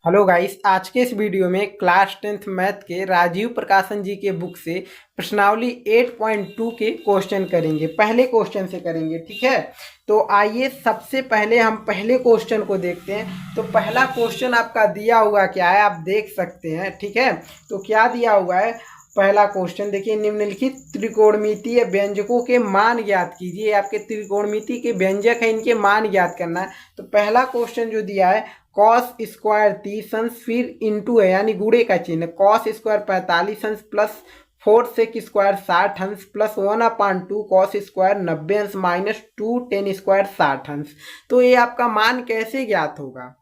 Hello guys, आज के इस वीडियो में क्लास 10th मैथ के राजीव प्रकाशन जी के बुक से प्रश्नावली 8.2 के क्वेश्चन करेंगे। पहले क्वेश्चन से करेंगे, ठीक है। तो आइए सबसे पहले हम पहले क्वेश्चन को देखते हैं। तो पहला क्वेश्चन आपका दिया हुआ क्या है, आप देख सकते हैं, ठीक है। तो क्या दिया हुआ है, पहला क्वेश्चन देखिए, निम्नलिखित त्रिकोणमितीय व्यंजकों के मान ज्ञात कीजिए। आपके त्रिकोणमिति के व्यंजक है, इनके मान ज्ञात करना है। तो पहला क्वेश्चन जो दिया है, कॉस स्क्वायर 30 अंश फिर इंटू है यानी गुणे का चिन्ह, कॉस स्क्वायर 45 अंश प्लस 4 सेक स्क्वायर 60 अंश प्लस 1/2 कॉस स्क्वायर 90 अंश माइनस 2 टेन स्क्वायर 60 अंश। तो ये आपका मान कैसे ज्ञात होगा,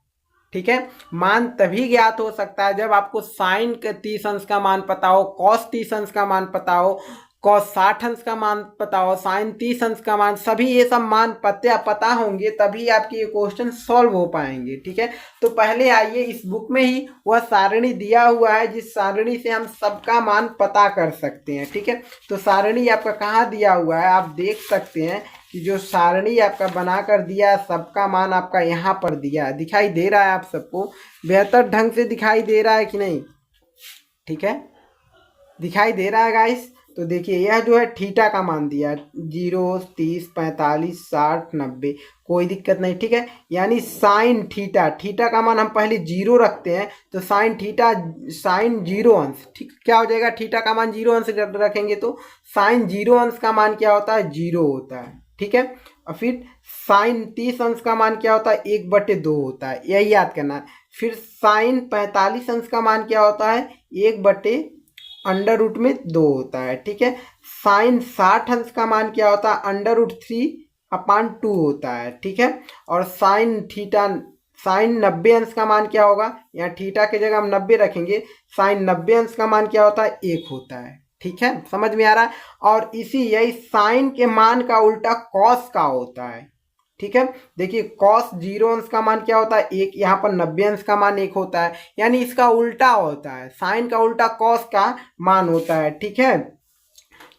ठीक है। मान तभी ज्ञात हो सकता है जब आपको साइन के 30 अंश का मान पता हो, कॉस 30 अंश का मान पता हो, कॉस 60 अंश का मान पता हो, साइन 30 अंश का मान, सभी ये सब मान पता होंगे तभी आपके ये क्वेश्चन सॉल्व हो पाएंगे, ठीक है। तो पहले आइए, इस बुक में ही वह सारणी दिया हुआ है जिस सारणी से हम सबका मान पता कर सकते हैं, ठीक है। तो सारणी आपका कहाँ दिया हुआ है, आप देख सकते हैं कि जो सारणी आपका बनाकर दिया है, सबका मान आपका यहाँ पर दिया है, दिखाई दे रहा है आप सबको, बेहतर ढंग से दिखाई दे रहा है कि नहीं, ठीक है, दिखाई दे रहा है गाइस। तो देखिए यह जो है थीटा का मान दिया है 0 30 45 60 90, कोई दिक्कत नहीं, ठीक है। यानी साइन थीटा, थीटा का मान हम पहले 0 रखते हैं, तो साइन थीटा साइन 0 अंश, ठीक, क्या हो जाएगा, थीटा का मान 0 अंश रखेंगे तो साइन 0 अंश का मान क्या होता है, 0 होता है, ठीक है। और फिर साइन 30 अंश का मान क्या होता है, 1/2 होता है, यही याद करना है। फिर साइन 45 अंश का मान क्या होता है, 1/√2 होता है, ठीक है। साइन 60 अंश का मान क्या होता है, √3/2 होता है, ठीक है। और साइन 90 अंश का मान क्या होगा, यहाँ थीटा की जगह हम 90 रखेंगे, साइन 90 अंश का मान क्या होता है, 1 होता है, ठीक है, समझ में आ रहा है। और यही साइन के मान का उल्टा कॉस का होता है, ठीक है। देखिए कॉस 0 अंश का मान क्या होता है, 1, यहाँ पर 90 अंश का मान 1 होता है, यानी इसका उल्टा होता है, साइन का उल्टा कॉस का मान होता है, ठीक है।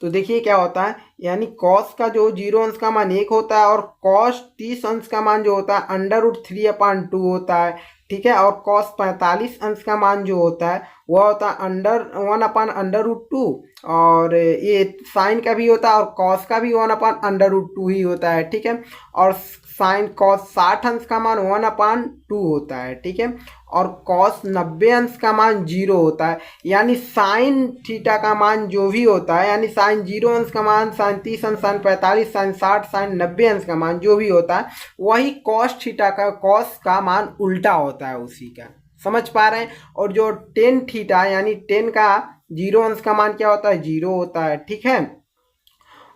तो देखिए क्या होता है, यानी कॉस का जो 0 अंश का मान 1 होता है और कॉस 30 अंश का मान जो होता है √3/2 होता है, ठीक है। और कॉस 45 अंश का मान जो होता है वह होता है √1/√2, और ये साइन का भी होता है और कॉस का भी 1/√2 ही होता है, ठीक है। और साइन कॉस 60 अंश का मान 1/2 होता है, ठीक है। और कॉस 90 अंश का मान 0 होता है, यानी साइन थीटा का मान जो भी होता है, यानी साइन 0 अंश का मान, साइन 30 अंश, साइन 45, साइन 60, साइन 90 अंश का मान जो भी होता है, वही कॉस थीटा का, कॉस का मान उल्टा होता है उसी का, समझ पा रहे हैं। और जो टेन थीटा यानी टेन का 0 अंश का मान क्या होता है, 0 होता है, ठीक है।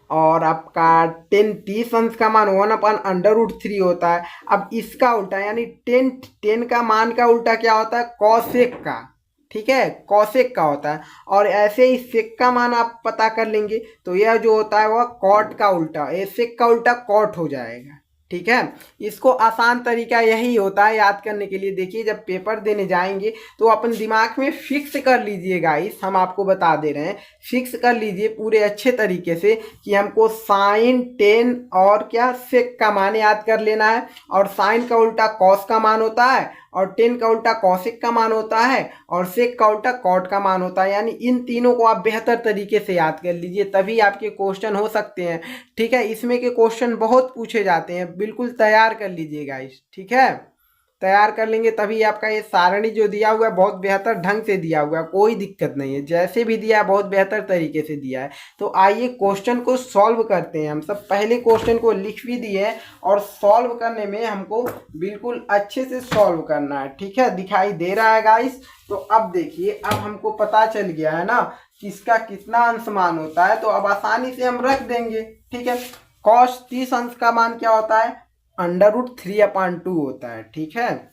और आपका टेन 30 अंश का मान 1/√3 होता है। अब इसका उल्टा यानी टेन टेन का मान का उल्टा क्या होता है, कॉसेक का, ठीक है, कॉसेक का होता है। और ऐसे ही सेक का मान आप पता कर लेंगे, तो यह जो होता है वह कॉट का उल्टा, सेक का उल्टा कॉट हो जाएगा, ठीक है। इसको आसान तरीका यही होता है याद करने के लिए। देखिए जब पेपर देने जाएंगे तो अपन दिमाग में फिक्स कर लीजिएगा, इस हम आपको बता दे रहे हैं, फिक्स कर लीजिए पूरे अच्छे तरीके से कि हमको साइन 10 और क्या सेक का मान याद कर लेना है। और साइन का उल्टा कॉस का मान होता है, और 10 का उल्टा कॉसिक का मान होता है, और सेक का उल्टा कॉट का मान होता है। यानी इन तीनों को आप बेहतर तरीके से याद कर लीजिए, तभी आपके क्वेश्चन हो सकते हैं, ठीक है। इसमें के क्वेश्चन बहुत पूछे जाते हैं, बिल्कुल तैयार कर लीजिएगा इस, ठीक है, तैयार कर लेंगे तभी आपका ये सारणी जो दिया हुआ है बहुत बेहतर ढंग से दिया हुआ है, कोई दिक्कत नहीं है, जैसे भी दिया है बहुत बेहतर तरीके से दिया है। तो आइए क्वेश्चन को सॉल्व करते हैं। हम सब पहले क्वेश्चन को लिख भी दिए और सॉल्व करने में हमको बिल्कुल अच्छे से सॉल्व करना है, ठीक है, दिखाई दे रहा है गाइस। तो अब देखिए, अब हमको पता चल गया है ना किसका कितना अंश मान होता है, तो अब आसानी से हम रख देंगे, ठीक है। कॉस 30 अंश का मान क्या होता है, √3/2 होता है, ठीक है।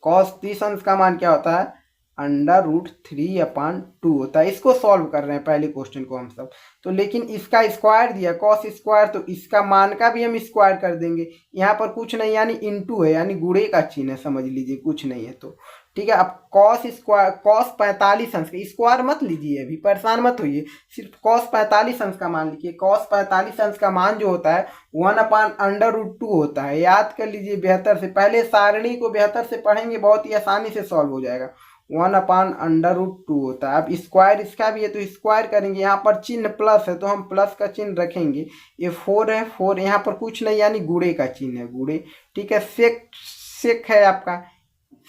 कॉस 30 अंश का मान क्या होता है, √3/2 होता है। इसको सॉल्व कर रहे हैं पहले क्वेश्चन को हम सब। तो लेकिन इसका स्क्वायर दिया कॉस स्क्वायर, तो इसका मान का भी हम स्क्वायर कर देंगे। यहाँ पर कुछ नहीं यानी इनटू है, यानी गुणे का चिन्ह है, समझ लीजिए कुछ नहीं है तो ठीक है। अब कॉस स्क्वायर, कॉस 45 अंश का स्क्वायर मत लीजिए, अभी परेशान मत होइए, सिर्फ कॉस 45 अंश का मान लिखिए। कॉस 45 अंश का मान जो होता है 1/√2 होता है। याद कर लीजिए बेहतर से, पहले सारणी को बेहतर से पढ़ेंगे बहुत ही आसानी से सॉल्व हो जाएगा। 1/√2 होता है। अब स्क्वायर इसका भी है तो स्क्वायर करेंगे, यहाँ पर चिन्ह प्लस है तो हम प्लस का चिन्ह रखेंगे। ये 4 है, 4 यहाँ पर कुछ नहीं यानी गुणे का चिन्ह है, गुणे, ठीक है। सेक, सेक है आपका,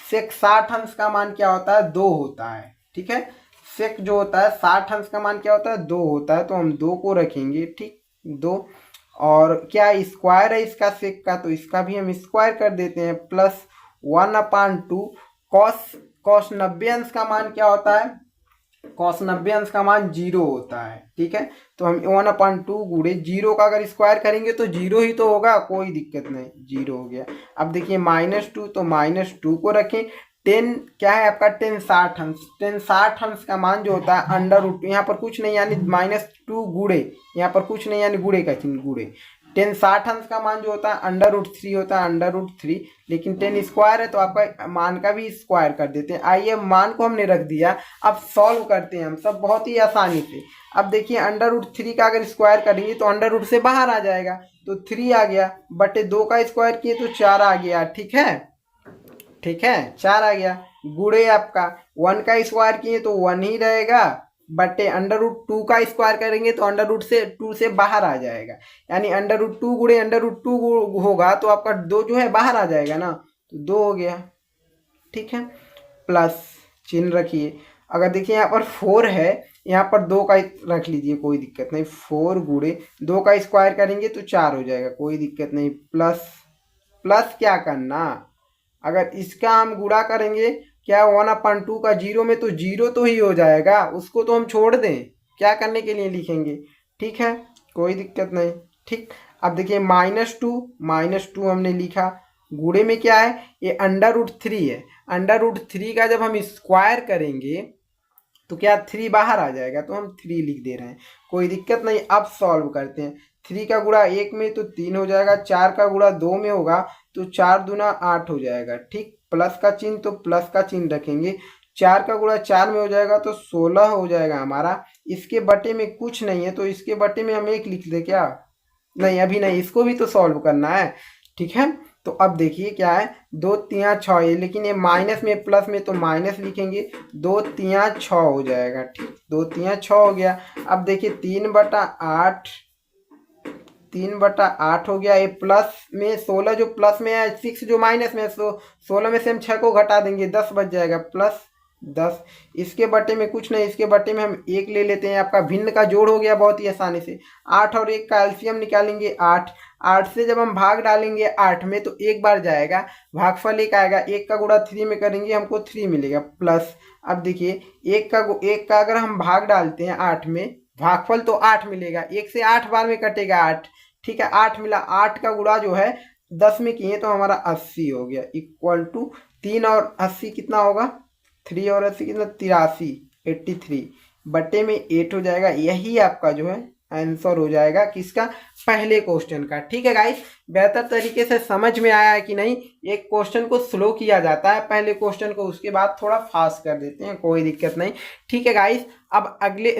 सेक 60 अंश का मान क्या होता है 2 होता है, ठीक है। सेक जो होता है 60 अंश का मान क्या होता है 2 होता है, तो हम 2 को रखेंगे, ठीक 2। और क्या स्क्वायर है इसका सेक का, तो इसका भी हम स्क्वायर कर देते हैं, प्लस 1/2 कॉस, कॉस 90 अंश का मान क्या होता है, कॉस 90 अंश का मान 0 होता है, ठीक है। तो हम 1/2 गुणे 0 का अगर स्क्वायर करेंगे तो 0 ही तो होगा, कोई दिक्कत नहीं, 0 हो गया। अब देखिए -2, तो -2 को रखें। 10 क्या है आपका 10 60 अंश, 10 60 अंश का मान जो होता है √2, यहाँ पर कुछ नहीं यानी -2 गुणे, यहाँ पर कुछ नहीं यानी गुणे का चिन्ह, गुणे। 10 60 अंश का मान जो होता है √3 होता है, √3, लेकिन 10 स्क्वायर है तो आपका मान का भी स्क्वायर कर देते हैं। आइए मान को हमने रख दिया, अब सॉल्व करते हैं हम सब बहुत ही आसानी से। अब देखिए √3 का अगर स्क्वायर करेंगे तो अंडर से बाहर आ जाएगा, तो 3 आ गया, बटे 2 का स्क्वायर किए तो 4 आ गया, ठीक है, ठीक है 4 आ गया। गुणे आपका 1 का स्क्वायर किए तो 1 ही रहेगा, बटे √2 का स्क्वायर करेंगे तो √2 से बाहर आ जाएगा, यानी √2 गुणे √2 होगा तो आपका 2 जो है बाहर आ जाएगा ना, तो 2 हो गया, ठीक है। प्लस चिन्ह रखिए। अगर देखिए यहाँ पर 4 है, यहाँ पर 2 का रख लीजिए, कोई दिक्कत नहीं। 4 गुणे 2 का स्क्वायर करेंगे तो 4 हो जाएगा, कोई दिक्कत नहीं। प्लस, प्लस क्या करना, अगर इसका हम गुणा करेंगे क्या 1/2 का 0 में तो 0 तो ही हो जाएगा, उसको तो हम छोड़ दें, क्या करने के लिए लिखेंगे, ठीक है, कोई दिक्कत नहीं, ठीक। अब देखिए -2 हमने लिखा, गुणे में क्या है ये √3 है, √3 का जब हम स्क्वायर करेंगे तो क्या 3 बाहर आ जाएगा, तो हम 3 लिख दे रहे हैं, कोई दिक्कत नहीं। अब सॉल्व करते हैं। 3 का गुणा 1 में तो 3 हो जाएगा, 4 का गुणा 2 में होगा तो 4 दूना 8 हो जाएगा, ठीक। प्लस का चिन्ह तो प्लस का चिन्ह रखेंगे, 4 का गुणा 4 में हो जाएगा तो 16 हो जाएगा हमारा। इसके बटे में कुछ नहीं है तो इसके बटे में हम 1 लिख दे क्या, नहीं अभी नहीं, इसको भी तो सॉल्व करना है, ठीक है। तो अब देखिए क्या है 2 3 6 है, लेकिन ये माइनस में प्लस में तो माइनस लिखेंगे, 2 3 6 हो जाएगा, ठीक 2 3 6 हो गया। अब देखिए 3/8, 3/8 हो गया। ये प्लस में 16 जो प्लस में है, 6 जो माइनस में है, 16 में से हम 6 को घटा देंगे, 10 बच जाएगा, प्लस 10। इसके बटे में कुछ नहीं, इसके बटे में हम 1 ले लेते हैं, आपका भिन्न का जोड़ हो गया बहुत ही आसानी से। 8 और 1 का एलसीएम निकालेंगे 8, 8 से जब हम भाग डालेंगे 8 में तो एक बार जाएगा, भागफल 1 आएगा, 1 का गुणा 3 में करेंगे हमको 3 मिलेगा, प्लस। अब देखिए 1 का अगर हम भाग डालते हैं 8 में, भागफल तो 8 मिलेगा, 1 से 8 बार में कटेगा 8, ठीक है 8 मिला, 8 का गुणा जो है 10 में किए तो हमारा 80 हो गया, इक्वल टू 3 और 80 कितना होगा, 3 और 80 कितना 83, 83 बटे में 8 हो जाएगा। यही आपका जो है आंसर हो जाएगा किसका, पहले क्वेश्चन का, ठीक है गाइस। बेहतर तरीके से समझ में आया है कि नहीं, एक क्वेश्चन को स्लो किया जाता है पहले क्वेश्चन को, उसके बाद थोड़ा फास्ट कर देते हैं, कोई दिक्कत नहीं, ठीक है गाइस। अब अगले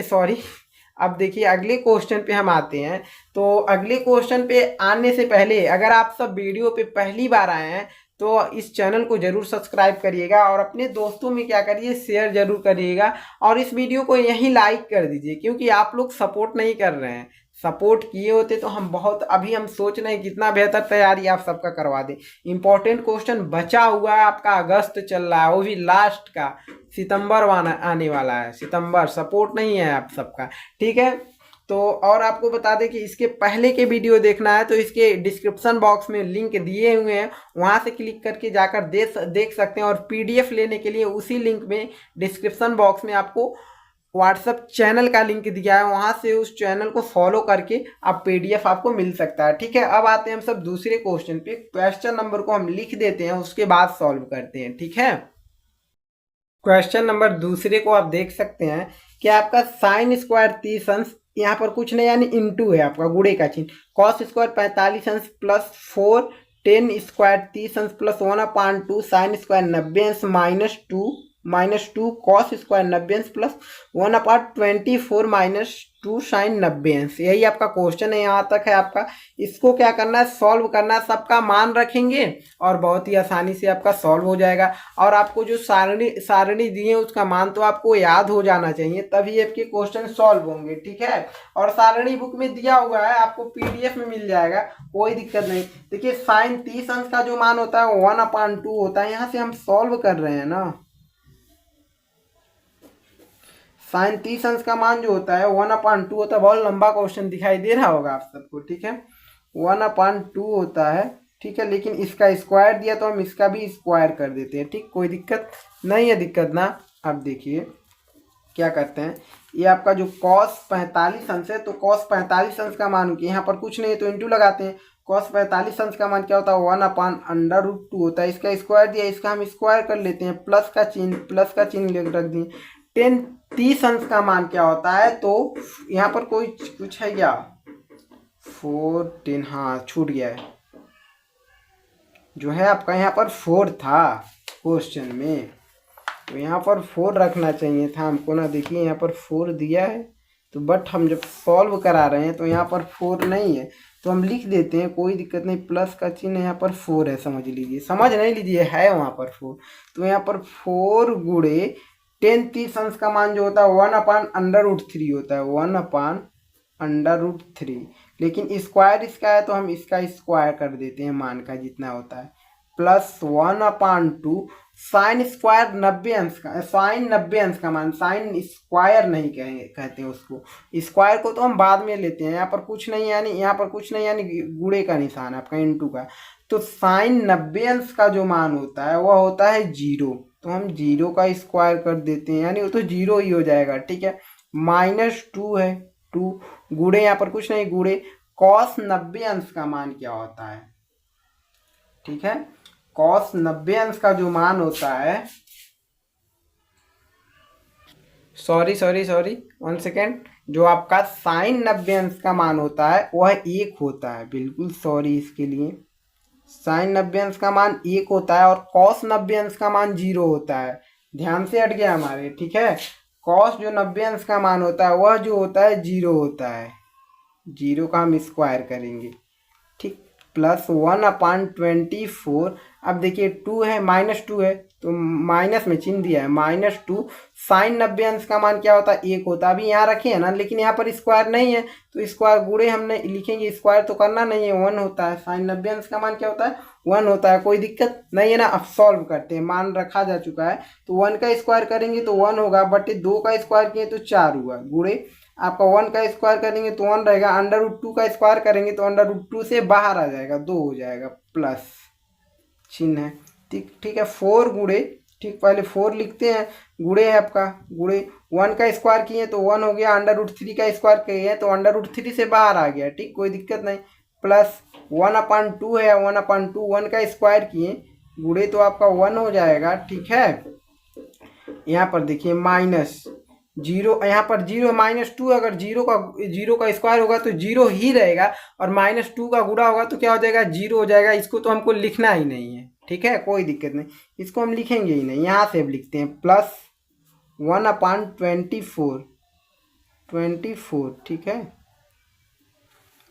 अब देखिए अगले क्वेश्चन पे हम आते हैं। तो अगले क्वेश्चन पे आने से पहले अगर आप सब वीडियो पे पहली बार आए हैं तो इस चैनल को जरूर सब्सक्राइब करिएगा और अपने दोस्तों में क्या करिए शेयर जरूर करिएगा, और इस वीडियो को यहीं लाइक कर दीजिए, क्योंकि आप लोग सपोर्ट नहीं कर रहे हैं। सपोर्ट किए होते तो हम बहुत, अभी हम सोच रहे हैं कितना बेहतर तैयारी आप सबका करवा दें। इंपॉर्टेंट क्वेश्चन बचा हुआ है आपका, अगस्त चल रहा है, वो भी लास्ट का, सितंबर आने वाला है, सितंबर, सपोर्ट नहीं है आप सबका, ठीक है। तो और आपको बता दें कि इसके पहले के वीडियो देखना है तो इसके डिस्क्रिप्शन बॉक्स में लिंक दिए हुए हैं, वहां से क्लिक करके जाकर देख सकते हैं। और पीडीएफ लेने के लिए उसी लिंक में डिस्क्रिप्शन बॉक्स में आपको व्हाट्सएप चैनल का लिंक दिया है, वहां से उस चैनल को फॉलो करके आप पीडीएफ आपको मिल सकता है, ठीक है। अब आते हैं हम सब दूसरे क्वेश्चन पे, क्वेश्चन नंबर को हम लिख देते हैं, उसके बाद सॉल्व करते हैं, ठीक है। क्वेश्चन नंबर दूसरे को आप देख सकते हैं कि आपका साइन स्क्वायर 30 अंश, यहाँ पर कुछ नहीं यानी इंटू है आपका गुणे का चिन्ह, कॉस स्क्वायर 45 अंश प्लस 4 टेन स्क्वायर 30 अंश प्लस 1/2 साइन स्क्वायर 90 अंश माइनस टू कॉस स्क्वायर 90 अंश प्लस 1/24 -2 साइन 90 अंश। यही आपका क्वेश्चन है, यहाँ तक है आपका। इसको क्या करना है, सॉल्व करना है, सबका मान रखेंगे और बहुत ही आसानी से आपका सॉल्व हो जाएगा। और आपको जो सारणी दी है उसका मान तो आपको याद हो जाना चाहिए, तभी आपके क्वेश्चन सॉल्व होंगे, ठीक है। और सारणी बुक में दिया हुआ है, आपको पीडीएफ में मिल जाएगा, कोई दिक्कत नहीं। देखिए साइन 30 अंश का जो मान होता है 1/2 होता है, यहाँ से हम सॉल्व कर रहे हैं ना। साइन 30 अंश का मान जो होता है 1/2 होता है। बहुत लंबा क्वेश्चन दिखाई दे रहा होगा आप सबको, ठीक है। 1/2 होता है, ठीक है। लेकिन इसका स्क्वायर दिया तो हम इसका भी स्क्वायर कर देते हैं, ठीक, कोई दिक्कत नहीं है, दिक्कत ना। अब देखिए क्या करते हैं, ये आपका जो कॉस 45 अंश है, तो कॉस 45 अंश का मान यहाँ पर कुछ नहीं है तो इंटू लगाते हैं। कॉस 45 अंश का मान क्या होता है 1/√2 होता है। इसका स्क्वायर दिया, इसका हम स्क्वायर कर लेते हैं, प्लस का चिन्ह रख दिए। 30 अंश का मान क्या होता है, तो यहाँ पर कोई कुछ है क्या, 10, हाँ छूट गया है, जो है आपका यहाँ पर 4 था क्वेश्चन में, तो यहाँ पर 4 रखना चाहिए था हमको ना। देखिए यहाँ पर 4 दिया है, तो बट हम जब सॉल्व करा रहे हैं तो यहाँ पर 4 नहीं है, तो हम लिख देते हैं, कोई दिक्कत नहीं। प्लस का चिन्ह यहाँ पर 4 है, समझ लीजिए, समझ नहीं लीजिए, है वहाँ पर 4। तो यहाँ पर 4 गुणे 30 अंश का मान जो होता है 1/√3 होता है, 1/√3। लेकिन स्क्वायर इसका है तो हम इसका स्क्वायर कर देते हैं, मान का जितना होता है, प्लस 1/2 साइन स्क्वायर 90 अंश का, साइन 90 अंश का मान, साइन स्क्वायर नहीं कहते हैं उसको, स्क्वायर को तो हम बाद में लेते हैं। यहाँ पर कुछ नहीं यानी, यहाँ पर कुछ नहीं यानी गुणे का निशान है आपका, इंटू का। तो साइन 90 अंश का जो मान होता है वह होता है 0, तो हम 0 का स्क्वायर कर देते हैं, यानी वो तो 0 ही हो जाएगा, ठीक है। -2 है, 2 गुणे, यहाँ पर कुछ नहीं, गुणे कॉस 90 अंश का मान क्या होता है, ठीक है। कॉस 90 अंश का जो मान होता है, सॉरी 1 सेकेंड, जो आपका साइन 90 अंश का मान होता है वह 1 होता है, बिल्कुल सॉरी इसके लिए। साइन 90 अंश का मान 1 होता है और कॉस 90 अंश का मान 0 होता है, ध्यान से हट गया हमारे, ठीक है। कॉस जो 90 अंश का मान होता है वह जो होता है 0 होता है, 0 का हम स्क्वायर करेंगे, ठीक, प्लस 1/24। अब देखिए 2 है, -2 है, तो माइनस में चिन्ह दिया है, -2 साइन 90 अंश का मान क्या होता है 1 होता है। अभी यहाँ रखे हैं ना, लेकिन यहाँ पर स्क्वायर नहीं है, तो स्क्वायर गुणे हमने लिखेंगे, स्क्वायर तो करना नहीं है, 1 होता है। साइन 90 अंश का मान क्या होता है 1 होता है, कोई दिक्कत नहीं है ना। अब सॉल्व करते हैं, मान रखा जा चुका है, तो 1 का स्क्वायर करेंगे तो 1 होगा, बटे 2 का स्क्वायर किए तो 4 हुआ, गुणे आपका 1 का स्क्वायर करेंगे तो 1 रहेगा, √2 का स्क्वायर करेंगे तो √2 से बाहर आ जाएगा, 2 हो जाएगा, प्लस चिन्ह है, ठीक, ठीक है। 4 गुणे, ठीक, पहले 4 लिखते हैं, गुणे है आपका, गुणे 1 का स्क्वायर किए तो 1 हो गया, √3 का स्क्वायर किए तो √3 से बाहर आ गया, ठीक, कोई दिक्कत नहीं। प्लस 1/2 है, 1/2 1 का स्क्वायर किए, गुणे तो आपका 1 हो जाएगा, ठीक है। यहाँ पर देखिए माइनस 0, यहाँ पर 0 -2, अगर 0 का स्क्वायर होगा तो 0 ही रहेगा, और -2 का गुणा होगा तो क्या हो जाएगा 0 हो जाएगा। इसको तो हमको लिखना ही नहीं है, ठीक है, कोई दिक्कत नहीं, इसको हम लिखेंगे ही नहीं, यहाँ से अब लिखते हैं, प्लस 1/24, ठीक है।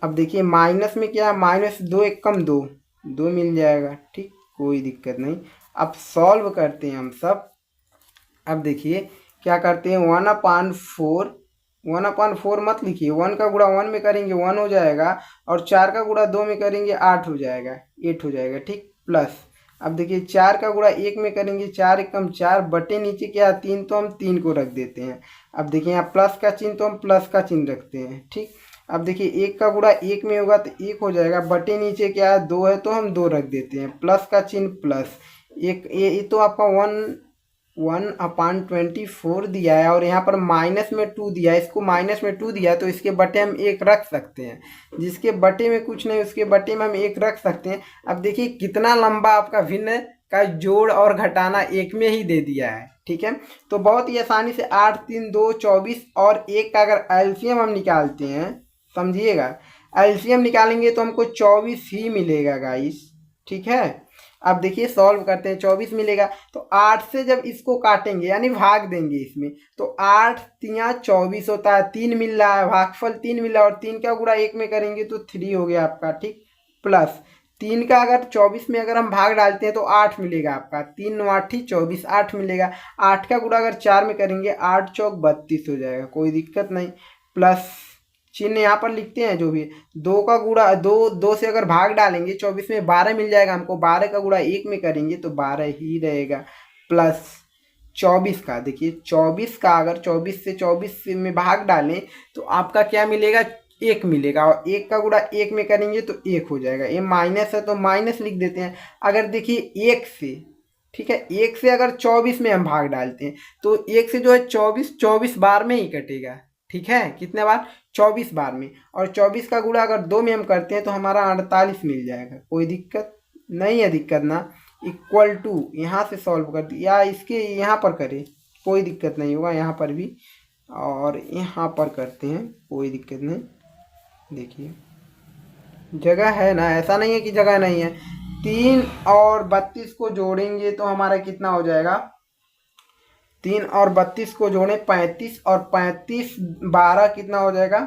अब देखिए माइनस में क्या, -2 1 कम 2, 2 मिल जाएगा, ठीक, कोई दिक्कत नहीं। अब सॉल्व करते हैं हम सब। अब देखिए क्या करते हैं, 1/4 मत लिखिए, 1 का गुणा 1 में करेंगे 1 हो जाएगा, और 4 का गुणा 2 में करेंगे 8 हो जाएगा, 8 हो जाएगा, ठीक, प्लस अब देखिए 4 का गुणा 1 में करेंगे 4 एकम 4, बटे नीचे क्या 3, तो हम 3 को रख देते हैं। अब देखिए यहाँ प्लस का चिन्ह तो हम प्लस का चिन्ह रखते हैं, ठीक। अब देखिए 1 का गुणा 1 में होगा तो 1 हो जाएगा, बटे नीचे क्या है 2 है तो हम 2 रख देते हैं, प्लस का चिन्ह प्लस, एक ये तो आपका 1/24 दिया है, और यहाँ पर माइनस में 2 दिया है, इसको माइनस में 2 दिया है तो इसके बटे हम 1 रख सकते हैं, जिसके बटे में कुछ नहीं उसके बटे में हम 1 रख सकते हैं। अब देखिए कितना लंबा आपका भिन्न का जोड़ और घटाना एक में ही दे दिया है। ठीक है, तो बहुत ही आसानी से 8 3 2 24 और 1 का अगर एलसीएम हम निकालते हैं, समझिएगा, एलसीएम निकालेंगे तो हमको 24 ही मिलेगा गाइस। ठीक है, अब देखिए सॉल्व करते हैं, 24 मिलेगा। तो 8 से जब इसको काटेंगे यानी भाग देंगे इसमें, तो 8 तिया 24 होता है, 3 मिल रहा है, भागफल 3 मिल रहा है, और 3 का गुणा 1 में करेंगे तो 3 हो गया आपका। ठीक, प्लस 3 का अगर 24 में अगर हम भाग डालते हैं तो 8 मिलेगा आपका, 3 9 8 24, 8 मिलेगा। 8 का गुणा अगर 4 में करेंगे 8 चौक 32 हो जाएगा, कोई दिक्कत नहीं। प्लस चिन्ह यहाँ पर लिखते हैं जो भी, 2 का गुणा 2 से अगर भाग डालेंगे 24 में 12 मिल जाएगा हमको, 12 का गुणा 1 में करेंगे तो 12 ही रहेगा। प्लस 24 का, देखिए 24 का अगर 24 से 24 में भाग डालें तो आपका क्या मिलेगा, 1 मिलेगा, और 1 का गुणा 1 में करेंगे तो 1 हो जाएगा। ये माइनस है तो माइनस लिख देते हैं। अगर देखिए 1 से, ठीक है, 1 से अगर 24 में हम भाग डालते हैं तो 1 से जो है 24 बार में ही कटेगा। ठीक है, कितने बार, 24 बार में, और 24 का गुणा अगर 2 में हम करते हैं तो हमारा 48 मिल जाएगा, कोई दिक्कत नहीं है, दिक्कत ना। इक्वल टू यहाँ से सॉल्व कर दिया, या इसके यहाँ पर करें कोई दिक्कत नहीं होगा, यहाँ पर भी, और यहाँ पर करते हैं कोई दिक्कत नहीं। देखिए जगह है ना, ऐसा नहीं है कि जगह नहीं है। 3 और 32 को जोड़ेंगे तो हमारा कितना हो जाएगा, 3 और 32 को जोड़े 35, और 35 12 कितना हो जाएगा,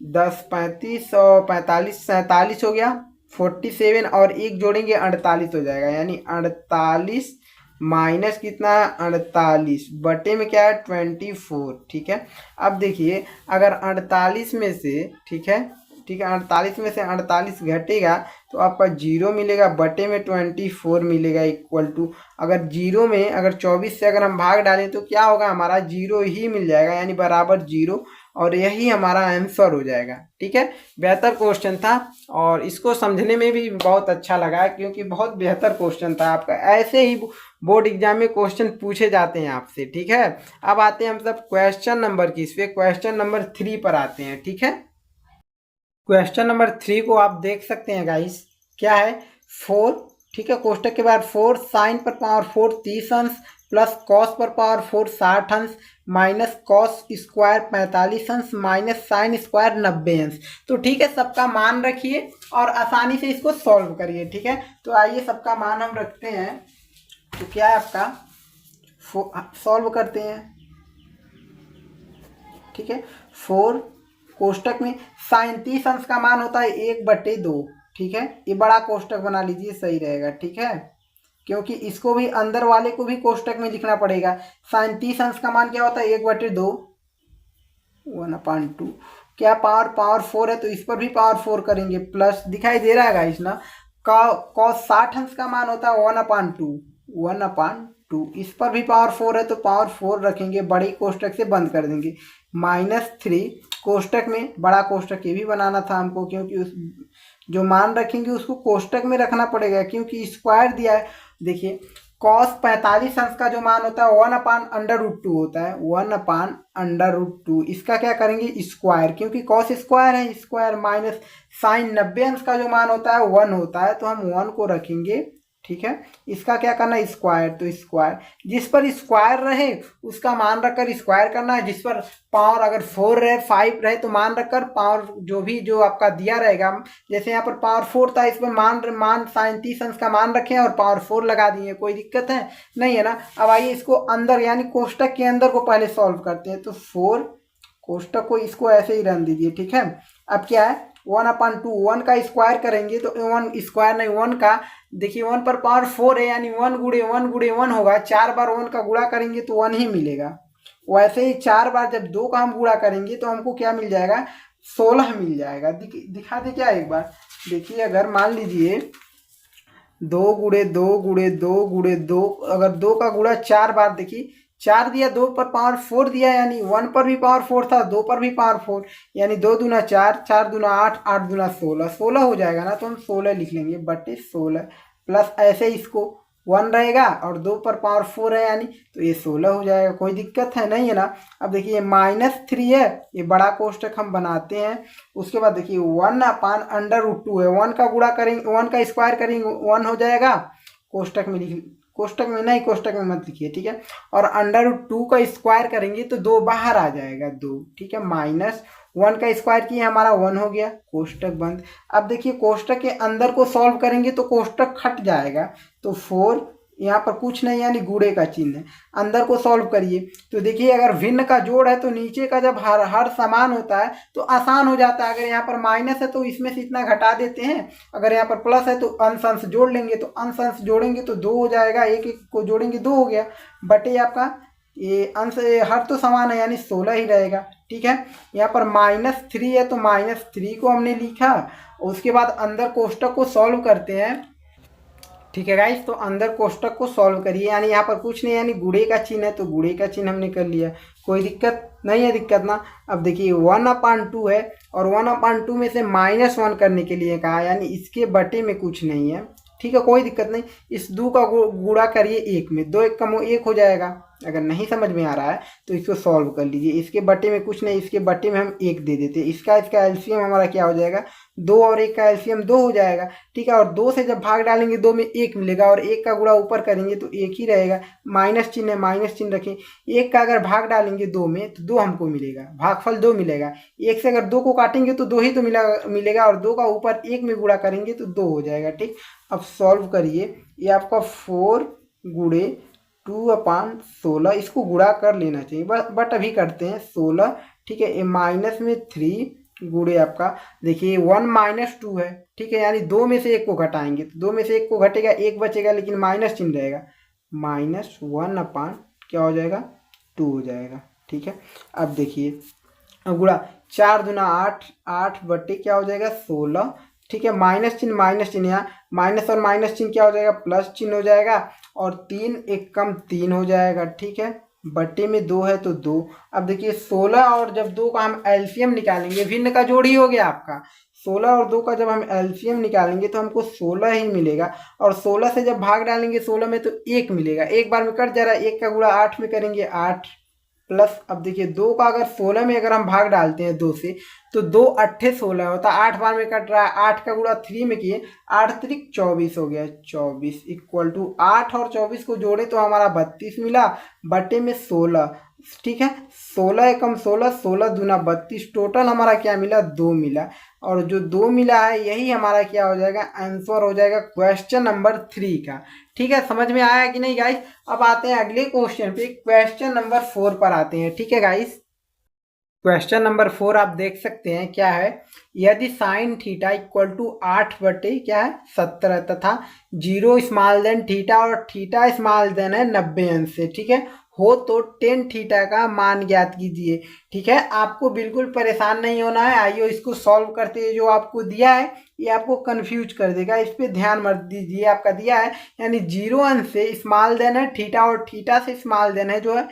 10 35 और 45 47 हो गया, 47 और 1 जोड़ेंगे 48 हो जाएगा, यानी 48 माइनस कितना है, 48 बटे में क्या है 24। ठीक है, अब देखिए अगर 48 में से, ठीक है, 48 में से 48 घटेगा तो आपका 0 मिलेगा, बटे में 24 मिलेगा, इक्वल टू, अगर 0 में अगर 24 से अगर हम भाग डालें तो क्या होगा, हमारा 0 ही मिल जाएगा, यानी बराबर 0, और यही हमारा आंसर हो जाएगा। ठीक है, बेहतर क्वेश्चन था और इसको समझने में भी बहुत अच्छा लगा क्योंकि बहुत बेहतर क्वेश्चन था आपका। ऐसे ही बोर्ड एग्जाम में क्वेश्चन पूछे जाते हैं आपसे। ठीक है, अब आते हैं हम सब क्वेश्चन नंबर किस पे, क्वेश्चन नंबर 3 पर आते हैं। ठीक है, क्वेश्चन नंबर 3 को आप देख सकते हैं गाइस, क्या है, 4, ठीक है, कोष्टक के बाद 4 साइन पर पावर 4 30 अंश, प्लस कॉस पर पावर 4 60 अंश, माइनस कॉस स्क्वायर 45 अंश, माइनस साइन स्क्वायर 90 अंश। तो ठीक है, सबका मान रखिए और आसानी से इसको सॉल्व करिए। ठीक है, तो आइए सबका मान हम रखते हैं, तो क्या है आपका, सॉल्व करते हैं। ठीक है, 4 कोष्टक में साइन 30 अंश का मान होता है 1/2। ठीक है, ये बड़ा कोष्टक बना लीजिए, सही रहेगा। ठीक है, क्योंकि इसको भी अंदर वाले को भी कोष्टक में लिखना पड़ेगा। साइन 30 अंश का मान क्या होता है, 1/2, 1/2, क्या पावर 4 है तो इस पर भी पावर 4 करेंगे, प्लस दिखाई दे रहा है गाइस ना, कॉस 60 अंश का मान होता है 1/2, 1/2, इस पर भी पावर 4 है तो पावर 4 रखेंगे, बड़ी कोष्टक से बंद कर देंगे। -3 कोष्टक में, बड़ा कोष्टक ये भी बनाना था हमको, क्योंकि उस जो मान रखेंगे उसको कोष्टक में रखना पड़ेगा क्योंकि स्क्वायर दिया है। देखिए कॉस 45 अंश का जो मान होता है 1/√2 होता है, 1/√2, इसका क्या करेंगे स्क्वायर, क्योंकि कॉस स्क्वायर है, स्क्वायर, माइनस साइन 90 अंश का जो मान होता है 1 होता है, तो हम 1 को रखेंगे। ठीक है, इसका क्या करना है स्क्वायर, तो स्क्वायर, जिस पर स्क्वायर रहे उसका मान रखकर स्क्वायर करना है, जिस पर पावर अगर 4 रहे 5 रहे तो मान रखकर पावर जो आपका दिया रहेगा, जैसे यहाँ पर पावर 4 था, इस पर मान साइन 30 अंश का मान रखें और पावर 4 लगा दिए, कोई दिक्कत है नहीं है ना। अब आइए इसको अंदर यानी कोष्टक के अंदर को पहले सॉल्व करते हैं, तो 4 कोष्टक को इसको ऐसे ही रन दीजिए। ठीक है, अब क्या है 1/2, 1 का स्क्वायर करेंगे तो 1 स्क्वायर नहीं 1 का, देखिए 1 पर पावर 4 है यानी 1 गुणे 1 गुणे 1 होगा, 4 बार 1 का गुणा करेंगे तो 1 ही मिलेगा। वैसे ही 4 बार जब 2 का हम गुणा करेंगे तो हमको क्या मिल जाएगा, 16 मिल जाएगा। दिखा दे क्या एक बार, देखिए अगर मान लीजिए 2 गुणे 2 गुणे 2 गुणे 2, अगर 2 का गुणा 4 बार, देखिए 4 दिया, 2 पर पावर 4 दिया, यानी 1 पर भी पावर 4 था, 2 पर भी पावर 4, यानी 2 दूना 4, 4 दूना 8, 8 दूना 16, 16 हो जाएगा ना, तो हम 16 लिख लेंगे, बटे 16, प्लस ऐसे इसको 1 रहेगा और 2 पर पावर 4 है, यानी तो ये 16 हो जाएगा, कोई दिक्कत है नहीं है ना। अब देखिए -3 है, ये बड़ा कोष्टक हम बनाते हैं। उसके बाद देखिए 1/√2 है, 1 का गुणा करेंगे, 1 का स्क्वायर करेंगे 1 हो जाएगा, कोष्टक में कोष्टक में नहीं, कोष्टक में मत लिखिए, ठीक है। और √2 का स्क्वायर करेंगे तो 2 बाहर आ जाएगा, 2, ठीक है। -1 का स्क्वायर किया, हमारा 1 हो गया, कोष्टक बंद। अब देखिए कोष्टक के अंदर को सॉल्व करेंगे तो कोष्टक हट जाएगा, तो 4, यहाँ पर कुछ नहीं यानी गुणे का चिन्ह है। अंदर को सॉल्व करिए तो देखिए अगर भिन्न का जोड़ है तो नीचे का जब हर समान होता है तो आसान हो जाता है। अगर यहाँ पर माइनस है तो इसमें से इतना घटा देते हैं, अगर यहाँ पर प्लस है तो अंश अंश जोड़ लेंगे, तो अंश अंश जोड़ेंगे तो 2 हो जाएगा, एक एक को जोड़ेंगे 2 हो गया, बटे आपका ये अंश हर तो समान है यानी 16 ही रहेगा, ठीक है। यहाँ पर -3 है तो -3 को हमने लिखा, उसके बाद अंदर कोष्टक को सॉल्व करते हैं, ठीक है गाइस। तो अंदर कोष्टक को सॉल्व करिए, यानी यहाँ पर कुछ नहीं यानी गुणे का चिन्ह है तो गुणे का चिन्ह हमने कर लिया, कोई दिक्कत नहीं है, दिक्कत ना। अब देखिए 1/2 है और 1/2 में से -1 करने के लिए कहा, यानी इसके बटे में कुछ नहीं है, ठीक है, कोई दिक्कत नहीं। इस 2 का गुणा करिए 1 में, 2 1 कम 1 हो जाएगा। अगर नहीं समझ में आ रहा है तो इसको सॉल्व कर लीजिए, इसके बटे में कुछ नहीं, इसके बटे में हम 1 दे देते हैं, इसका एलसीएम हमारा क्या हो जाएगा, 2 और 1 का एलसीएम 2 हो जाएगा, ठीक है। और 2 से जब भाग डालेंगे 2 में 1 मिलेगा और 1 का गुणा ऊपर करेंगे तो 1 ही रहेगा, माइनस चिन्ह है, माइनस चिन्ह रखें। 1 का अगर भाग डालेंगे 2 में तो 2 हमको मिलेगा, भागफल 2 मिलेगा। 1 से अगर 2 को काटेंगे तो 2 ही तो मिलेगा और 2 का ऊपर 1 में गुणा करेंगे तो 2 हो जाएगा, ठीक। अब सॉल्व करिए, ये आपका 4 गुणे 2/16, इसको गुणा कर लेना चाहिए बट अभी करते हैं 16, ठीक है। ये माइनस में 3 गुणे आपका देखिए 1 - 2 है, ठीक है, यानी 2 में से 1 को घटाएंगे तो 2 में से 1 को घटेगा, 1 बचेगा लेकिन माइनस चिन्ह रहेगा, -1 क्या हो जाएगा 2 हो जाएगा, ठीक है। अब देखिए अब गुणा 4 दूना 8, 8 बटे क्या हो जाएगा 16, ठीक है। माइनस चिन्ह यहाँ माइनस और माइनस चिन्ह क्या हो जाएगा प्लस चिन्ह हो जाएगा, और 3 1 कम 3 हो जाएगा, ठीक है। बटे में 2 है तो 2। अब देखिए 16 और जब 2 का हम एलसीएम निकालेंगे, भिन्न का जोड़ ही हो गया आपका, 16 और 2 का जब हम एलसीएम निकालेंगे तो हमको 16 ही मिलेगा, और 16 से जब भाग डालेंगे 16 में तो 1 मिलेगा, एक बार में कट जा रहा है, 1 का गुणा 8 में करेंगे 8 प्लस। अब देखिए 2 का अगर 16 में अगर हम भाग डालते हैं 2 से तो 2 8 16 होता है, 8 बार में कट रहा है, 8 का गुणा 3 में किए, 8 त्रिक 24 हो गया, 24 इक्वल टू 8 और 24 को जोड़े तो हमारा 32 मिला, बटे में 16, ठीक है। 16 एकम 16, 16 दूना 32, टोटल हमारा क्या मिला 2 मिला, और जो 2 मिला है यही हमारा क्या हो जाएगा आंसर हो जाएगा क्वेश्चन नंबर 3 का, ठीक है। समझ में आया कि नहीं गाइस। अब आते हैं अगले क्वेश्चन पे, क्वेश्चन नंबर 4 पर आते हैं, ठीक है गाइस। क्वेश्चन नंबर 4 आप देख सकते हैं क्या है, यदि साइन थीटा इक्वल टू 8 बटे क्या है 17 तथा 0 स्मॉल देन थीटा और थीटा स्मॉल देन है 90 अंश से, ठीक है, हो तो टेन थीटा का मान ज्ञात कीजिए, ठीक है। आपको बिल्कुल परेशान नहीं होना है, आइए इसको सॉल्व करते हैं। जो आपको दिया है ये आपको कंफ्यूज कर देगा, इस पे ध्यान मत दीजिए। आपका दिया है यानी 0 अंश से स्मॉल देन है थीटा और थीटा से स्मॉल देन है जो है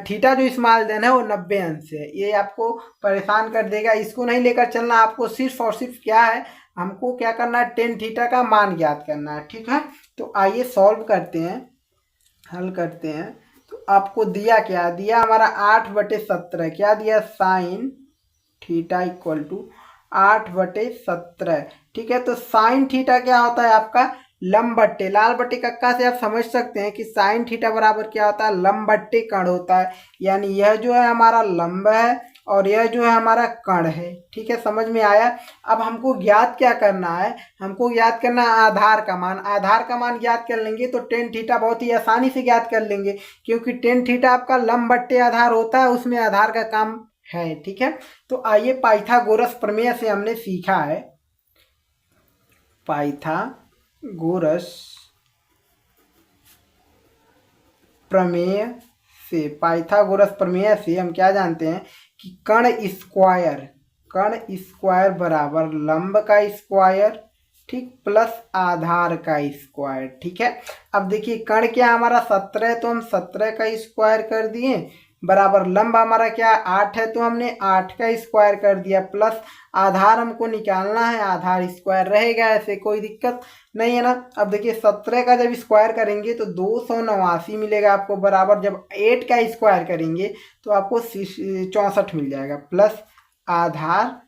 थीटा, जो स्मॉल देन है वो 90 अंश है, ये आपको परेशान कर देगा। इसको नहीं लेकर चलना, आपको सिर्फ और सिर्फ क्या है हमको क्या करना है टेन थीटा का मान ज्ञात करना है, ठीक है। तो आइए सॉल्व करते हैं, हल करते हैं। तो आपको दिया क्या दिया हमारा 8/17, क्या दिया साइन थीटा इक्वल टू 8/17, ठीक है। तो साइन थीटा क्या होता है आपका लंब बट्टे, लाल बट्टे कक्का से आप समझ सकते हैं कि साइन थीटा बराबर क्या होता है लंब बट्टे कण होता है, यानी यह जो है हमारा लंब है और यह जो है हमारा कण है, ठीक है, समझ में आया। अब हमको ज्ञात क्या करना है, हमको ज्ञात करना है आधार का मान। आधार का मान ज्ञात कर लेंगे तो टेन थीटा बहुत ही आसानी से ज्ञात कर लेंगे, क्योंकि टेन थीटा आपका लंब बट्टे आधार होता है, उसमें आधार का काम है, ठीक है। तो आइए पाइथागोरस प्रमेय से हमने सीखा है, पाइथागोरस प्रमेय से, पाइथागोरस प्रमेय से हम क्या जानते हैं कि कण स्क्वायर बराबर लंब का स्क्वायर, ठीक, प्लस आधार का स्क्वायर, ठीक है। अब देखिए कण क्या हमारा 17 है तो हम 17 का स्क्वायर कर दिए, बराबर लंब हमारा क्या 8 है तो हमने 8 का स्क्वायर कर दिया, प्लस आधार हमको निकालना है, आधार स्क्वायर रहेगा, ऐसे कोई दिक्कत नहीं है ना। अब देखिए 17 का जब स्क्वायर करेंगे तो 289 मिलेगा आपको, बराबर जब 8 का स्क्वायर करेंगे तो आपको 64 मिल जाएगा, प्लस आधार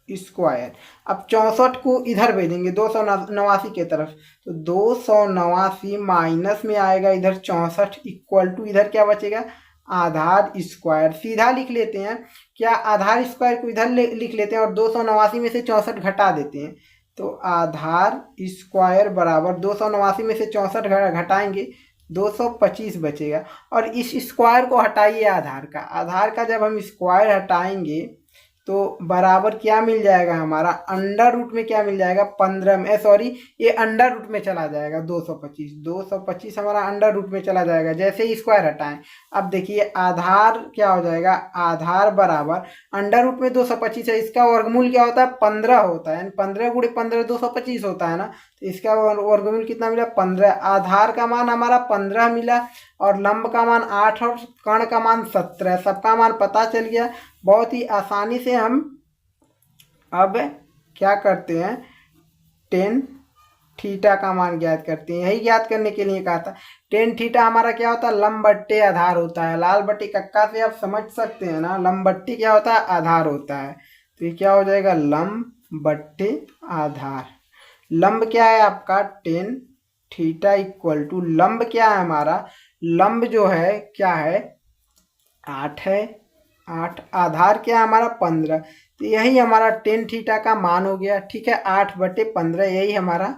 स्क्वायर। अब 64 को इधर भेजेंगे 289 के तरफ, तो 289 माइनस में आएगा इधर 64 इक्वल टू इधर क्या बचेगा, आधार स्क्वायर। सीधा लिख लेते हैं क्या, आधार स्क्वायर को इधर लिख लेते हैं और 289 में से 64 घटा देते हैं, तो आधार स्क्वायर बराबर 289 में से 64 घटाएंगे 225 बचेगा। और इस स्क्वायर को हटाइए आधार का, आधार का जब हम स्क्वायर हटाएंगे तो बराबर क्या मिल जाएगा हमारा, अंडर रूट में क्या मिल जाएगा 15 में, सॉरी ये अंडर रूट में चला जाएगा 225 हमारा अंडर रूट में चला जाएगा जैसे ही स्क्वायर हटाएं। अब देखिए आधार क्या हो जाएगा, आधार बराबर अंडर रूट में 225 है, इसका वर्गमूल क्या होता है 15 होता है, 15 गुणे 15 225 होता है ना, तो इसका वर्गमूल कितना मिला 15। आधार का मान हमारा 15 मिला और लंब का मान 8 और कर्ण का मान 17, सबका मान पता चल गया। बहुत ही आसानी से हम अब क्या करते हैं, टेन थीटा का मान ज्ञात करते हैं। यही ज्ञात करने के लिए कहा था। टेन थीटा हमारा क्या होता है, लंब बट्टे आधार होता है। लाल बट्टी कक्का से आप समझ सकते हैं ना, लंब बट्टी क्या होता है, आधार होता है। तो ये क्या हो जाएगा, लंब बट्टे आधार। लंब क्या है आपका टेन थीटा इक्वल टू, लंब क्या है हमारा, लंब जो है क्या है 8 है, 8, आधार क्या है हमारा 15, तो यही हमारा टेन थीटा का मान हो गया। ठीक है, 8/15 यही हमारा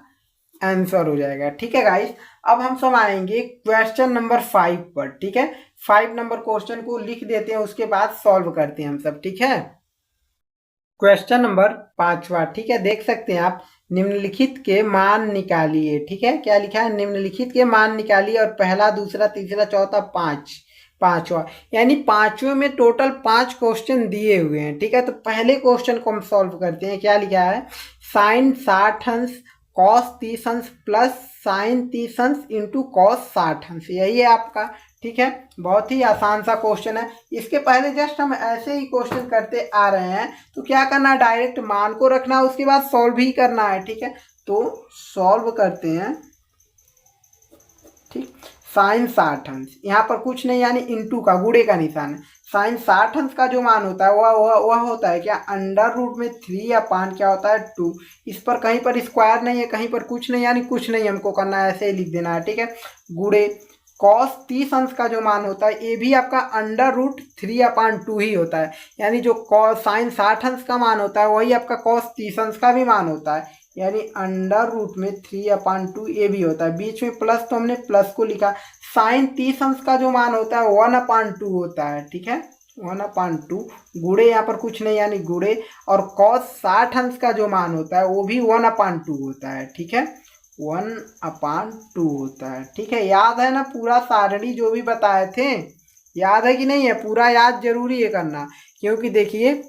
आंसर हो जाएगा। ठीक है गाइस, अब हम सब आएंगे क्वेश्चन नंबर 5 पर। ठीक है, 5 नंबर क्वेश्चन को लिख देते हैं, उसके बाद सॉल्व करते हैं हम सब। ठीक है, क्वेश्चन नंबर 5वां। ठीक है, देख सकते हैं आप, निम्नलिखित के मान निकालिए। ठीक है, क्या लिखा है, निम्नलिखित के मान निकालिए और पहला दूसरा तीसरा चौथा पांचवा, यानी पांचवें में टोटल 5 क्वेश्चन दिए हुए हैं। ठीक है, तो पहले क्वेश्चन को हम सॉल्व करते हैं। क्या लिखा है, साइन 60 अंश कॉस 30 अंश प्लस साइन 30 अंश इंटू कॉस 60 अंश, यही है आपका। ठीक है, बहुत ही आसान सा क्वेश्चन है। इसके पहले जस्ट हम ऐसे ही क्वेश्चन करते आ रहे हैं, तो क्या करना है, डायरेक्ट मान को रखना है, उसके बाद सॉल्व भी करना है। ठीक है, तो सॉल्व करते हैं। ठीक, साइन 60 अंश, यहाँ पर कुछ नहीं यानी इंटू का गुणे का निशान है। साइन 60 अंश का जो मान होता है वह होता है क्या, अंडर रूट में 3 अपान क्या होता है 2। इस पर कहीं पर स्क्वायर नहीं है, कहीं पर कुछ नहीं, यानी कुछ नहीं हमको करना है, ऐसे ही लिख देना है। ठीक है, गुणे कॉस 30 अंश का जो मान होता है ये भी आपका अंडर रूट 3/2 ही होता है, यानी जो कॉस साइन 60 अंश का मान होता है वही आपका कॉस 30 अंश का भी मान होता है, यानी अंडर रूट में 3/2 ये भी होता है। बीच में प्लस, तो हमने प्लस को लिखा। साइन 30 अंश का जो मान होता है 1/2 होता है। ठीक है, 1/2 गुणे, यहाँ पर कुछ नहीं यानी गुणे, और कॉस 60 अंश का जो मान होता है वो भी 1/2 होता है। ठीक है, 1/2 होता है। ठीक है, याद है ना पूरा सारणी जो भी बताए थे, याद है कि नहीं है, पूरा याद जरूरी है करना, क्योंकि देखिए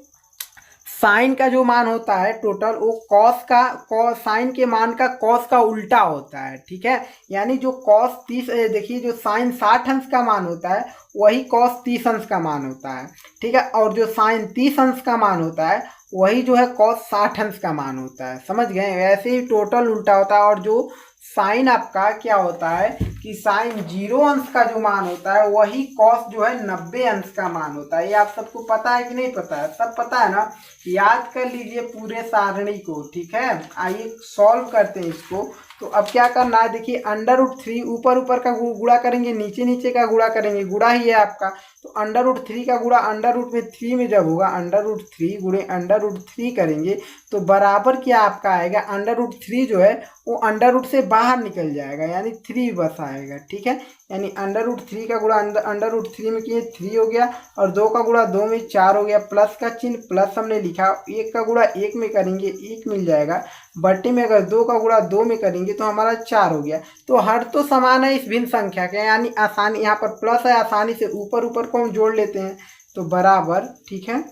साइन का जो मान होता है टोटल वो कॉस साइन के मान का कॉस का उल्टा होता है। ठीक है, यानी जो कॉस 30, देखिए जो साइन 60 अंश का मान होता है वही कॉस 30 अंश का मान होता है। ठीक है, और जो साइन 30 अंश का मान होता है वही जो है कॉस 60 अंश का मान होता है। समझ गए, वैसे ही टोटल उल्टा होता है। और जो साइन आपका क्या होता है कि साइन 0 अंश का जो मान होता है वही कॉस जो है 90 अंश का मान होता है। ये आप सबको पता है कि नहीं पता है, सब पता है ना, याद कर लीजिए पूरे सारणी को। ठीक है, आइए सॉल्व करते हैं इसको। तो अब क्या करना है, देखिए अंडर रूट 3 ऊपर ऊपर का गुणा करेंगे, नीचे नीचे का गुणा करेंगे, गुणा ही है आपका। तो अंडर रूट 3 का गुणा अंडर रूट में 3 में जब होगा, अंडर रूट 3 गुणे अंडर रूट 3 करेंगे तो बराबर क्या आपका आएगा, अंडर रूट 3 जो है वो अंडर रूट से बाहर निकल जाएगा, यानी 3 बस आएगा। ठीक है, यानी अंडर रूट 3 का गुणा अंडर रूट 3 में किए 3 हो गया, और 2 का गुणा 2 में 4 हो गया, प्लस का चिन्ह प्लस हमने लिखा। 1 का गुणा 1 में करेंगे 1 मिल जाएगा, बट्टे में अगर 2 का गुणा 2 में करेंगे तो हमारा 4 हो गया। तो हर तो समान है इस भिन्न संख्या के, यानी आसानी, यहाँ पर प्लस है, आसानी से ऊपर ऊपर को हम जोड़ लेते हैं तो बराबर। ठीक है,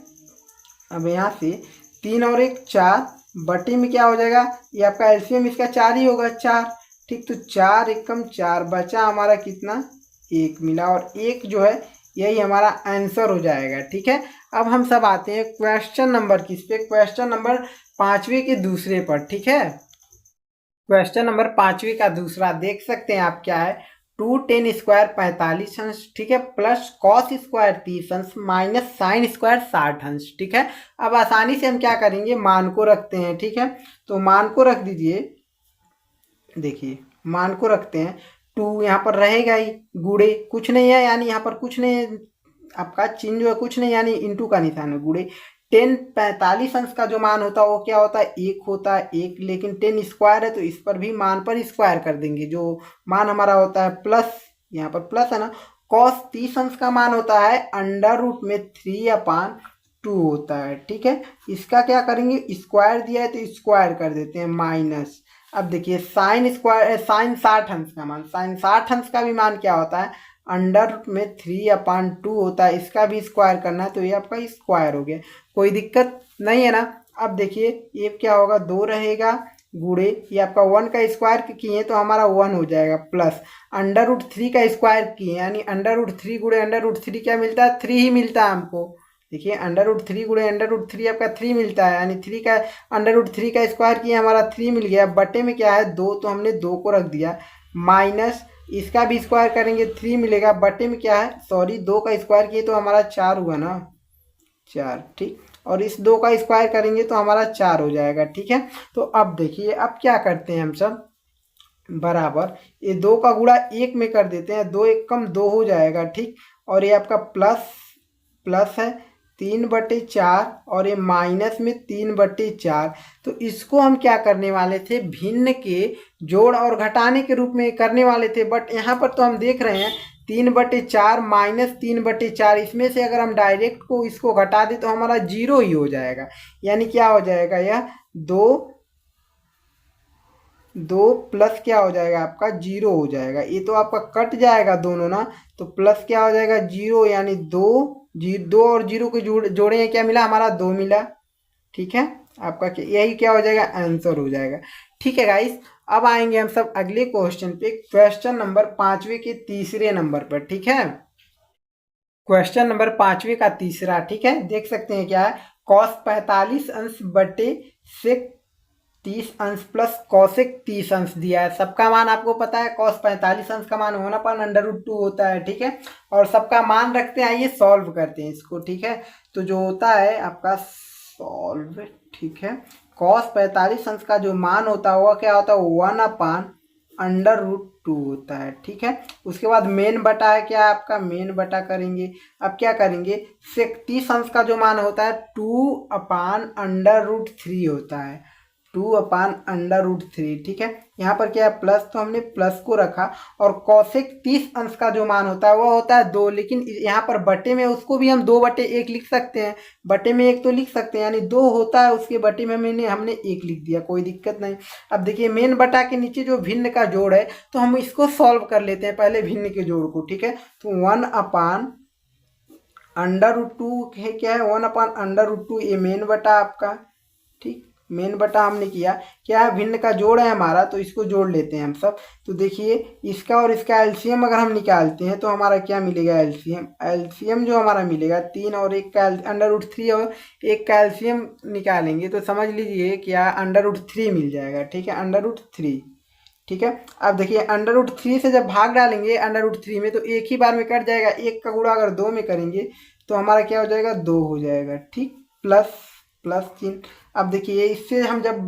अब यहाँ से 3 और 1 4, बट्टे में क्या हो जाएगा, ये आपका एलसीएम इसका 4 ही होगा, 4। ठीक, तो 4 एकम 4 बचा हमारा कितना, 1 मिला, और 1 जो है यही हमारा आंसर हो जाएगा। ठीक है, अब हम सब आते हैं क्वेश्चन नंबर किस पे, क्वेश्चन नंबर 5वें के दूसरे पर। ठीक है, क्वेश्चन नंबर 5वें का दूसरा देख सकते हैं आप क्या है, 2 tan² 45 अंश, ठीक है, प्लस cos² 30 अंश माइनस sin² 60 अंश, ठीक है। अब आसानी से हम क्या करेंगे, मान को रखते हैं, ठीक है। तो मान को रख दीजिए, देखिए मान को रखते हैं, 2 यहाँ पर रहेगा ही, गुड़े कुछ नहीं है, यानी यहाँ पर कुछ नहीं है, आपका चिन्ह जो है कुछ नहीं, यानी इंटू का निशान है, गुड़े 10 45 अंश का जो मान होता है वो क्या होता है, 1 होता है, 1, लेकिन 10² है तो इस पर भी मान पर स्क्वायर कर देंगे, जो मान हमारा होता है प्लस, यहाँ पर प्लस है ना। cos 30 अंश का मान होता है √3/2 होता है, ठीक है। इसका क्या करेंगे, स्क्वायर दिया है तो स्क्वायर कर देते हैं, माइनस। अब देखिए sin 60 अंश का मान, sin 60 अंश का भी मान क्या होता है, √3/2 होता है, इसका भी स्क्वायर करना है तो ये आपका स्क्वायर हो गया, कोई दिक्कत नहीं है ना। अब देखिए ये क्या होगा, 2 रहेगा, गुड़े ये आपका 1 का स्क्वायर किए तो हमारा 1 हो जाएगा, प्लस √3 का स्क्वायर किए, यानी √3 गुड़े √3 क्या मिलता है, 3 ही मिलता है हमको। देखिए √3 गुड़े √3 आपका 3 मिलता है, यानी 3 का √3 का स्क्वायर किया हमारा 3 मिल गया, बटे में क्या है 2, तो हमने 2 को रख दिया, माइनस इसका भी स्क्वायर करेंगे 3 मिलेगा, बटे में क्या है, सॉरी 2 का स्क्वायर किए तो हमारा 4 हुआ ना, 4, ठीक। और इस 2 का स्क्वायर करेंगे तो हमारा 4 हो जाएगा, ठीक है। तो अब देखिए अब क्या करते हैं हम सब, बराबर ये 2 का गुणा 1 में कर देते हैं, 2 1 कम 2 हो जाएगा, ठीक। और ये आपका प्लस प्लस है 3/4, और ये माइनस में 3/4। तो इसको हम क्या करने वाले थे, भिन्न के जोड़ और घटाने के रूप में करने वाले थे, बट यहाँ पर तो हम देख रहे हैं 3/4 माइनस 3/4, इसमें से अगर हम डायरेक्ट को इसको घटा दें तो हमारा 0 ही हो जाएगा, यानी क्या हो जाएगा, यह 2 प्लस क्या हो जाएगा आपका 0 हो जाएगा, ये तो आपका कट जाएगा दोनों ना, तो प्लस क्या हो जाएगा 0, यानी 2 और 0 के जोड़े हैं, क्या मिला हमारा 2 मिला, ठीक है। आपका यही क्या हो जाएगा, आंसर हो जाएगा, ठीक है गाइस। अब आएंगे हम सब अगले क्वेश्चन पे, क्वेश्चन नंबर 5वें के तीसरे नंबर पर, ठीक है। क्वेश्चन नंबर 5वें का तीसरा, ठीक है, देख सकते हैं क्या है, cos 45 अंश बटे sec 30 अंश प्लस cosec 30 अंश दिया है। सबका मान आपको पता है, cos 45 अंश का मान 1/√2 होता है, ठीक है। और सबका मान रखते हैं, आइए सॉल्व करते हैं इसको, ठीक है। तो जो होता है आपका सॉल्व, ठीक है, cos 45 अंश का जो मान होता है वह क्या होता है, 1/√2 होता है, ठीक है। उसके बाद मेन बटा है, क्या आपका मेन बटा करेंगे। अब क्या करेंगे, sec 30 अंश का जो मान होता है 2/√3 होता है, 2/√3, ठीक है। यहाँ पर क्या है, प्लस, तो हमने प्लस को रखा, और cosec 30 अंश का जो मान होता है वह होता है 2, लेकिन यहाँ पर बटे में उसको भी हम 2/1 लिख सकते हैं, बटे में 1 तो लिख सकते हैं, यानी 2 होता है, उसके बटे में हमने 1 लिख दिया, कोई दिक्कत नहीं। अब देखिए मेन बटा के नीचे जो भिन्न का जोड़ है, तो हम इसको सॉल्व कर लेते हैं पहले भिन्न के जोड़ को, ठीक है। तो 1/√2 है, क्या है 1/√2, ये मेन बटा आपका, ठीक, मेन बटा हमने किया, क्या है भिन्न का जोड़ है हमारा, तो इसको जोड़ लेते हैं हम सब। तो देखिए इसका और इसका एलसीएम अगर हम निकालते हैं तो हमारा क्या मिलेगा, एलसीएम जो हमारा मिलेगा 3 और 1 का √3 और 1 का एलसीएम निकालेंगे तो समझ लीजिए क्या √3 मिल जाएगा, ठीक है, √3, ठीक है। अब देखिए √3 से जब भाग डालेंगे √3 में तो एक ही बार में कट जाएगा, 1 का गुणा अगर 2 में करेंगे तो हमारा क्या हो जाएगा, 2 हो जाएगा, ठीक, प्लस प्लस चिन्ह। अब देखिए इससे हम जब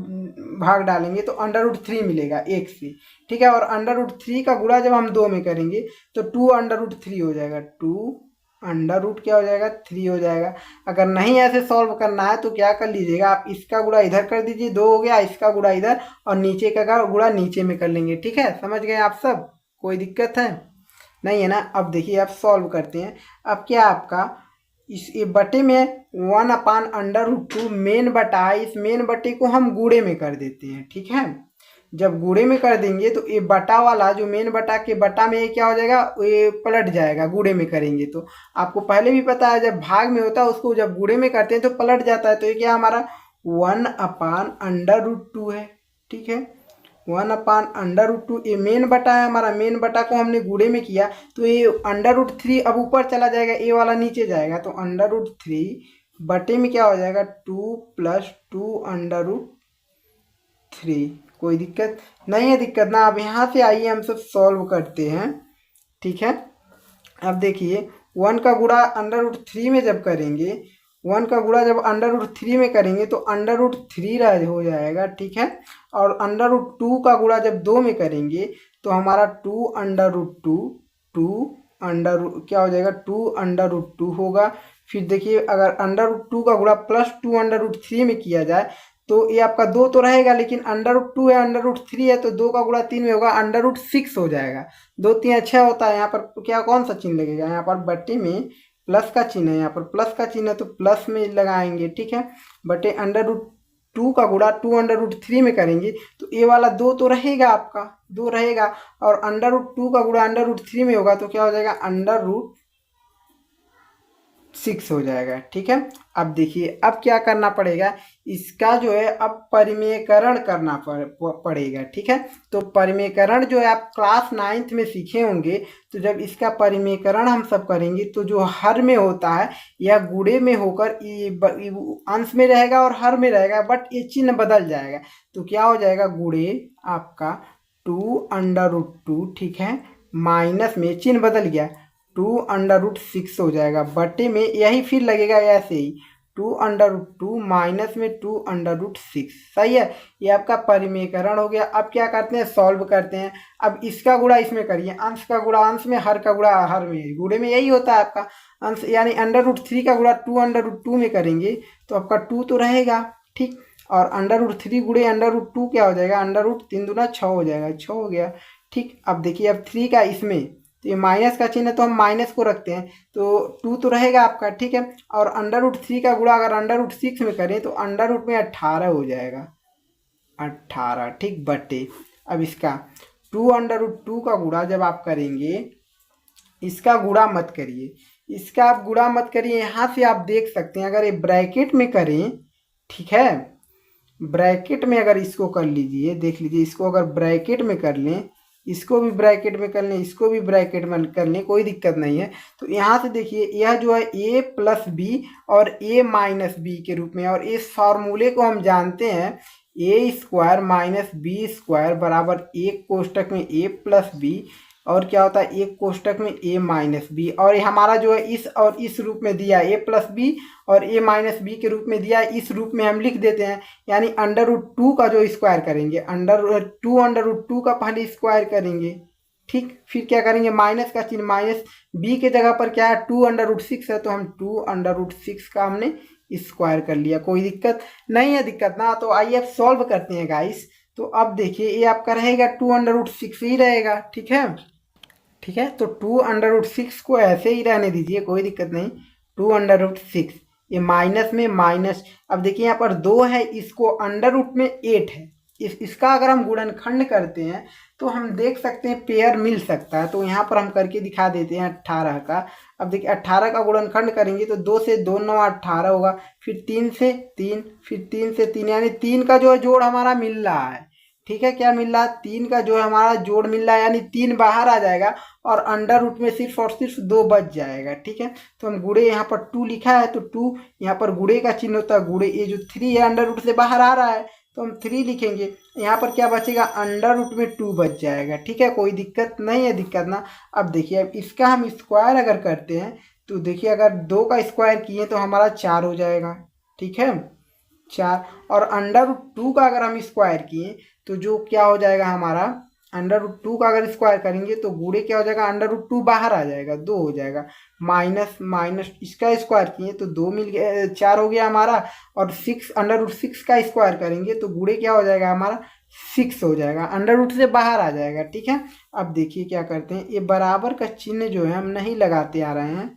भाग डालेंगे तो √3 मिलेगा 1 से, ठीक है, और √3 का गुणा जब हम 2 में करेंगे तो 2√3 हो जाएगा, 2 क्या हो जाएगा, 3 हो जाएगा। अगर नहीं ऐसे सॉल्व करना है तो क्या कर लीजिएगा, आप इसका गुणा इधर कर दीजिए, 2 हो गया, इसका गुणा इधर, और नीचे का गुणा नीचे में कर लेंगे, ठीक है। समझ गए आप सब, कोई दिक्कत है नहीं है ना। अब देखिए आप सॉल्व करते हैं, अब क्या आपका इस बटे में 1/√2 मेन बटा है, इस मेन बटे को हम गुणे में कर देते हैं, ठीक है। जब गुणे में कर देंगे तो ये बटा वाला जो मेन बटा के बटा में ये क्या हो जाएगा, ये पलट जाएगा, गुणे में करेंगे तो आपको पहले भी पता है जब भाग में होता है उसको जब गुणे में करते हैं तो पलट जाता है, तो ये क्या हमारा 1/√2 है, ठीक है, 1/√2, ये मेन बटा है हमारा, मेन बटा को हमने गुणे में किया तो ये √3 अब ऊपर चला जाएगा, ये वाला नीचे जाएगा, तो √3 बटे में क्या हो जाएगा 2 + 2√3। कोई दिक्कत नहीं है, दिक्कत ना। अब यहाँ से आइए हम सब सॉल्व करते हैं, ठीक है। अब देखिए 1 का गुणा अंडर रूट 3 में जब करेंगे, 1 का गुणा जब अंडर रूट 3 में करेंगे तो अंडर रूट 3 हो जाएगा, ठीक है। और अंडर रूट 2 का गुणा जब 2 में करेंगे तो हमारा 2 अंडर रूट 2, 2 अंडर रूट क्या हो जाएगा, 2 अंडर रूट 2 होगा। फिर देखिए अगर अंडर रूट 2 का गुणा प्लस 2 अंडर रूट 3 में किया जाए तो ये आपका 2 तो रहेगा, लेकिन अंडर रूट 2 है अंडर रूट 3 है तो 2 का गुणा 3 में होगा, अंडर रूट 6 हो जाएगा। 2 3 6 होता है। यहाँ पर क्या कौन सा चिन्ह लगेगा, यहाँ पर बट्टे में प्लस का चिन्ह है, यहाँ पर प्लस का चिन्ह है तो प्लस में लगाएंगे, ठीक है। बटे अंडर रूट 2 का गुणा 2 अंडर रूट 3 में करेंगे तो ये वाला 2 तो रहेगा, आपका 2 रहेगा। और अंडर रूट 2 का गुणा अंडर रूट 3 में होगा तो क्या हो जाएगा, अंडर रूट 6 हो जाएगा, ठीक है। अब देखिए अब क्या करना पड़ेगा, इसका जो है अब परिमेयकरण करना पड़ेगा, ठीक है। तो परिमेयकरण जो है आप क्लास 9th में सीखे होंगे। तो जब इसका परिमेयकरण हम सब करेंगे तो जो हर में होता है यह गुणे में होकर अंश में रहेगा और हर में रहेगा, बट ये चिन्ह बदल जाएगा। तो क्या हो जाएगा, गुणे आपका 2 अंडर रूट 2, ठीक है, माइनस में चिन्ह बदल गया 2 अंडर रूट 6 हो जाएगा, बटे में यही फिर लगेगा ऐसे ही 2 अंडर रूट 2 माइनस में 2 अंडर रूट 6। सही है, ये आपका परिमेयकरण हो गया। अब क्या करते हैं, सॉल्व करते हैं। अब इसका गुणा इसमें करिए, अंश का गुणा अंश में, हर का गुणा हर में, गुणे में यही होता है आपका अंश, यानी अंडर रूट 3 का गुणा 2 अंडर रूट 2 में करेंगे तो आपका 2 तो रहेगा, ठीक। और अंडर रूट 3 गुणे अंडर रूट 2 क्या हो जाएगा, अंडर रूट 3 दूना 6 हो जाएगा, 6 हो गया, ठीक। अब देखिए अब 3 का इसमें तो ये माइनस का चिन्ह है तो हम माइनस को रखते हैं तो 2 तो रहेगा आपका, ठीक है। और अंडर रूट 3 का गुणा अगर अंडर रूट 6 में करें तो अंडर रूट में 18 हो जाएगा, 18, ठीक। बटे अब इसका 2 अंडर रूट 2 का गुणा जब आप करेंगे, इसका गुणा मत करिए, इसका आप गुणा मत करिए, यहाँ से आप देख सकते हैं अगर ये ब्रैकेट में करें, ठीक है, ब्रैकेट में अगर इसको कर लीजिए, देख लीजिए इसको अगर ब्रैकेट में कर लें, इसको भी ब्रैकेट में कर लें, इसको भी ब्रैकेट में कर लें, कोई दिक्कत नहीं है। तो यहाँ से देखिए यह जो है a प्लस बी और a माइनस बी के रूप में, और इस फार्मूले को हम जानते हैं a square minus b square बराबर एक कोष्टक में a प्लस बी और क्या होता है एक कोष्टक में a माइनस बी, और ये हमारा जो है इस और इस रूप में दिया a प्लस बी और a माइनस बी के रूप में दिया, इस रूप में हम लिख देते हैं। यानी अंडर रूट 2 का जो स्क्वायर करेंगे, अंडर रूट 2 का पहले स्क्वायर करेंगे, ठीक। फिर क्या करेंगे, माइनस का चिन्ह, माइनस बी के जगह पर क्या है 2 अंडर रूट 6 है तो हम 2 अंडर रूट 6 का हमने स्क्वायर कर लिया, कोई दिक्कत नहीं है, दिक्कत ना। तो आइए अब सॉल्व करते हैं गाइस। तो अब देखिए ये आपका रहेगा 2 अंडर रूट 6 ही रहेगा, ठीक है, ठीक है। तो 2 अंडर रूट 6 को ऐसे ही रहने दीजिए, कोई दिक्कत नहीं। 2 अंडर रूट 6 ये माइनस में माइनस, अब देखिए यहाँ पर 2 है, इसको अंडर रूट में 8 है, इसका अगर हम गुणनखंड करते हैं तो हम देख सकते हैं पेयर मिल सकता है। तो यहाँ पर हम करके दिखा देते हैं 18 का। अब देखिए 18 का गुणनखंड करेंगे तो 2 से 2 9 18 होगा, फिर 3 से 3, फिर 3 से 3, यानी 3 का जो है जोड़ हमारा मिल रहा है, ठीक है। क्या मिल रहा है, 3 का जो है हमारा जोड़ मिल रहा है, यानी 3 बाहर आ जाएगा और अंडर रूट में सिर्फ और सिर्फ 2 बच जाएगा, ठीक है। तो हम गुणे यहाँ पर 2 लिखा है तो 2 यहाँ पर गुणे का चिन्ह होता है, गुणे ये जो 3 है अंडर रूट से बाहर आ रहा है तो हम 3 लिखेंगे। यहाँ पर क्या बचेगा, अंडर रूट में 2 बच जाएगा, ठीक है, कोई दिक्कत नहीं है, दिक्कत ना। अब देखिए अब इसका हम स्क्वायर अगर करते हैं तो देखिए अगर 2 का स्क्वायर किए तो हमारा 4 हो जाएगा, ठीक है, 4। और अंडर रूट 2 का अगर हम स्क्वायर किए तो जो क्या हो जाएगा हमारा, अंडर रूट 2 का अगर स्क्वायर करेंगे तो गुणे क्या हो जाएगा, अंडर रूट 2 बाहर आ जाएगा, 2 हो जाएगा, माइनस माइनस इसका स्क्वायर किए तो 2 मिल गया, 4 हो गया हमारा। और 6 अंडर रूट 6 का स्क्वायर करेंगे तो गुणे क्या हो जाएगा हमारा 6 हो जाएगा, अंडर रूट से बाहर आ जाएगा, ठीक है। अब देखिए क्या करते हैं, ये बराबर का चिन्ह जो है हम नहीं लगाते आ रहे हैं,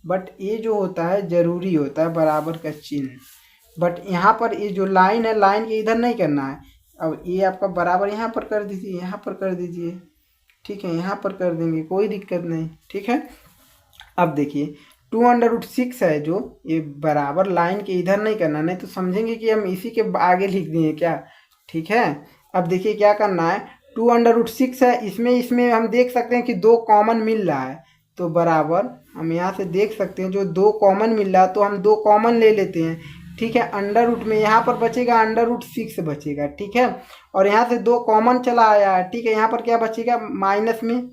बट ये जो होता है जरूरी होता है बराबर का चिन्ह, बट यहाँ पर ये जो लाइन है लाइन के इधर नहीं करना है। अब ये आपका बराबर यहाँ पर कर दीजिए, यहाँ पर कर दीजिए, ठीक है, यहाँ पर कर देंगे, कोई दिक्कत नहीं, ठीक है। अब देखिए 2 अंडर रूट 6 है जो, ये बराबर लाइन के इधर नहीं करना, नहीं तो समझेंगे कि हम इसी के आगे लिख दिए क्या, ठीक है। अब देखिए क्या करना है, 2 अंडर रूट 6 है, इसमें हम देख सकते हैं कि 2 कॉमन मिल रहा है तो बराबर हम यहाँ से देख सकते हैं जो 2 कॉमन मिल रहा है तो हम 2 कॉमन ले लेते हैं, ठीक है। अंडर रूट में यहाँ पर बचेगा अंडर रूट 6 बचेगा, ठीक है। और यहाँ से 2 कॉमन चला आया है, ठीक है। यहाँ पर क्या बचेगा, माइनस में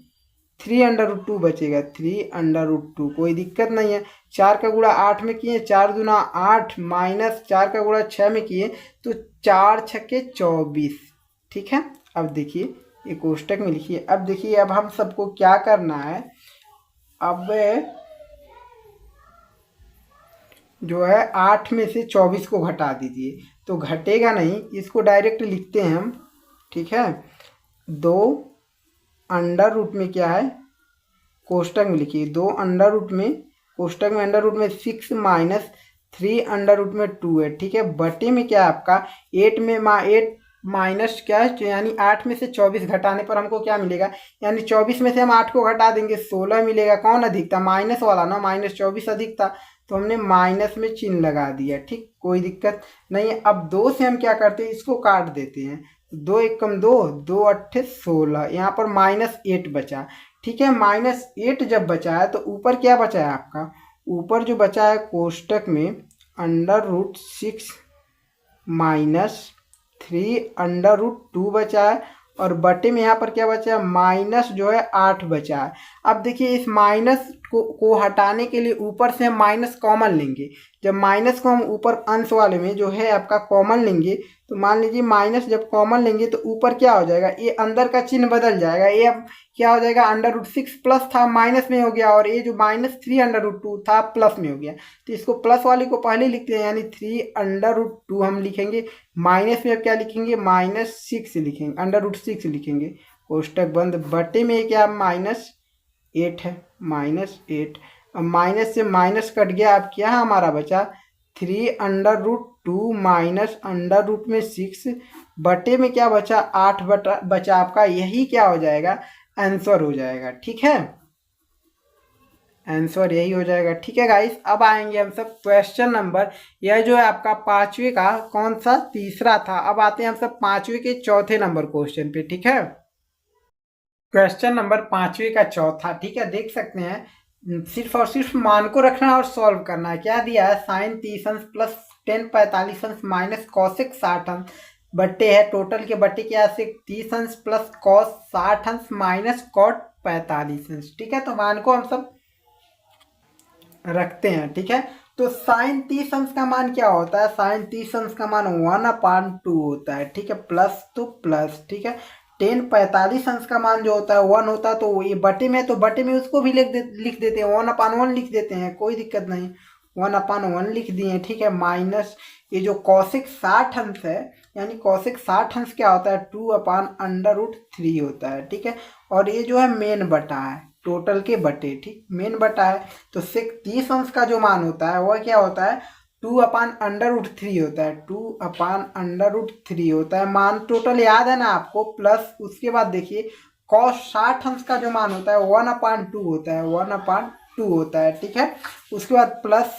3√2 बचेगा, 3√2, कोई दिक्कत नहीं है। 4 का गुणा 8 में किए, 4 दूना 8 माइनस 4 का गुणा 6 में किए तो 4 छक्के 24। ठीक है, अब देखिए ये कोष्टक में लिखिए। अब देखिए अब हम सबको क्या करना है, अब जो है 8 में से 24 को घटा दीजिए, तो घटेगा नहीं, इसको डायरेक्ट लिखते हैं हम। ठीक है, 2 अंडर रूट में क्या है, कोष्टक में लिखिए 2 अंडर रूट में, कोष्टक में अंडर रूट में 6 माइनस 3 अंडर रूट में 2 है। ठीक है, बटे में क्या है आपका 8 में 8 माइनस क्या है, यानी 8 में से 24 घटाने पर हमको क्या मिलेगा, यानी 24 में से हम 8 को घटा देंगे 16 मिलेगा। कौन अधिक था, माइनस वाला ना, -24 अधिक था, तो हमने माइनस में चिन्ह लगा दिया। ठीक, कोई दिक्कत नहीं है। अब 2 से हम क्या करते हैं, इसको काट देते हैं, 2 एक कम 2, 2 अट्ठे 16, यहाँ पर -8 बचा। ठीक है, -8 जब बचा है तो ऊपर क्या बचा है आपका, ऊपर जो बचा है कोष्टक में √6 माइनस 3 √2 बचा है, और बटे में यहाँ पर क्या बचा है, माइनस जो है 8 बचा है। अब देखिए इस माइनस को हटाने के लिए ऊपर से हम माइनस कॉमन लेंगे। जब माइनस को हम ऊपर अंश वाले में जो है आपका कॉमन लेंगे, तो मान लीजिए माइनस जब कॉमन लेंगे तो ऊपर क्या हो जाएगा, ये अंदर का चिन्ह बदल जाएगा, ये अब क्या हो जाएगा, √6 प्लस था माइनस में हो गया, और ये जो -3√2 था प्लस में हो गया। तो इसको प्लस वाले को पहले लिखते हैं, यानी 3√2 हम लिखेंगे, माइनस में अब क्या लिखेंगे, -6 लिखेंगे, √6 लिखेंगे, कोष्टक बंद। बटे में क्या -8 है, -8। अब माइनस से माइनस कट गया, अब क्या हमारा बचा 3√2 माइनस √6, बटे में क्या बचा 8 बचा आपका, यही क्या हो जाएगा, आंसर हो जाएगा। ठीक है, आंसर यही हो जाएगा। ठीक है गाइस, अब आएंगे हम सब क्वेश्चन नंबर, यह जो है आपका 5वें का कौन सा, तीसरा था। अब आते हैं हम सब 5वें के चौथे नंबर क्वेश्चन पे। ठीक है, क्वेश्चन नंबर 5वें का चौथा। ठीक है, देख सकते हैं, सिर्फ और सिर्फ मान को रखना है और सॉल्व करना है। क्या दिया है, साइन 30 अंश प्लस टेन 45 अंश माइनस कॉसेक 60 अंश, बट्टे है टोटल के बट्टे क्या से 30 अंश प्लस कॉस 60 अंश माइनस कॉट 45 अंश। ठीक है, तो मान को हम सब रखते हैं। ठीक है, तो साइन 30 अंश का मान क्या होता है, साइन 30 अंश का मान 1/2 होता है। ठीक है, प्लस तो प्लस। ठीक है, टेन 45 अंश का मान जो होता है 1 होता है, तो ये बटे में, तो बटे में उसको भी लिख देते हैं, 1/1 लिख देते हैं, कोई दिक्कत नहीं, 1/1 लिख दिए। ठीक है, माइनस ये जो कॉसेक 60 अंश है, यानी कॉसेक 60 अंश क्या होता है, 2/√3 होता है। ठीक है, और ये जो है मेन बटा है, टोटल के बटे, ठीक मेन बटा है, तो सेक 30 अंश का जो मान होता है वह क्या होता है, 2/√3 होता है, 2/√3 होता है मान। टोटल याद है ना आपको, प्लस उसके बाद देखिए कॉस 60 अंश का जो मान होता है 1/2 होता है, 1/2 होता है। ठीक है, उसके बाद प्लस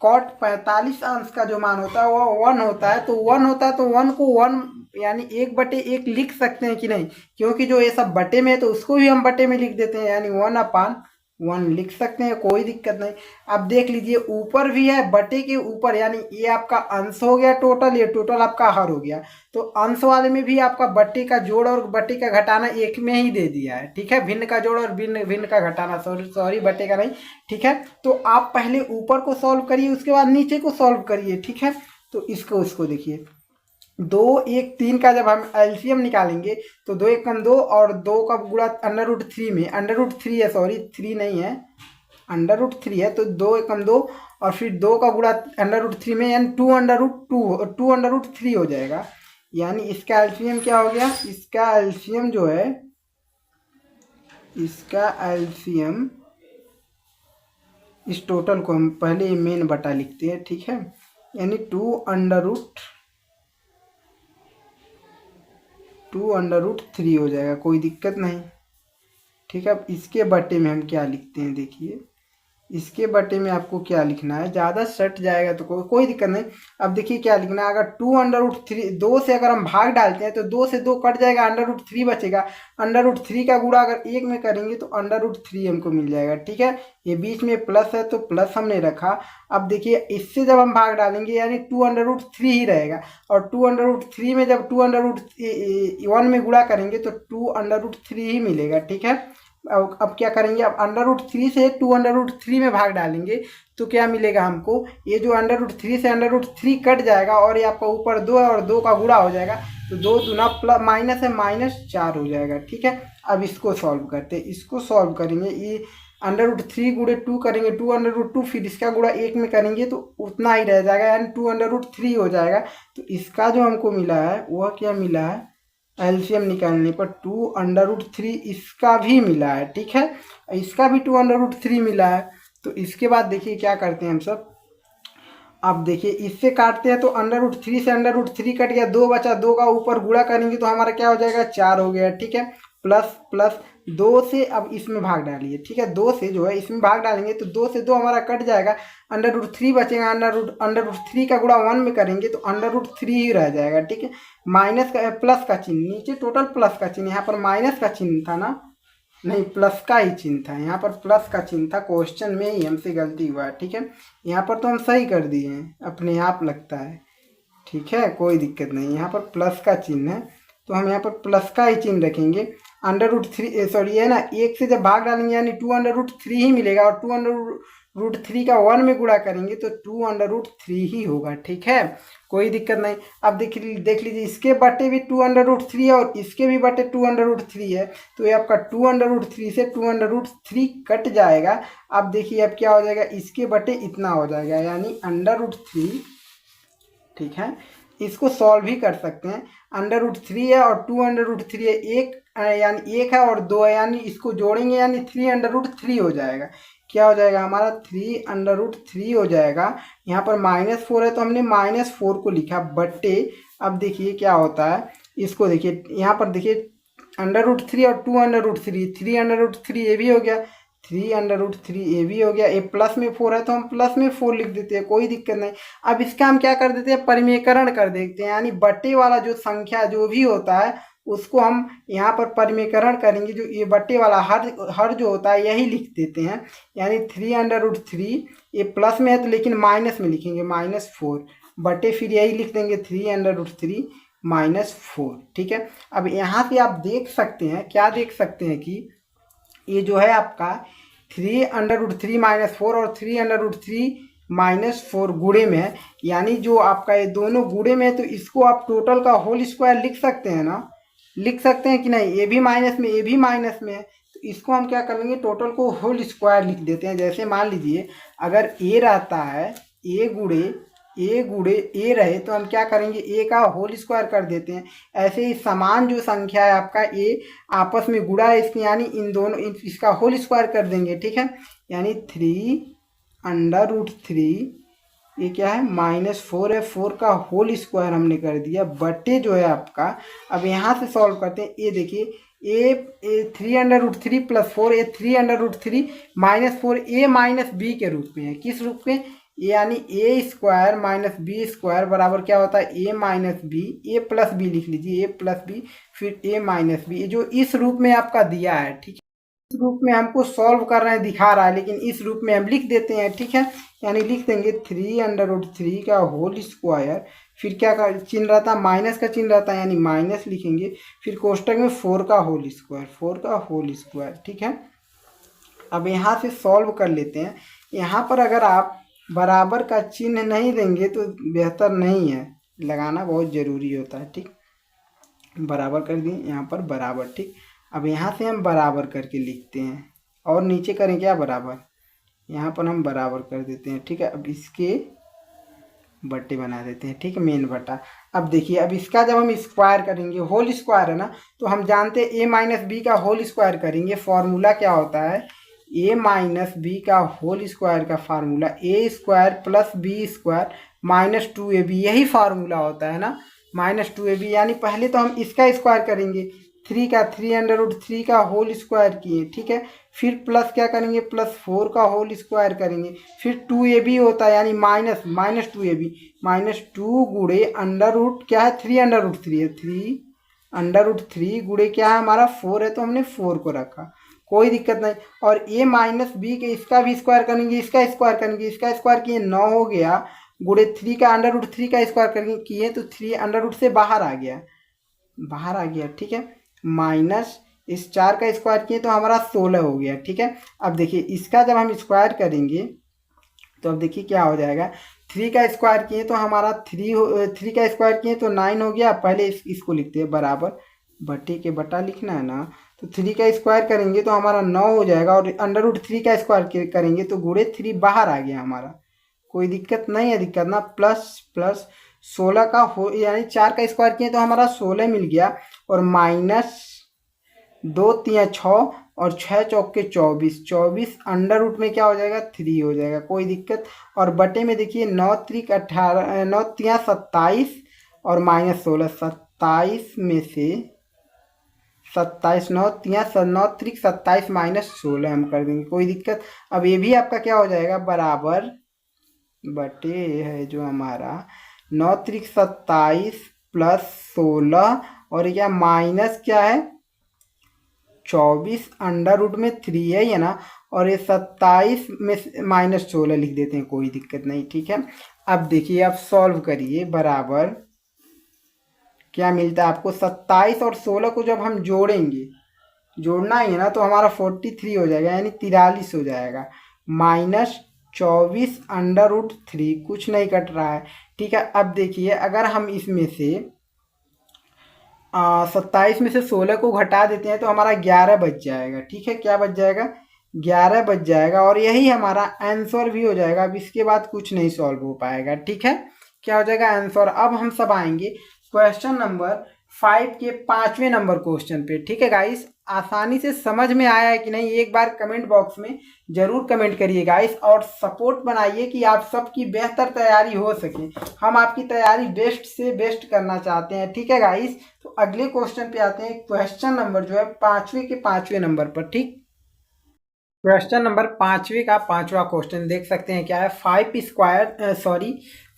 कॉट 45 अंश का जो मान होता है वो 1 होता है, तो 1 होता है, तो 1 को 1 यानी 1/1 लिख सकते हैं कि नहीं, क्योंकि जो ये सब बटे में है तो उसको भी हम बटे में लिख देते हैं, यानी 1/1 लिख सकते हैं, कोई दिक्कत नहीं। अब देख लीजिए ऊपर भी है, बटे के ऊपर, यानी ये आपका अंश हो गया टोटल, ये टोटल आपका हर हो गया, तो अंश वाले में भी आपका बटे का जोड़ और बटे का घटाना एक में ही दे दिया है। ठीक है, भिन्न का जोड़ और भिन्न भिन्न का घटाना, सॉरी बटे का नहीं। ठीक है, तो आप पहले ऊपर को सॉल्व करिए, उसके बाद नीचे को सॉल्व करिए। ठीक है, तो इसको देखिए, 2 1 3 का जब हम एलसीएम निकालेंगे तो 2 1 कम 2, और 2 का गुणा √3 में, √3 है, सॉरी 3 नहीं है, √3 है, तो 2 1 कम 2, और फिर 2 का गुणा √3 में, यानी 2√3 हो जाएगा। यानी इसका एलसीएम क्या हो गया, इसका एलसीएम जो है, इसका एलसीएम, इस टोटल को हम पहले मेन बटा लिखते हैं। ठीक है, यानी 2√3 हो जाएगा, कोई दिक्कत नहीं। ठीक है, अब इसके बटे में हम क्या लिखते हैं, देखिए इसके बटे में आपको क्या लिखना है, ज़्यादा सट जाएगा तो कोई दिक्कत नहीं। अब देखिए क्या लिखना है, अगर 2√3, 2 से अगर हम भाग डालते हैं तो 2 से 2 कट जाएगा, √3 बचेगा, √3 का गुणा अगर 1 में करेंगे तो √3 हमको मिल जाएगा। ठीक है, ये बीच में प्लस है तो प्लस हमने रखा। अब देखिए इससे जब हम भाग डालेंगे यानी 2√3 ही रहेगा, और 2√3 में जब 2√1 में गुणा करेंगे तो 2√3 ही मिलेगा। ठीक है, अब क्या करेंगे, अब √3 से 2√3 में भाग डालेंगे तो क्या मिलेगा हमको, ये जो √3 से √3 कट जाएगा और ये आपका ऊपर 2 है और 2 का गुणा हो जाएगा, तो 2 दूना प्लस माइनस है -4 हो जाएगा। ठीक है, अब इसको सॉल्व करते हैं। इसको सॉल्व करेंगे, ये √3 गुणे 2 करेंगे, 2√2, फिर इसका गुणा 1 में करेंगे तो उतना ही रह जाएगा, यानी 2√3 हो जाएगा। तो इसका जो हमको मिला है वह क्या मिला है, एलसीएम निकालने पर 2√3 इसका भी मिला है। ठीक है, इसका भी 2√3 मिला है। तो इसके बाद देखिए क्या करते हैं हम सब, अब देखिए इससे काटते हैं तो √3 से √3 कट गया, 2 बचा, 2 का ऊपर गुणा करेंगे तो हमारा क्या हो जाएगा, 4 हो गया। ठीक है, प्लस प्लस 2 से अब इसमें भाग डालिए। ठीक है, 2 से जो है इसमें भाग डालेंगे तो 2 से 2 हमारा कट जाएगा, √3 बचेगा, √3 का गुणा 1 में करेंगे तो √3 ही रह जाएगा। ठीक है, माइनस का प्लस का चिन्ह, नीचे टोटल प्लस का चिन्ह, यहाँ पर माइनस का चिन्ह था ना, नहीं प्लस का ही चिन्ह था, यहाँ पर प्लस का चिन्ह था, क्वेश्चन में ही हमसे गलती हुआ है। ठीक है, यहाँ पर तो हम सही कर दिए हैं अपने आप लगता है। ठीक है, कोई दिक्कत नहीं, यहाँ पर प्लस का चिन्ह है तो हम यहाँ पर प्लस का ही चिन्ह रखेंगे। √3 सॉरी है ना, 1 से जब भाग डालेंगे यानी 2√3 ही मिलेगा, और 2√3 का 1 में गुणा करेंगे तो 2√3 ही होगा। ठीक है, कोई दिक्कत नहीं। अब देख लीजिए इसके बटे भी 2√3 है और इसके भी बटे 2√3 है, तो ये आपका 2√3 से 2√3 कट जाएगा। अब देखिए अब क्या हो जाएगा, इसके बटे इतना हो जाएगा, यानी √3। ठीक है, इसको सॉल्व भी कर सकते हैं, √3 है और 2√3 है, एक यानी 1 है और 2 है, यानी इसको जोड़ेंगे यानी 3√3 हो जाएगा। क्या हो जाएगा हमारा, 3√3 हो जाएगा। यहाँ पर -4 है तो हमने -4 को लिखा बट्टे, अब देखिए क्या होता है, इसको देखिए यहाँ पर देखिए √3 और 2√3, 3√3 ये भी हो गया, 3√3 ये भी हो गया, ये प्लस में 4 है तो हम प्लस में 4 लिख देते हैं, कोई दिक्कत नहीं। अब इसका हम क्या कर देते हैं, परिमेयकरण कर देते हैं, यानी बट्टे वाला जो संख्या जो भी होता है उसको हम यहाँ पर परिमेयकरण करेंगे, जो ये बट्टे वाला हर जो होता है यही लिख देते हैं, यानी 3√3 ये प्लस में है तो लेकिन माइनस में लिखेंगे -4 बटे, फिर यही लिख देंगे 3√3 -4। ठीक है, अब यहाँ से आप देख सकते हैं, क्या देख सकते हैं कि ये जो है आपका 3√3 -4 और 3√3 -4 गुणे में है, यानी जो आपका ये दोनों गुणे में है तो इसको आप टोटल का होल स्क्वायर लिख सकते हैं ना, लिख सकते हैं कि नहीं, ये भी माइनस में ये भी माइनस में है, तो इसको हम क्या करेंगे, टोटल को होल स्क्वायर लिख देते हैं। जैसे मान लीजिए अगर ए रहता है, ए गुणे ए रहे तो हम क्या करेंगे, ए का होल स्क्वायर कर देते हैं। ऐसे ही समान जो संख्या है आपका ए आपस में गुणा है इसकी, यानी इन दोनों इसका होल स्क्वायर कर देंगे। ठीक है, यानी 3√3 ये क्या है -4 है, 4 का होल स्क्वायर हमने कर दिया बटे जो है आपका। अब यहाँ से सॉल्व करते हैं, ये देखिए ए 3√3 + 4, ये 3√3 -4 ए -b के रूप में है, किस रूप में, यानी a² - b² बराबर क्या होता है, a - b, a+b लिख लीजिए, a+b फिर a - b, ये जो इस रूप में आपका दिया है। ठीक है, इस रूप में हमको सॉल्व कर रहे हैं दिखा रहा है, लेकिन इस रूप में हम लिख देते हैं। ठीक है, यानी लिख देंगे 3√3 का होल स्क्वायर, फिर क्या का चिन्ह रहता है, माइनस का चिन्ह रहता है, यानी माइनस लिखेंगे, फिर कोष्टक में 4 का होल स्क्वायर, 4 का होल स्क्वायर। ठीक है, अब यहाँ से सॉल्व कर लेते हैं। यहाँ पर अगर आप बराबर का चिन्ह नहीं देंगे तो बेहतर नहीं है, लगाना बहुत ज़रूरी होता है। ठीक, बराबर कर दिए यहाँ पर बराबर। ठीक, अब यहाँ से हम बराबर करके लिखते हैं और नीचे करें क्या, बराबर, यहाँ पर हम बराबर कर देते हैं। ठीक है, अब इसके बट्टे बना देते हैं। ठीक है, मेन बटा। अब देखिए अब इसका जब हम स्क्वायर करेंगे, होल स्क्वायर है ना, तो हम जानते हैं a - b का होल स्क्वायर करेंगे, फॉर्मूला क्या होता है, a - b का होल स्क्वायर का फार्मूला a² + b² - 2ab, यही फार्मूला होता है ना, -2ab। यानी पहले तो हम इसका स्क्वायर करेंगे, 3√3 का होल स्क्वायर किए। ठीक है, फिर प्लस क्या करेंगे, +4 का होल स्क्वायर करेंगे, फिर 2ab होता है, यानी -2ab -2 गुणे √ क्या है, 3√3 है, 3√3 गुणे क्या है हमारा 4 है, तो हमने 4 को रखा, कोई दिक्कत नहीं। और a - b के इसका भी स्क्वायर करेंगे, इसका स्क्वायर करेंगे, इसका स्क्वायर किए 9 हो गया, गुणे 3 का √3 का स्क्वायर करेंगे किए तो 3 √ से बाहर आ गया, बाहर आ गया। ठीक है, माइनस इस 4 का स्क्वायर किए तो हमारा 16 हो गया। ठीक है, अब देखिए इसका जब हम स्क्वायर करेंगे तो अब देखिए क्या हो जाएगा। 3 का स्क्वायर किए तो हमारा 3 का स्क्वायर किए तो 9 हो गया। पहले इसको लिखते हैं बराबर, बटे के बटा लिखना है ना, तो 3 का स्क्वायर करेंगे तो हमारा 9 हो जाएगा, और अंडर रूट 3 का स्क्वायर करेंगे तो गुणे 3 बाहर आ गया हमारा। कोई दिक्कत नहीं है, दिक्कत ना, प्लस प्लस 16 का हो, यानी 4 का स्क्वायर किए तो हमारा 16 मिल गया, और माइनस 2 3 6 और 6 चौक के 24, 24 अंडर रूट में क्या हो जाएगा 3 हो जाएगा, कोई दिक्कत। और बटे में देखिए 9 त्रिक 18, 9 तिया 27 और माइनस 16, 27 में से 27, 9 तिया 9 त्रिक 27 माइनस 16 हम कर देंगे, कोई दिक्कत। अब ये भी आपका क्या हो जाएगा बराबर बटे है जो हमारा 9 त्रिक 27 प्लस 16 और क्या माइनस क्या है 24 अंडर रूट में 3 है ये ना, और ये 27 में माइनस 16 लिख देते हैं, कोई दिक्कत नहीं। ठीक है, अब देखिए आप सॉल्व करिए, बराबर क्या मिलता है आपको 27 और 16 को जब हम जोड़ेंगे, जोड़ना ही है ना, तो हमारा 43 हो जाएगा, यानी 43 हो जाएगा, माइनस 24 अंडर रूट 3, कुछ नहीं कट रहा है। ठीक है, अब देखिए अगर हम इसमें से 27 में से 16 को घटा देते हैं तो हमारा 11 बच जाएगा। ठीक है, क्या बच जाएगा 11 बच जाएगा, और यही हमारा आंसर भी हो जाएगा। अब इसके बाद कुछ नहीं सॉल्व हो पाएगा। ठीक है, क्या हो जाएगा आंसर। अब हम सब आएंगे क्वेश्चन नंबर 5 के 5वें नंबर क्वेश्चन पे। ठीक है गाइस, आसानी से समझ में आया है कि नहीं, एक बार कमेंट बॉक्स में जरूर कमेंट करिए गाइस, और सपोर्ट बनाइए कि आप सबकी बेहतर तैयारी हो सके। हम आपकी तैयारी बेस्ट से बेस्ट करना चाहते हैं। ठीक है गाइस, तो अगले क्वेश्चन पे आते हैं, क्वेश्चन नंबर जो है 5वें के 5वें नंबर पर। ठीक, क्वेश्चन नंबर 5वें का 5वां क्वेश्चन देख सकते हैं क्या है।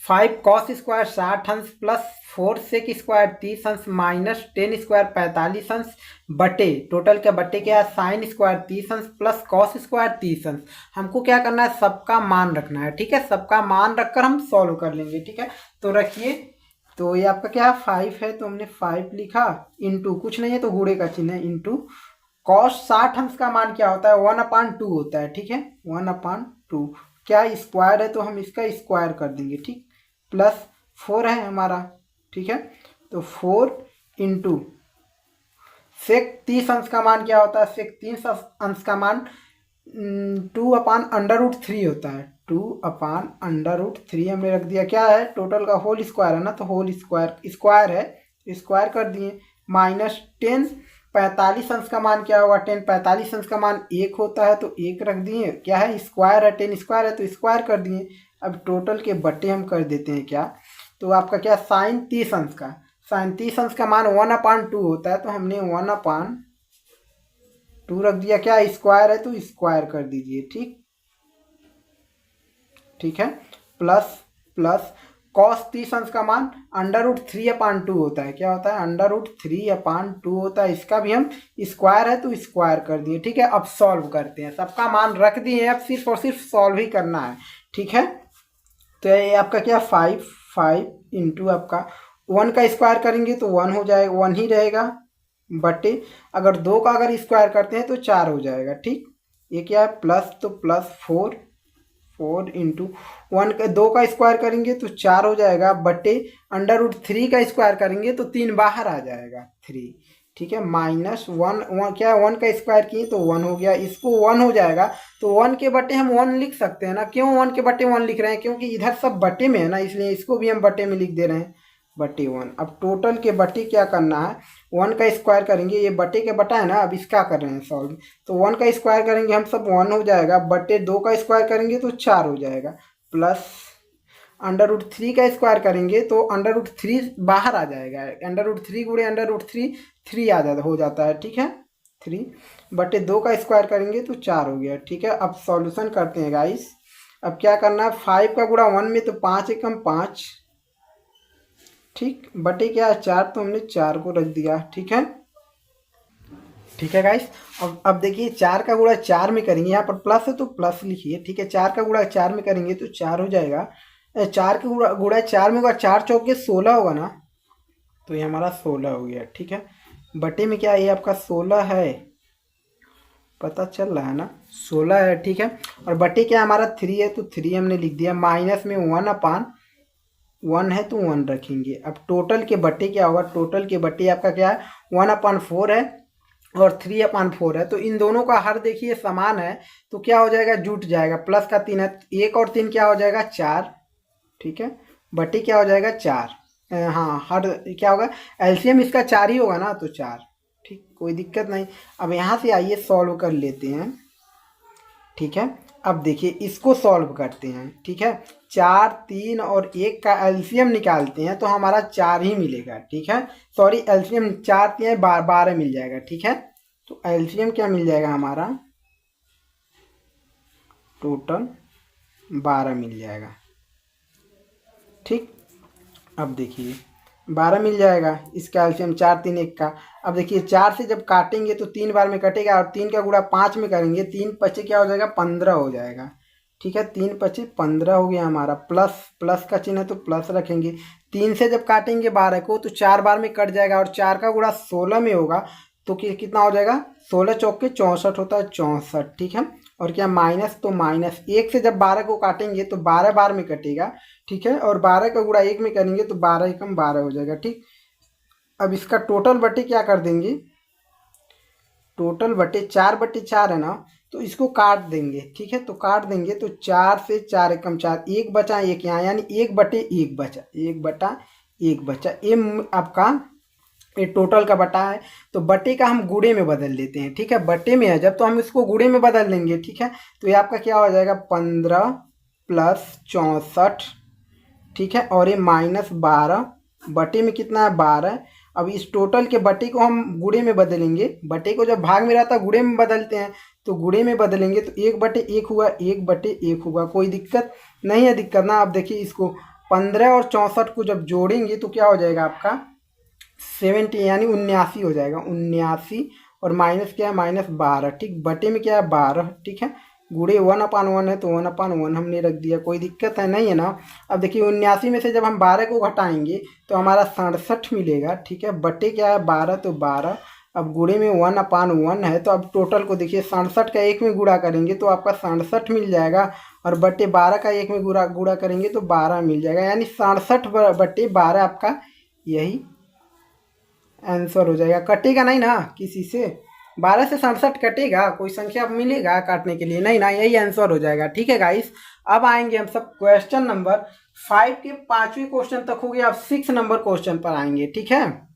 5 कॉस स्क्वायर 60 अंश प्लस 4 सेक स्क्वायर 30 अंश माइनस 10 स्क्वायर 45 अंश बटे, टोटल के बटे क्या है साइन स्क्वायर 30 अंश प्लस कॉस स्क्वायर 30 अंश। हमको क्या करना है, सबका मान रखना है। ठीक है, सबका मान रखकर हम सॉल्व कर लेंगे। ठीक है, तो रखिए, तो ये आपका क्या है 5 है, तो हमने 5 लिखा, इंटू कुछ नहीं है तो गुणे का चिन्ह है, इंटू कॉस 60 अंश का मान क्या होता है 1/2 होता है। ठीक है, 1/2 क्या स्क्वायर है तो हम इसका स्क्वायर कर देंगे। ठीक, प्लस 4 है हमारा। ठीक है, तो 4 इंटू सेक 30 अंश का मान क्या होता है, सेक 30 अंश का मान 2/√3 होता है। 2/√3 हमने रख दिया, क्या है टोटल का होल स्क्वायर है ना, तो होल स्क्वायर है, स्क्वायर कर दिए, माइनस 10 45 अंश का मान क्या होगा 10 45 अंश का मान 1 होता है, तो 1 रख दिए, क्या है स्क्वायर है, 10 स्क्वायर है तो स्क्वायर कर दिए। अब टोटल के बटे हम कर देते हैं क्या, तो आपका क्या साइन 30 अंश का, साइन 30 अंश का मान 1/2 होता है, तो हमने 1/2 रख दिया, क्या स्क्वायर है तो स्क्वायर कर दीजिए। ठीक, ठीक है, प्लस प्लस कॉस 30 अंश का मान √3/2 होता है, क्या होता है √3/2 होता है, इसका भी हम स्क्वायर है तो स्क्वायर कर दिए। ठीक है, अब सॉल्व करते हैं, सबका मान रख दिए, अब सिर्फ और सिर्फ सॉल्व ही करना है। ठीक है, तो ये आपका क्या 5 इंटू आपका 1 का स्क्वायर करेंगे तो 1 हो जाएगा, 1 ही रहेगा, बटे अगर 2 का अगर स्क्वायर करते हैं तो 4 हो जाएगा। ठीक, ये क्या है प्लस, तो प्लस 4 इंटू 1 का 2 का स्क्वायर करेंगे तो 4 हो जाएगा, बटे √3 का स्क्वायर करेंगे तो 3 बाहर आ जाएगा 3। ठीक है, माइनस 1 क्या है 1 का स्क्वायर किए तो 1 हो गया, इसको 1 हो जाएगा, तो 1 के बटे हम 1 लिख सकते हैं ना। क्यों 1 के बटे 1 लिख रहे हैं, क्योंकि इधर सब बटे में है ना, इसलिए इसको भी हम बटे में लिख दे रहे हैं, बटे 1। अब टोटल के बटे क्या करना है, 1 का स्क्वायर करेंगे, ये बटे के बटा है ना, अब इसका कर रहे हैं सॉल्व, तो 1 का स्क्वायर करेंगे हम सब 1 हो जाएगा, बटे 2 का स्क्वायर करेंगे तो 4 हो जाएगा, प्लस √3 का स्क्वायर करेंगे तो √3 बाहर आ जाएगा, √3 गुणे √3 3 आ जाता हो जाता है। ठीक है, 3 बटे 2 का स्क्वायर करेंगे तो 4 हो गया। ठीक है, अब सॉल्यूशन करते हैं गाइस। अब क्या करना है 5 का गुणा 1 में तो 5 एकम 5, ठीक, बटे क्या 4, तो हमने 4 को रख दिया। ठीक है, ठीक है गाइस, अब देखिए 4 का गुणा 4 में करेंगे, यहाँ पर प्लस है तो प्लस लिखिए। ठीक है, 4 का गुणा 4 में करेंगे तो 4 हो जाएगा, 4 का गुणा 4 में होगा, 4 चौके 16 होगा ना, तो ये हमारा 16 हो गया। ठीक है, बटे में क्या ये आपका 16 है, पता चल रहा है ना, 16 है, ठीक है। और बटे क्या हमारा 3 है, तो 3 हमने लिख दिया। माइनस में 1/1 है, तो 1 रखेंगे। अब टोटल के बटे क्या होगा, टोटल के बटे आपका क्या है, 1/4 है और 3/4 है। तो इन दोनों का हर देखिए समान है, तो क्या हो जाएगा, जुट जाएगा। प्लस का 3 है, 1 और 3 क्या हो जाएगा, 4, ठीक है। बटे क्या हो जाएगा, 4। हाँ, हर क्या होगा, एलसीएम इसका 4 ही होगा ना, तो 4, ठीक, कोई दिक्कत नहीं। अब यहाँ से आइए सॉल्व कर लेते हैं, ठीक है। अब देखिए इसको सॉल्व करते हैं, ठीक है। 4, 3 और 1 का एलसीएम निकालते हैं तो हमारा 4 ही मिलेगा, ठीक है। सॉरी, एलसीएम 4 3 12 मिल जाएगा, ठीक है। तो एलसीएम क्या मिल जाएगा हमारा, टोटल 12 मिल जाएगा, ठीक। अब देखिए 12 मिल जाएगा, इसका एलसीएम 4 3 1 का। अब देखिए 4 से जब काटेंगे तो 3 बार में कटेगा और 3 का गुणा 5 में करेंगे, 3 पचे क्या हो जाएगा, 15 हो जाएगा, ठीक है। 3 पचे 15 हो गया हमारा। प्लस प्लस का चिन्ह है तो प्लस रखेंगे। 3 से जब काटेंगे 12 को तो 4 बार में कट जाएगा और 4 का गुणा 16 में होगा, तो कितना हो जाएगा, 16 चौके 64 होता है, 64, ठीक है। और क्या माइनस, तो माइनस 1 से जब 12 को काटेंगे तो 12 बार में कटेगा, ठीक है। और 12 का गुणा 1 में करेंगे तो 12 एकम 12 हो जाएगा, ठीक। अब इसका टोटल बटे क्या कर देंगे, टोटल बटे 4/4 है ना, तो इसको काट देंगे, ठीक है। तो काट देंगे तो 4 से 4 एकम 4, 1 बचा 1 यहाँ, यानी 1/1 बचा, 1/1 बचा। ये आपका ये टोटल का बटा है। तो बटे का हम गुणे में बदल लेते हैं, ठीक है। बटे में है जब, तो हम इसको गुणे में बदल लेंगे, ठीक है। तो ये आपका क्या हो जाएगा, 15 + 64, ठीक है। और ये -12 बटे में कितना है, 12। अब इस टोटल के बटे को हम गुणे में बदलेंगे। बटे को जब भाग में रहता है गुणे में बदलते हैं, तो गुणे में बदलेंगे तो 1/1 हुआ, 1/1 होगा, कोई दिक्कत नहीं है। दिक्कत ना, अब देखिए इसको 15 और 64 को जब जोड़ेंगे तो क्या हो जाएगा आपका 70, यानी 79 हो जाएगा, 79। और माइनस क्या है, -12, ठीक। बटे में क्या है, 12, ठीक है। गुणे 1/1 है तो 1/1 हमने रख दिया, कोई दिक्कत है नहीं है ना। अब देखिए 79 में से जब हम 12 को घटाएंगे तो हमारा 67 मिलेगा, ठीक है। बटे क्या है, 12, तो 12। अब गुणे में 1/1 है, तो अब टोटल को देखिए 67 का 1 में गुणा करेंगे तो आपका 67 मिल जाएगा। और बटे 12 का 1 में गुणा करेंगे तो 12 मिल जाएगा, यानी 67/12 आपका यही आंसर हो जाएगा। कटेगा नहीं ना किसी से, 12 से 67 कटेगा, कोई संख्या मिलेगा काटने के लिए, नहीं ना, यही आंसर हो जाएगा, ठीक है गाइस। अब आएंगे हम सब क्वेश्चन नंबर 5 के 5वें क्वेश्चन तक हो गया। अब 6 नंबर क्वेश्चन पर आएंगे, ठीक है।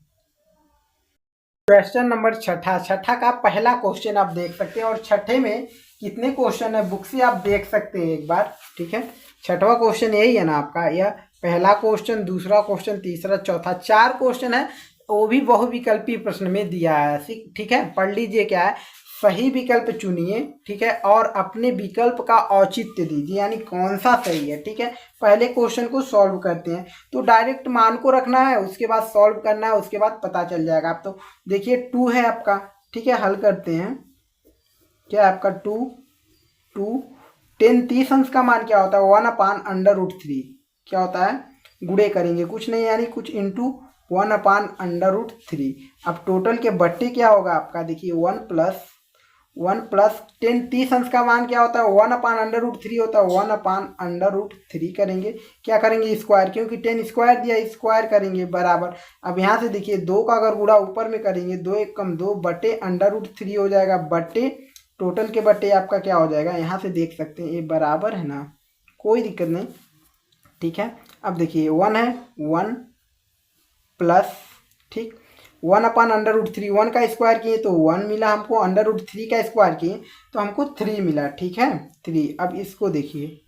क्वेश्चन नंबर छठा का पहला क्वेश्चन आप देख सकते हैं। और छठे में कितने क्वेश्चन है, बुक से आप देख सकते हैं एक बार, ठीक है। छठवां क्वेश्चन यही है ना आपका, यह पहला क्वेश्चन, दूसरा क्वेश्चन, तीसरा, चौथा, 4 क्वेश्चन है। वो भी बहुविकल्पी प्रश्न में दिया है, ठीक है। पढ़ लीजिए क्या है, सही विकल्प चुनिए, ठीक है। और अपने विकल्प का औचित्य दीजिए, यानी कौन सा सही है, ठीक है। पहले क्वेश्चन को सॉल्व करते हैं, तो डायरेक्ट मान को रखना है, उसके बाद सॉल्व करना है, उसके बाद पता चल जाएगा। आप तो देखिए 2 है आपका, ठीक है। हल करते हैं, क्या है आपका 2 10 30 अंश का मान क्या होता है, 1/√3 क्या होता है, गुणे करेंगे, कुछ नहीं, यानी कुछ इंटू 1/√3। अब टोटल के बट्टे क्या होगा आपका, देखिए 1 + 10 30 अंश का मान क्या होता है, 1/√3 होता है, 1/√3 करेंगे, क्या करेंगे, स्क्वायर, क्योंकि 10 स्क्वायर दिया, स्क्वायर करेंगे, बराबर। अब यहाँ से देखिए 2 का अगर गुणा ऊपर में करेंगे, 2 × 1 = 2 बटे √3 हो जाएगा, बटे टोटल के बटे आपका क्या हो जाएगा, यहाँ से देख सकते हैं ये बराबर है ना, कोई दिक्कत नहीं, ठीक है। अब देखिए 1 है, 1 प्लस, ठीक, 1/√3, 1 का स्क्वायर किए तो 1 मिला हमको, √3 का स्क्वायर किए तो हमको 3 मिला, ठीक है, 3। अब इसको देखिए,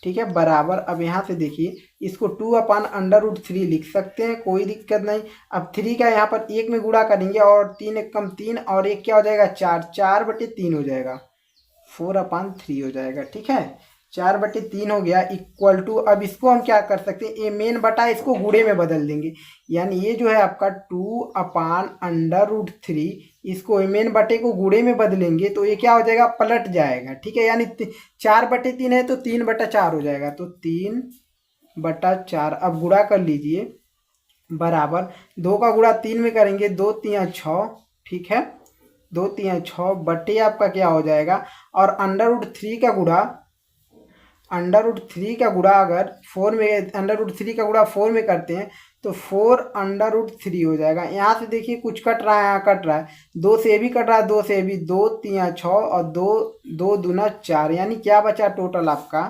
ठीक है, बराबर। अब यहाँ से देखिए इसको 2/√3 लिख सकते हैं, कोई दिक्कत नहीं। अब 3 का यहाँ पर 1 में गुणा करेंगे और 3 × 1 = 3 और 1 क्या हो जाएगा, 4, 4/3 हो जाएगा, 4/3 हो जाएगा, ठीक है। 4/3 हो गया, इक्वल टू, अब इसको हम क्या कर सकते हैं, ये मेन बटा, इसको गुणे में बदल देंगे, यानी ये जो है आपका 2/√3, इसको मेन बटे को गुणे में बदलेंगे तो ये क्या हो जाएगा, पलट जाएगा, ठीक है। यानी 4/3 है तो 3/4 हो जाएगा, तो 3/4। अब गुणा कर लीजिए, बराबर 2 का गुणा 3 में करेंगे, 2 × 3 = 6, ठीक है, 2×3=6 बटे आपका क्या हो जाएगा, और अंडर रूट 3 का गुणा, अंडर रूट 3 का गुणा अगर 4 में, अंडर रूट 3 का गुणा 4 में करते हैं तो 4√3 हो जाएगा। यहाँ से देखिए कुछ कट रहा है, यहाँ कट रहा है, 2 से ये भी कट रहा है, 2 से ये भी, 2×3=6 और 2×2=4, यानी क्या बचा टोटल आपका,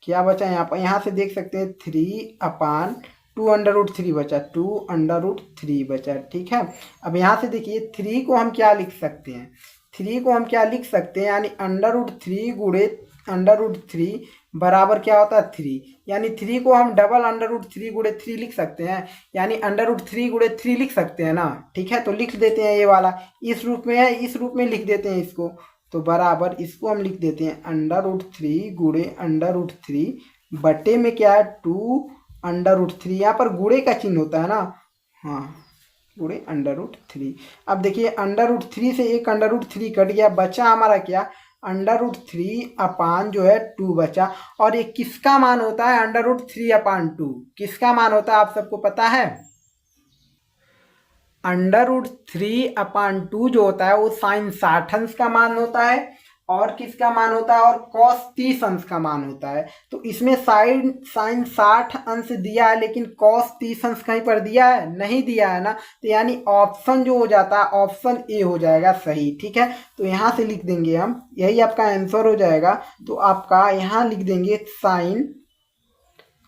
क्या बचा यहाँ पर, यहाँ से देख सकते हैं 3/2√3 बचा, 2√3 बचा, ठीक है। अब यहाँ से देखिए 3 को हम क्या लिख सकते हैं, 3 को हम क्या लिख सकते हैं, यानी अंडर रूट 3 गुणे अंडर रूट 3 बराबर क्या होता है 3, यानी 3 को हम डबल अंडर रूट 3 गुणे 3 लिख सकते हैं, यानी अंडर रूट 3 गुणे 3 लिख सकते हैं ना, ठीक है। तो लिख देते हैं, ये वाला इस रूप में है, इस रूप में लिख देते हैं इसको, तो बराबर इसको हम लिख देते हैं अंडर रूट 3 गुणे अंडर रूट 3 बटे में क्या है 2√3, यहाँ पर गुणे का चिन्ह होता है ना, हाँ, गुणे अंडर रूट 3। अब देखिए अंडर रूट 3 से एक अंडर रूट 3 कट गया, बचा हमारा क्या, अंडर रूट 3 जो है 2 बचा। और ये किसका मान होता है, अंडर रूट 3/2 किसका मान होता है, आप सबको पता है, अंडर रूट 3/2 जो होता है वो साइन 60 अंश का मान होता है, और किसका मान होता है, और कॉस 30 अंश का मान होता है। तो इसमें साइन 60 अंश दिया है, लेकिन कॉस 30 अंश कहीं पर दिया है, नहीं दिया है ना, तो यानी ऑप्शन जो हो जाता है ऑप्शन ए हो जाएगा सही, ठीक है। तो यहाँ से लिख देंगे हम, यही आपका आंसर हो जाएगा। तो आपका यहाँ लिख देंगे साइन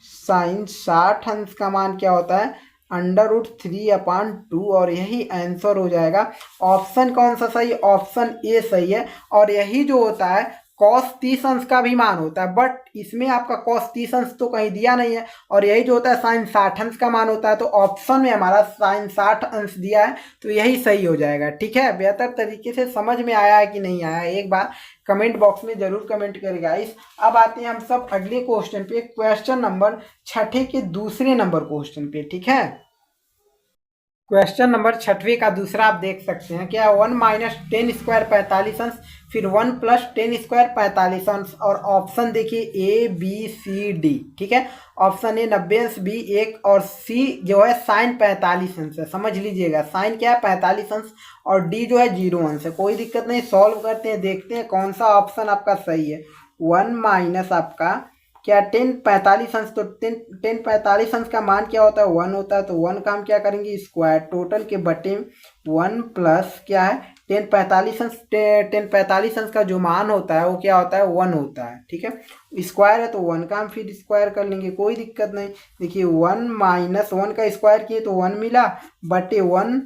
60 अंश का मान क्या होता है, अंडर रूट 3/2, और यही आंसर हो जाएगा। ऑप्शन कौन सा सही, ऑप्शन ए सही है। और यही जो होता है कॉस 30 अंश का भी मान होता है, बट इसमें आपका कॉस 30 अंश तो कहीं दिया नहीं है, और यही जो होता है साइन 60 अंश का मान होता है, तो ऑप्शन में हमारा साइन 60 अंश दिया है, तो यही सही हो जाएगा, ठीक है। बेहतर तरीके से समझ में आया है कि नहीं आया, एक बार कमेंट बॉक्स में जरूर कमेंट करेगा। इस अब आते हैं हम सब अगले क्वेश्चन पे, क्वेश्चन नंबर 6 के दूसरे नंबर क्वेश्चन पे, ठीक है। क्वेश्चन नंबर 6 का दूसरा आप देख सकते हैं, क्या 1 - 10² 45 अंश, फिर 1 + 10² 45 अंश, और ऑप्शन देखिए ABCD, ठीक है। ऑप्शन ए 90 अंश, बी 1, और सी जो है साइन 45 अंश है, समझ लीजिएगा साइन क्या है 45 अंश, और डी जो है 0 अंश है। कोई दिक्कत नहीं, सॉल्व करते हैं, देखते हैं कौन सा ऑप्शन आपका सही है। 1 माइनस आपका क्या 10 45 अंश, तो 10 45 अंश का मान क्या होता है 1 होता है, तो 1 का हम क्या करेंगे स्क्वायर, टोटल के बटे 1 प्लस क्या है 10 45 अंश, 10 45 अंश का जो मान होता है वो क्या होता है 1 होता है, ठीक है। स्क्वायर है तो 1 का हम फिर स्क्वायर कर लेंगे, कोई दिक्कत नहीं। देखिए 1 - 1 का स्क्वायर किए तो 1 मिला, बटे 1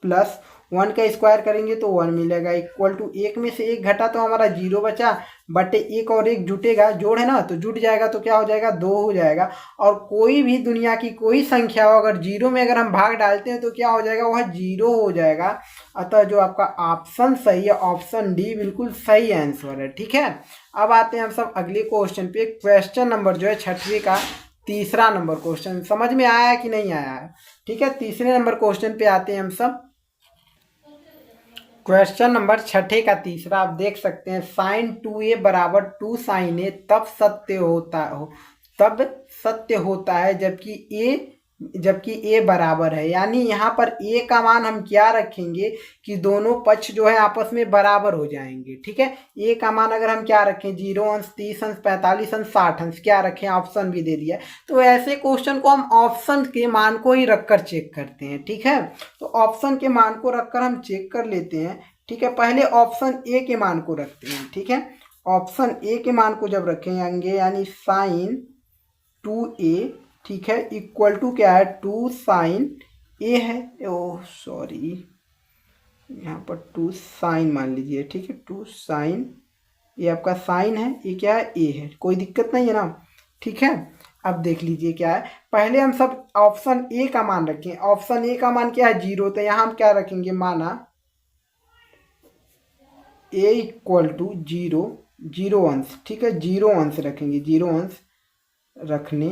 प्लस 1 का स्क्वायर करेंगे तो 1 मिलेगा, इक्वल टू 1 में से 1 घटा तो हमारा 0 बचा, बटे 1 और 1 जुटेगा, जोड़ है ना, तो जुट जाएगा तो क्या हो जाएगा 2 हो जाएगा। और कोई भी दुनिया की कोई संख्या हो अगर 0 में अगर हम भाग डालते हैं तो क्या हो जाएगा, वह 0 हो जाएगा। अतः जो आपका ऑप्शन सही है ऑप्शन डी बिल्कुल सही आंसर है, ठीक है। अब आते हैं हम सब अगले क्वेश्चन पे, क्वेश्चन नंबर जो है 6 का तीसरा नंबर क्वेश्चन। समझ में आया है कि नहीं आया है, ठीक है। तीसरे नंबर क्वेश्चन पे आते हैं हम सब। क्वेश्चन नंबर 6 का तीसरा आप देख सकते हैं, साइन 2a बराबर 2 साइन ए तब सत्य होता है जबकि a बराबर है। यानी यहाँ पर a का मान हम क्या रखेंगे कि दोनों पक्ष जो है आपस में बराबर हो जाएंगे, ठीक है। a का मान अगर हम क्या रखें 0 अंश 30 अंश 45 अंश 60 अंश क्या रखें, ऑप्शन भी दे दिया। तो ऐसे क्वेश्चन को हम ऑप्शन के मान को ही रखकर चेक करते हैं, ठीक है। तो ऑप्शन के मान को रखकर हम चेक कर लेते हैं, ठीक है। पहले ऑप्शन ए के मान को रखते हैं, ठीक है। ऑप्शन ए के मान को जब रखेंगे यानी साइन 2a, ठीक है, इक्वल टू क्या है 2 साइन ए है, ओह सॉरी यहाँ पर 2 साइन मान लीजिए, ठीक है। 2 साइन, ये आपका साइन है, ये क्या है ए है, कोई दिक्कत नहीं है ना, ठीक है। अब देख लीजिए क्या है, पहले हम सब ऑप्शन ए का मान रखें। ऑप्शन ए का मान क्या है 0, तो यहाँ हम क्या रखेंगे, माना a इक्वल टू 0 अंश, ठीक है, 0 अंश रखेंगे। 0 अंश रखने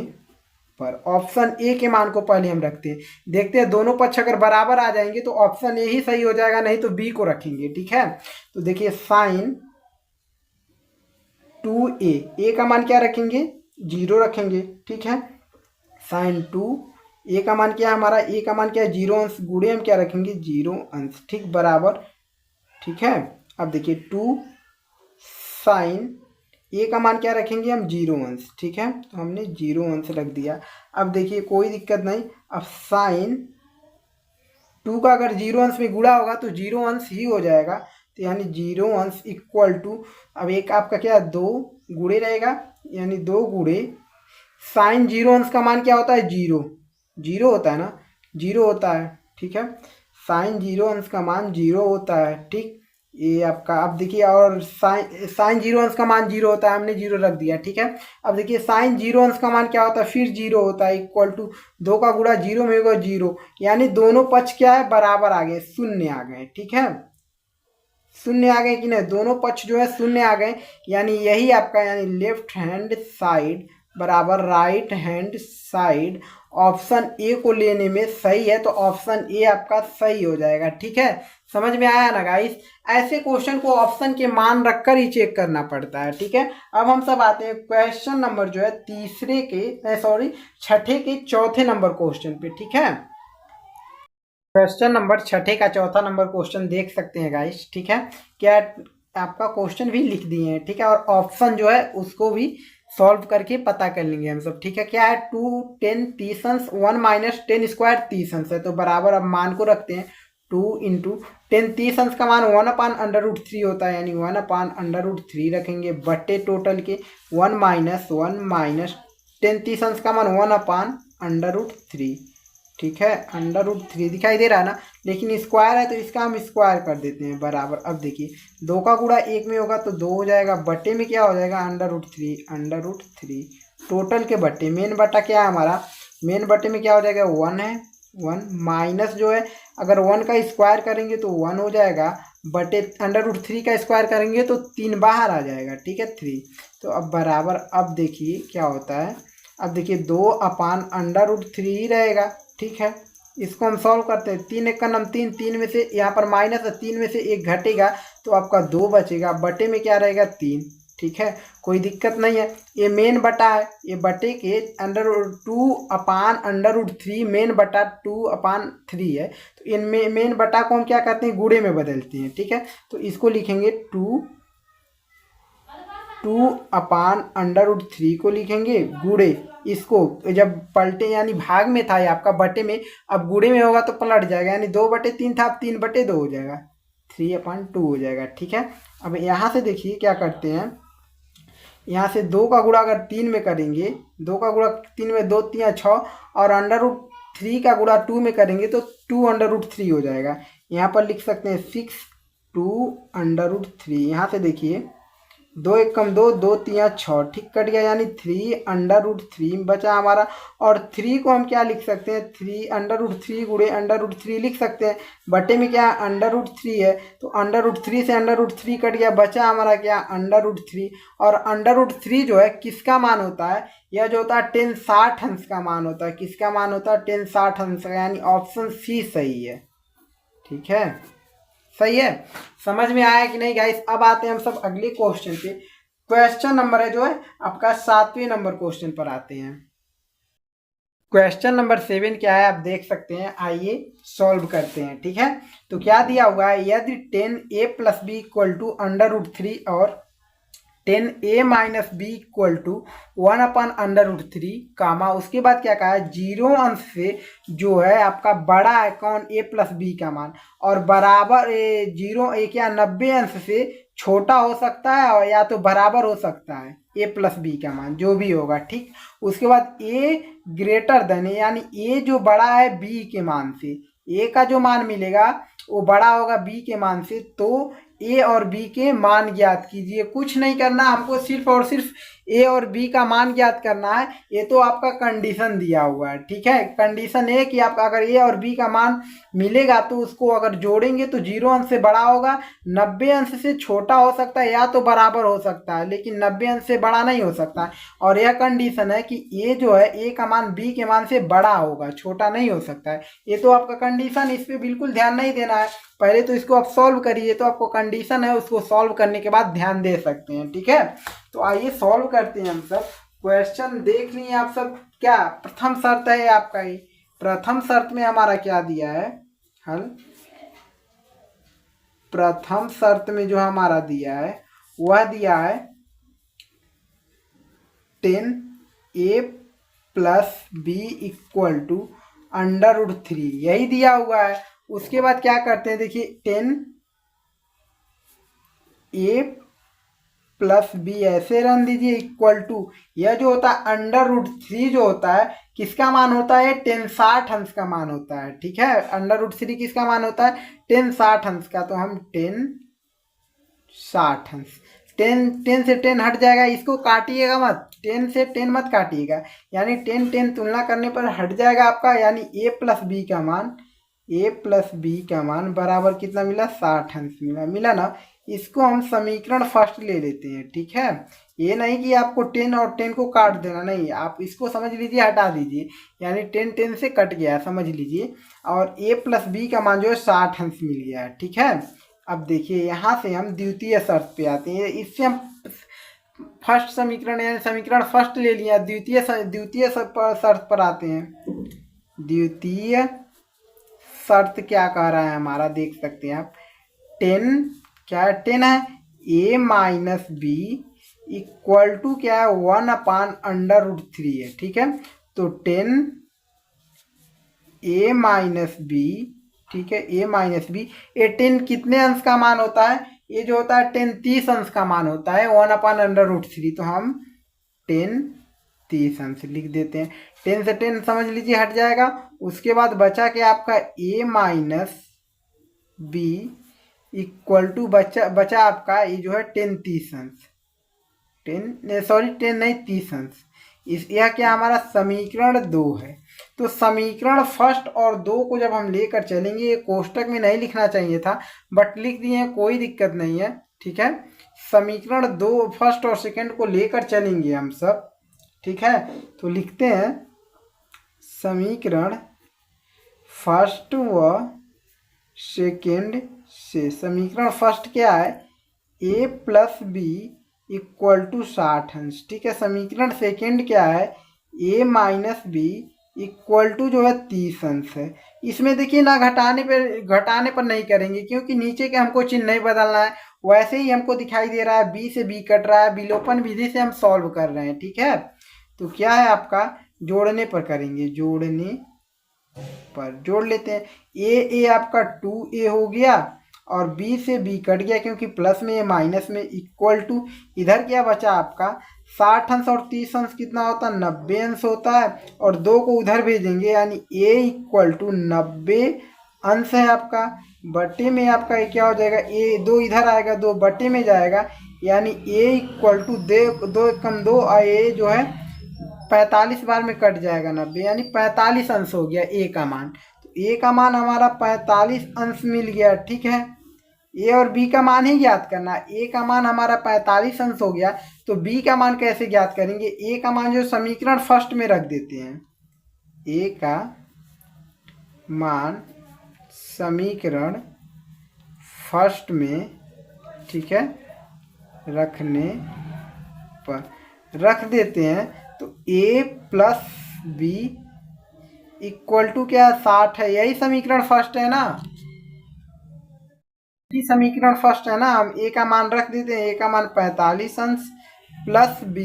पर ऑप्शन ए के मान को पहले हम रखते हैं, देखते हैं दोनों पक्ष अगर बराबर आ जाएंगे तो ऑप्शन ए ही सही हो जाएगा, नहीं तो बी को रखेंगे, ठीक है। तो देखिए साइन 2a, ए का मान क्या रखेंगे 0 रखेंगे, ठीक है। साइन 2 ए का मान क्या है हमारा, ए का मान क्या है 0 अंश, गुणे हम क्या रखेंगे 0 अंश, ठीक बराबर, ठीक है। अब देखिए 2 साइन ए का मान क्या रखेंगे हम 0 अंश, ठीक है, तो हमने 0 अंश रख दिया। अब देखिए कोई दिक्कत नहीं, अब साइन 2 का अगर 0 अंश में गुणा होगा तो 0 अंश ही हो जाएगा, तो यानी 0 अंश इक्वल टू, अब एक आपका क्या 2 गुणे रहेगा, यानी 2 गुणे साइन 0 अंश का मान क्या होता है 0, 0 होता है ना, 0 होता है, ठीक है, साइन 0 अंश का मान 0 होता है, ठीक। ये आपका, अब देखिए, और साइन 0 अंश का मान 0 होता है, हमने 0 रख दिया, ठीक है। अब देखिए साइन 0 अंश का मान क्या होता है, फिर 0 होता है, इक्वल टू 2 का गुणा 0 में होगा 0, यानी दोनों पक्ष क्या है बराबर आ गए, शून्य आ गए, ठीक है, शून्य आ गए कि नहीं, दोनों पक्ष जो है शून्य आ गए, यानी यही आपका, यानी लेफ्ट हैंड साइड बराबर right hand side option A को लेने में सही है, तो ऑप्शन ए आपका सही हो जाएगा, ठीक है। समझ में आया ना गाइस, ऐसे क्वेश्चन को ऑप्शन के मान रखकर ही चेक करना पड़ता है, ठीक है। अब हम सब आते हैं क्वेश्चन नंबर जो है छठे के चौथे नंबर क्वेश्चन पे, ठीक है। क्वेश्चन नंबर छठे का चौथा नंबर क्वेश्चन देख सकते हैं गाइस, ठीक है, क्या आपका क्वेश्चन भी लिख दिए हैं, ठीक है, और ऑप्शन जो है उसको भी सॉल्व करके पता कर लेंगे हम सब, ठीक है। क्या है 2 10 30 अंश 1 माइनस 10 स्क्वायर 30 अंश है, तो बराबर अब मान को रखते हैं 2 इंटू 10, 30 अंश का मान 1/√3 होता है, यानी 1/√3 रखेंगे, बट्टे टोटल के 1 माइनस 10, 30 अंश का मान 1/√3, ठीक है, √3 दिखाई दे रहा है ना, लेकिन स्क्वायर है तो इसका हम स्क्वायर कर देते हैं, बराबर। अब देखिए 2 का गुणा 1 में होगा तो 2 हो जाएगा, बट्टे में क्या हो जाएगा √3 टोटल के बट्टे, मेन बट्टा क्या है हमारा, मेन बट्टे में क्या हो जाएगा 1 है, 1 माइनस जो है, अगर 1 का स्क्वायर करेंगे तो 1 हो जाएगा, बटे √3 का स्क्वायर करेंगे तो 3 बाहर आ जाएगा, ठीक है 3, तो अब बराबर, अब देखिए क्या होता है, अब देखिए 2/√3 ही रहेगा, ठीक है। इसको हम सॉल्व करते हैं, 3 एक का नम 3, 3 में से यहाँ पर माइनस है, 3 में से 1 घटेगा तो आपका 2 बचेगा, बटे में क्या रहेगा 3, ठीक है, कोई दिक्कत नहीं है। ये मेन बटा है, ये बटे के √2/√3 मेन बटा 2/3 है, तो इन मेन बटा को हम क्या करते हैं गुणे में बदलते हैं, ठीक है, तो इसको लिखेंगे 2/√3 को लिखेंगे गुणे, इसको जब पलटे यानी भाग में था ये आपका बटे में, अब गुणे में होगा तो पलट जाएगा, यानी 2/3 था, अब 3/2 हो जाएगा, 3/2 हो जाएगा, ठीक है। अब यहाँ से देखिए क्या करते हैं, यहाँ से 2 का गुणा अगर 3 में करेंगे, 2 का गुणा 3 में 2 3 6, और √3 का गुणा 2 में करेंगे तो 2/3 हो जाएगा, यहाँ पर लिख सकते हैं 6 2/3, यहाँ से देखिए 2 एक कम 2, 2 3 6, ठीक कट गया, यानी 3/3 बचा हमारा, और 3 को हम क्या लिख सकते हैं 3/3 गुणे √3 लिख सकते हैं, बटे में क्या √3 है, तो √3 से √3 कट गया, बचा हमारा क्या √3, और √3 जो है किसका मान होता है, यह जो होता है 10/60 अंश का मान होता है, किसका मान होता है 10/60 अंश का, यानी ऑप्शन सी सही है, ठीक है, सही है। समझ में आया कि नहीं गाइस, अब आते हैं हम सब अगले क्वेश्चन पे, क्वेश्चन नंबर है जो है आपका 7वें नंबर क्वेश्चन पर आते हैं। क्वेश्चन नंबर 7 क्या है आप देख सकते हैं, आइए सॉल्व करते हैं, ठीक है। तो क्या दिया हुआ है, यदि 10a + b = √3 और 10a - b = 1/√3 कामा, उसके बाद क्या कहा है 0 अंश से जो है आपका बड़ा है कौन a + b का मान, और बराबर 0 a क्या 90 अंश से छोटा हो सकता है और या तो बराबर हो सकता है a + b का मान जो भी होगा, ठीक। उसके बाद a ग्रेटर देन, यानी a जो बड़ा है b के मान से, a का जो मान मिलेगा वो बड़ा होगा b के मान से, तो a और b के मान ज्ञात कीजिए, कुछ नहीं करना हमको, सिर्फ और सिर्फ a और b का मान ज्ञात करना है, ये तो आपका कंडीशन दिया हुआ है, ठीक है। कंडीशन है कि आप अगर a और b का मान मिलेगा तो उसको अगर जोड़ेंगे तो 0 अंश से बड़ा होगा, 90 अंश से छोटा हो सकता है या तो बराबर हो सकता है, लेकिन 90 अंश से बड़ा नहीं हो सकता, और यह कंडीशन है कि a जो है a का मान b के मान से बड़ा होगा, छोटा नहीं हो सकता है, ये तो आपका कंडीशन, इस पर बिल्कुल ध्यान नहीं देना है, पहले तो इसको आप सॉल्व करिए, तो आपको कंडीशन है उसको सॉल्व करने के बाद ध्यान दे सकते हैं, ठीक है। तो आइए सॉल्व करते हैं हम सब, क्वेश्चन देख लिए आप सब, क्या प्रथम शर्त है आपका ये प्रथम शर्त में हमारा क्या दिया है हल, प्रथम शर्त में जो हमारा दिया है वह दिया है 10a plus b equal to √3, यही दिया हुआ है। उसके बाद क्या करते हैं, देखिए 10a प्लस बी ऐसे रन दीजिए इक्वल टू, यह जो होता है √3 जो होता है किसका मान होता है, 1060 अंश का मान होता है। ठीक है, √3 किसका मान होता है, 1060 अंश का। तो हम 1060 अंश, 10 से 10 हट जाएगा, इसको काटिएगा मत, 10 से 10 मत काटिएगा, यानी 10 तुलना करने पर हट जाएगा आपका, यानी a प्लस बी का मान बराबर कितना मिला, 60 अंश मिला ना। इसको हम समीकरण फर्स्ट ले लेते हैं। ठीक है, ये नहीं कि आपको 10 और 10 को काट देना, नहीं, आप इसको समझ लीजिए, हटा दीजिए, यानी 10 से कट गया, समझ लीजिए। और a प्लस बी का मान जो है 60 अंश मिल गया है। ठीक है, अब देखिए यहाँ से हम द्वितीय शर्त पे आते हैं। इससे हम फर्स्ट समीकरण यानी समीकरण फर्स्ट ले लिया, द्वितीय शर्त पर आते हैं। द्वितीय शर्त क्या कह रहा है हमारा, देख सकते हैं आप, 10 क्या है, 10 है, a minus b equal to क्या है, 1/√3 है। ठीक है, तो 10a माइनस बी, ठीक है, a माइनस बी, ये 10 कितने अंश का मान होता है, ये जो होता है 10 30 अंश का मान होता है, 1/√3, तो हम 10 30 अंश लिख देते हैं। 10 से 10 समझ लीजिए हट जाएगा। उसके बाद बचा क्या आपका a minus b equal to बचा आपका ये जो है 10 30 अंश, 10 नहीं 30 अंश। यह क्या हमारा समीकरण 2 है। तो समीकरण फर्स्ट और 2 को जब हम लेकर चलेंगे, ये कोष्टक में नहीं लिखना चाहिए था, बट लिख दिए हैं, कोई दिक्कत नहीं है। ठीक है, समीकरण 2 फर्स्ट और सेकंड को लेकर चलेंगे हम सब। ठीक है, तो लिखते हैं समीकरण फर्स्ट व सेकंड से। समीकरण फर्स्ट क्या है, a plus b equal to 60 अंश। ठीक है, समीकरण सेकंड क्या है, a minus b equal to जो है 30 अंश है। इसमें देखिए ना घटाने पर नहीं करेंगे, क्योंकि नीचे के हमको चिन्ह नहीं बदलना है, वैसे ही हमको दिखाई दे रहा है b से b कट रहा है, विलोपन विधि से हम सॉल्व कर रहे हैं। ठीक है, तो क्या है आपका, जोड़ने पर करेंगे, जोड़ने पर जोड़ लेते हैं। a आपका 2a हो गया और b से b कट गया, क्योंकि प्लस में माइनस में, इक्वल टू इधर क्या बचा आपका 60 अंश और 30 अंश कितना होता है, 90 अंश होता है, और 2 को उधर भेजेंगे, यानी a इक्वल टू 90 अंश है आपका। बटे में आपका ये क्या हो जाएगा, a 2 इधर आएगा, 2 बटे में जाएगा, यानी a इक्वल टू 2 कम 2, a जो है 45 बार में कट जाएगा 90, यानी 45 अंश हो गया a का मान। तो a का मान हमारा 45 अंश मिल गया। ठीक है, a और b का मान ही ज्ञात करना, a का मान हमारा 45 अंश हो गया, तो b का मान कैसे ज्ञात करेंगे, a का मान जो समीकरण फर्स्ट में रख देते हैं, a का मान समीकरण फर्स्ट में, ठीक है, रखने पर रख देते हैं। तो a plus b equal to क्या 60 है, यही समीकरण फर्स्ट है ना, समीकरण फर्स्ट है ना। हम a का मान रख देते हैं, a का मान 45 अंश प्लस b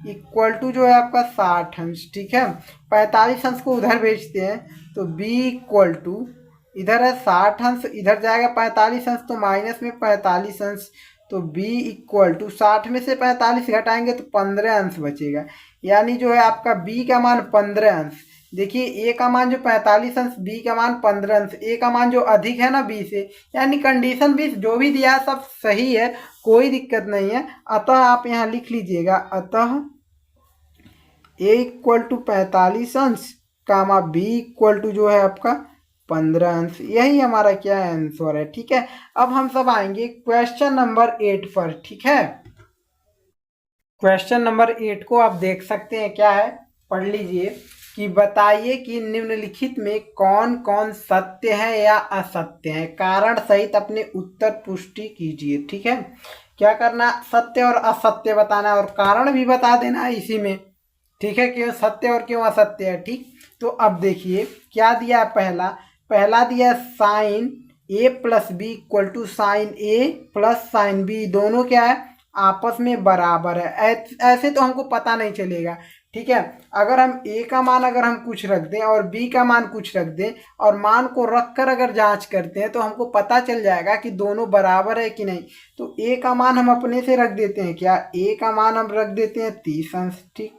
इक्वल टू जो है आपका 60 अंश। ठीक है, 45 अंश को उधर भेजते हैं, तो b इक्वल टू इधर है 60 अंश, इधर जाएगा 45 अंश, तो माइनस में 45 अंश, तो b इक्वल टू 60 में से 45 घटाएंगे तो 15 अंश बचेगा, यानी जो है आपका b का मान 15 अंश। देखिए a का मान जो 45 अंश, b का मान 15 अंश, a का मान जो अधिक है ना b से, यानी कंडीशन भी जो भी दिया है सब सही है, कोई दिक्कत नहीं है। अतः आप यहाँ लिख लीजिएगा, अतः a इक्वल टू 45 अंश कामा b इक्वल टू जो है आपका 15 अंश, यही हमारा क्या आंसर है। ठीक है, अब हम सब आएंगे क्वेश्चन नंबर 8 पर। ठीक है, क्वेश्चन नंबर 8 को आप देख सकते हैं, क्या है, पढ़ लीजिए कि बताइए कि निम्नलिखित में कौन कौन सत्य है या असत्य है, कारण सहित अपने उत्तर पुष्टि कीजिए। ठीक है, क्या करना, सत्य और असत्य बताना और कारण भी बता देना है इसी में। ठीक है, क्यों सत्य और क्यों असत्य है। ठीक, तो अब देखिए क्या दिया है। पहला पहला दिया है sine a plus b equal to sine a plus sine b, दोनों क्या है आपस में बराबर है। ऐसे तो हमको पता नहीं चलेगा। ठीक है, अगर हम ए का मान अगर हम कुछ रख दें और बी का मान कुछ रख दें और मान को रख कर अगर जांच करते हैं तो हमको पता चल जाएगा कि दोनों बराबर है कि नहीं। तो ए का मान हम अपने से रख देते हैं, क्या ए का मान हम रख देते हैं 30 अंश। ठीक,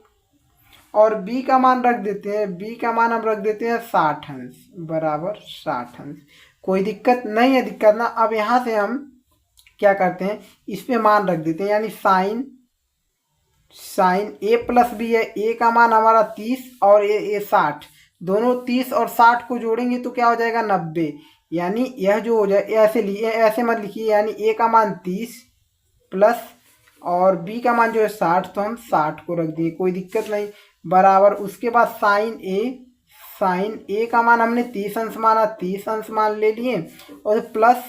और बी का मान रख देते हैं, बी का मान हम रख देते हैं 60 अंश, बराबर 60 अंश। कोई दिक्कत नहीं है, दिक्कत ना। अब यहाँ से हम क्या करते हैं, इस पे मान रख देते हैं, यानी sign sign a plus B है। ए का मान हमारा 30 और ए 60, दोनों 30 और 60 को जोड़ेंगे तो क्या हो जाएगा 90। यानी यह जो हो जाए, ऐसे लिए ऐसे मत लिखिए, यानी ए का मान 30 प्लस और बी का मान जो है 60, तो हम 60 को रख दिए, कोई दिक्कत नहीं, बराबर। उसके बाद साइन ए का मान हमने 30 अंश माना, 30 अंश मान ले लिए, और प्लस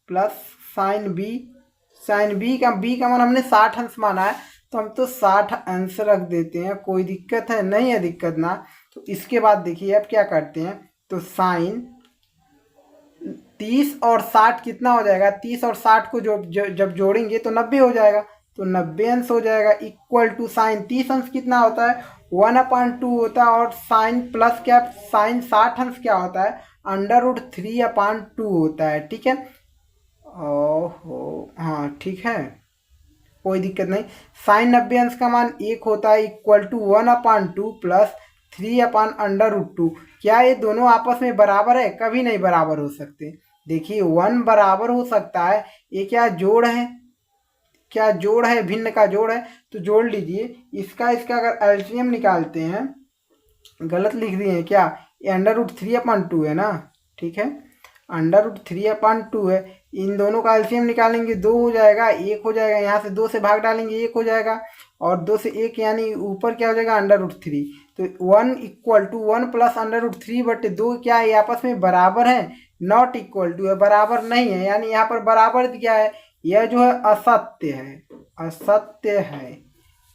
प्लस साइन बी का मान हमने 60 अंश माना है, तो हम तो 60 अंश रख देते हैं, कोई दिक्कत है नहीं है, दिक्कत ना। तो इसके बाद देखिए अब क्या करते हैं, तो साइन 30 और 60 कितना हो जाएगा, 30 और 60 को जब जोड़ेंगे तो 90 हो जाएगा, तो 90 अंश हो जाएगा इक्वल टू साइन 30 अंश कितना होता है 1/2 होता है, और साइन प्लस क्या साइन 60 अंश क्या होता है √3/2 होता है। ठीक है, ओहो हाँ ठीक है, कोई दिक्कत नहीं। साइन 90 अंश का मान 1 होता है इक्वल टू 1/2 प्लस 3/√2। क्या ये दोनों आपस में बराबर है, कभी नहीं बराबर हो सकते। देखिए 1 बराबर हो सकता है, ये क्या जोड़ है, क्या जोड़ है, भिन्न का जोड़ है, तो जोड़ लीजिए। इसका इसका अगर एलसीएम निकालते हैं, गलत लिख दिए हैं क्या, ये √3/2 है ना। ठीक है, √3/2 है, इन दोनों का एलसीएम निकालेंगे 2 हो जाएगा, 1 हो जाएगा, यहाँ से 2 से भाग डालेंगे 1 हो जाएगा, और 2 से 1 यानी ऊपर क्या हो जाएगा √3। तो 1 इक्वल टू 1 प्लस √3/2 क्या है, आपस में बराबर है, नॉट इक्वल टू है, बराबर नहीं है, यानी यहाँ पर बराबर क्या है, यह जो है असत्य है, असत्य है।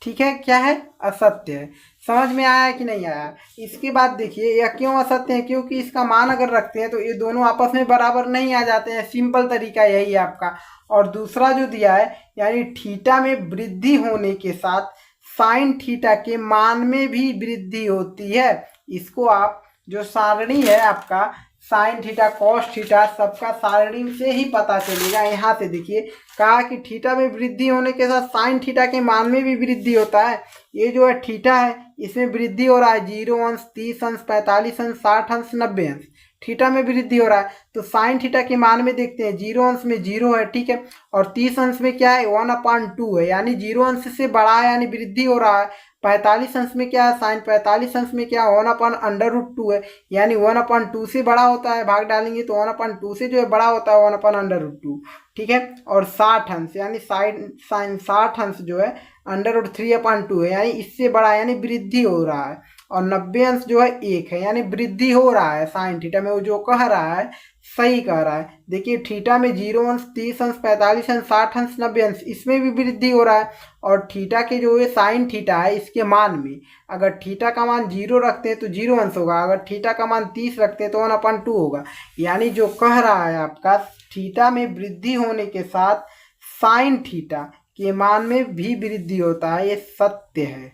ठीक है, क्या है असत्य है। समझ में आया कि नहीं आया। इसके बाद देखिए यह क्यों असत्य है, क्योंकि इसका मान अगर रखते हैं तो ये दोनों आपस में बराबर नहीं आ जाते हैं, सिंपल तरीका यही है आपका। और दूसरा जो दिया है, यानी थीटा में वृद्धि होने के साथ साइन थीटा के मान में भी वृद्धि होती है। इसको आप जो सारणी है आपका साइन थीटा कॉस थीटा सबका सारणी से ही पता चलेगा। यहाँ से देखिए कहा कि थीटा में वृद्धि होने के साथ साइन थीटा के मान में भी वृद्धि होता है। ये जो है थीटा है इसमें वृद्धि हो रहा है 0 अंश 30 अंश 45 अंश 60 अंश 90 अंश, थीटा में वृद्धि हो रहा है। तो साइन थीटा के मान में देखते हैं 0 अंश में 0 है, ठीक है, और 30 अंश में क्या है 1/2 है, यानी 0 अंश से बड़ा है, यानी वृद्धि हो रहा है। 45 अंश में क्या है साइन 45 अंश में क्या 1/√2 है, यानी 1/2 से बड़ा होता है, भाग डालेंगे तो 1/2 से जो है बड़ा होता है 1/√2। ठीक है, और 60 अंश यानी साइन 60 अंश जो है √3/2 है, यानी इससे बड़ा, यानी वृद्धि हो रहा है। और 90 अंश जो है 1 है, यानी वृद्धि हो रहा है साइन थीटा में। वो जो कह रहा है सही कह रहा है। देखिए थीटा में 0 अंश 30 अंश 45 अंश 60 अंश 90 अंश इसमें भी वृद्धि हो रहा है। और थीटा के जो ये साइन थीटा है इसके मान में अगर थीटा का मान 0 रखते हैं तो 0 अंश होगा, अगर थीटा का मान 30 रखते हैं तो 1/2 होगा। यानी जो कह रहा है आपका थीटा में वृद्धि होने के साथ साइन थीटा के मान में भी वृद्धि होता है, ये सत्य है,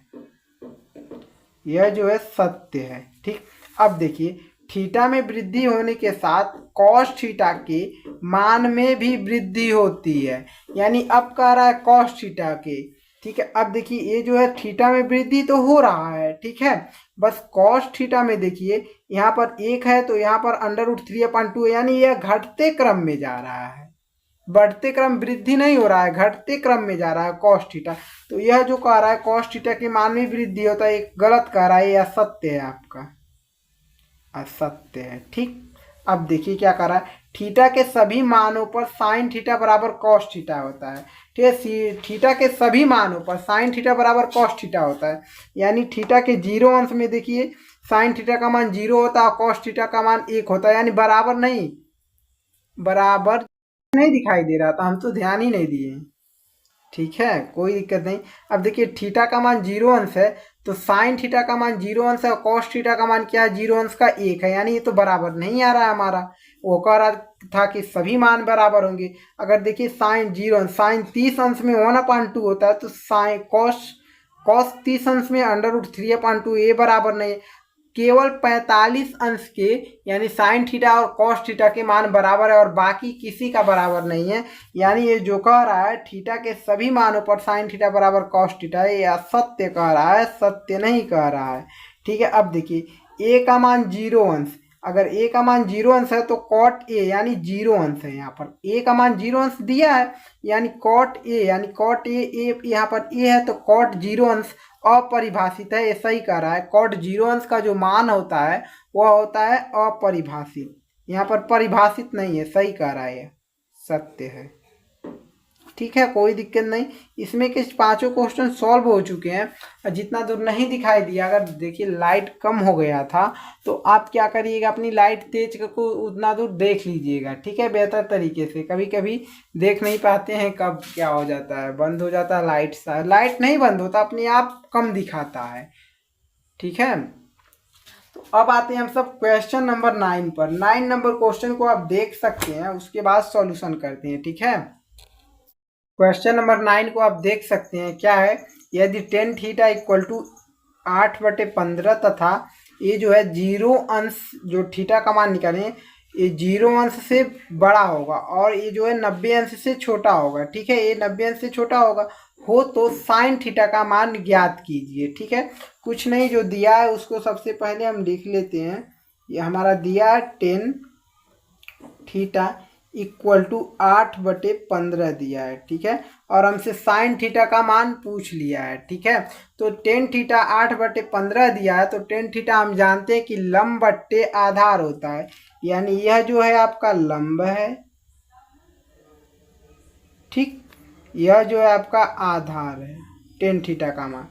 यह जो है सत्य है। ठीक, अब देखिए थीटा में वृद्धि होने के साथ कॉस थीटा के मान में भी वृद्धि होती है, यानी अब कह रहा है कॉस थीटा के। ठीक है, अब देखिए ये जो है थीटा में वृद्धि तो हो रहा है, ठीक है, बस कॉस थीटा में देखिए यहाँ पर 1 है तो यहाँ पर √3/2 है, यानी यह घटते क्रम में जा रहा है, बढ़ते क्रम वृद्धि नहीं हो रहा है, घटते क्रम में जा रहा है कॉस थीटा। तो यह जो कह रहा है कॉस थीटा के मान में वृद्धि होता है, एक गलत कह रहा है, यह असत्य है, आपका असत्य है। ठीक, अब देखिए क्या कर रहा है, थीटा के सभी मानों पर साइन थीटा बराबर कॉस थीटा होता है। ठीक है, थीटा के सभी मानों पर साइन थीटा बराबर कॉस थीटा होता है, यानी थीटा के 0 अंश में देखिए साइन थीटा का मान 0 होता है, कॉस थीटा का मान 1 होता है, यानी बराबर नहीं, बराबर नहीं दिखाई दे रहा था, हम तो ध्यान ही नहीं दिए। ठीक है, कोई दिक्कत नहीं। अब देखिए थीटा का मान 0 अंश है तो साइन थीटा का मान 0 अंश है और कॉस थीटा का मान क्या है, 0 अंश का 1 है, यानी ये तो बराबर नहीं आ रहा है हमारा। वो कह रहा था कि सभी मान बराबर होंगे। अगर देखिए साइन 0 अंश, साइन 30 अंश में 1/2 होता है, तो साइन कॉस कॉस 30 अंश में √3/2, ये बराबर नहीं है। केवल 45 अंश के यानी साइन थीटा और कॉस थीटा के मान बराबर है और बाकी किसी का बराबर नहीं है। यानी ये जो कह रहा है थीटा के सभी मानों पर साइन थीटा बराबर कॉस थीटा, ये असत्य कह रहा है, सत्य नहीं कह रहा है। ठीक है, अब देखिए ए का मान 0 अंश, अगर ए का मान 0 अंश है तो कॉट ए यानी 0 अंश है। यहाँ पर ए का मान 0 अंश दिया है, यानी कॉट ए यानी कॉट ए यहाँ पर ए है तो कॉट 0 अंश अपरिभाषित है, ऐसा ही कह रहा है। कॉट 0 अंश का जो मान होता है वह होता है अपरिभाषित, यहाँ पर परिभाषित नहीं है, सही कह रहा है, सत्य है। ठीक है, कोई दिक्कत नहीं। इसमें के 5 क्वेश्चन सॉल्व हो चुके हैं। जितना दूर नहीं दिखाई दिया, अगर देखिए लाइट कम हो गया था तो आप क्या करिएगा, अपनी लाइट तेज को उतना दूर देख लीजिएगा। ठीक है, बेहतर तरीके से। कभी कभी देख नहीं पाते हैं, कब क्या हो जाता है, बंद हो जाता है लाइट। लाइट नहीं बंद होता, अपने आप कम दिखाता है। ठीक है, तो अब आते हैं हम सब क्वेश्चन नंबर 9 पर। 9 नंबर क्वेश्चन को आप देख सकते हैं, उसके बाद सॉल्यूशन करते हैं। ठीक है, क्वेश्चन नंबर 9 को आप देख सकते हैं, क्या है, यदि टेन थीटा इक्वल टू 8/15 तथा ये जो है 0 अंश, जो थीटा का मान निकालें, ये 0 अंश से बड़ा होगा और ये जो है 90 अंश से छोटा होगा। ठीक है, ये 90 अंश से छोटा होगा हो तो साइन थीटा का मान ज्ञात कीजिए। ठीक है, कुछ नहीं, जो दिया है उसको सबसे पहले हम लिख लेते हैं। ये हमारा दिया है टेन थीटा इक्वल टू 8/15 दिया है। ठीक है, और हमसे साइन थीटा का मान पूछ लिया है। ठीक है, तो टेन थीटा 8/15 दिया है, तो टेन थीटा हम जानते हैं कि लंब बट्टे आधार होता है, यानी यह जो है आपका लंब है। ठीक, यह जो है आपका आधार है, टेन थीटा का मान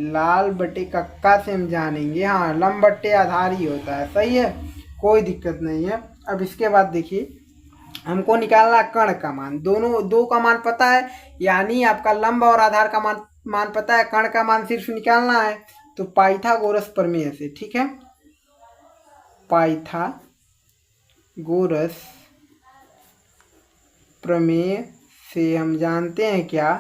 लाल बटे कक्का से हम जानेंगे। हाँ, लंब बट्टे आधार ही होता है, सही है, कोई दिक्कत नहीं है। अब इसके बाद देखिए, हमको निकालना कर्ण का मान, दोनों दो का मान पता है, यानी आपका लंब और आधार का मान पता है, कर्ण का मान सिर्फ निकालना है। तो पाइथागोरस प्रमेय से, ठीक है, पाइथागोरस प्रमेय से हम जानते हैं क्या,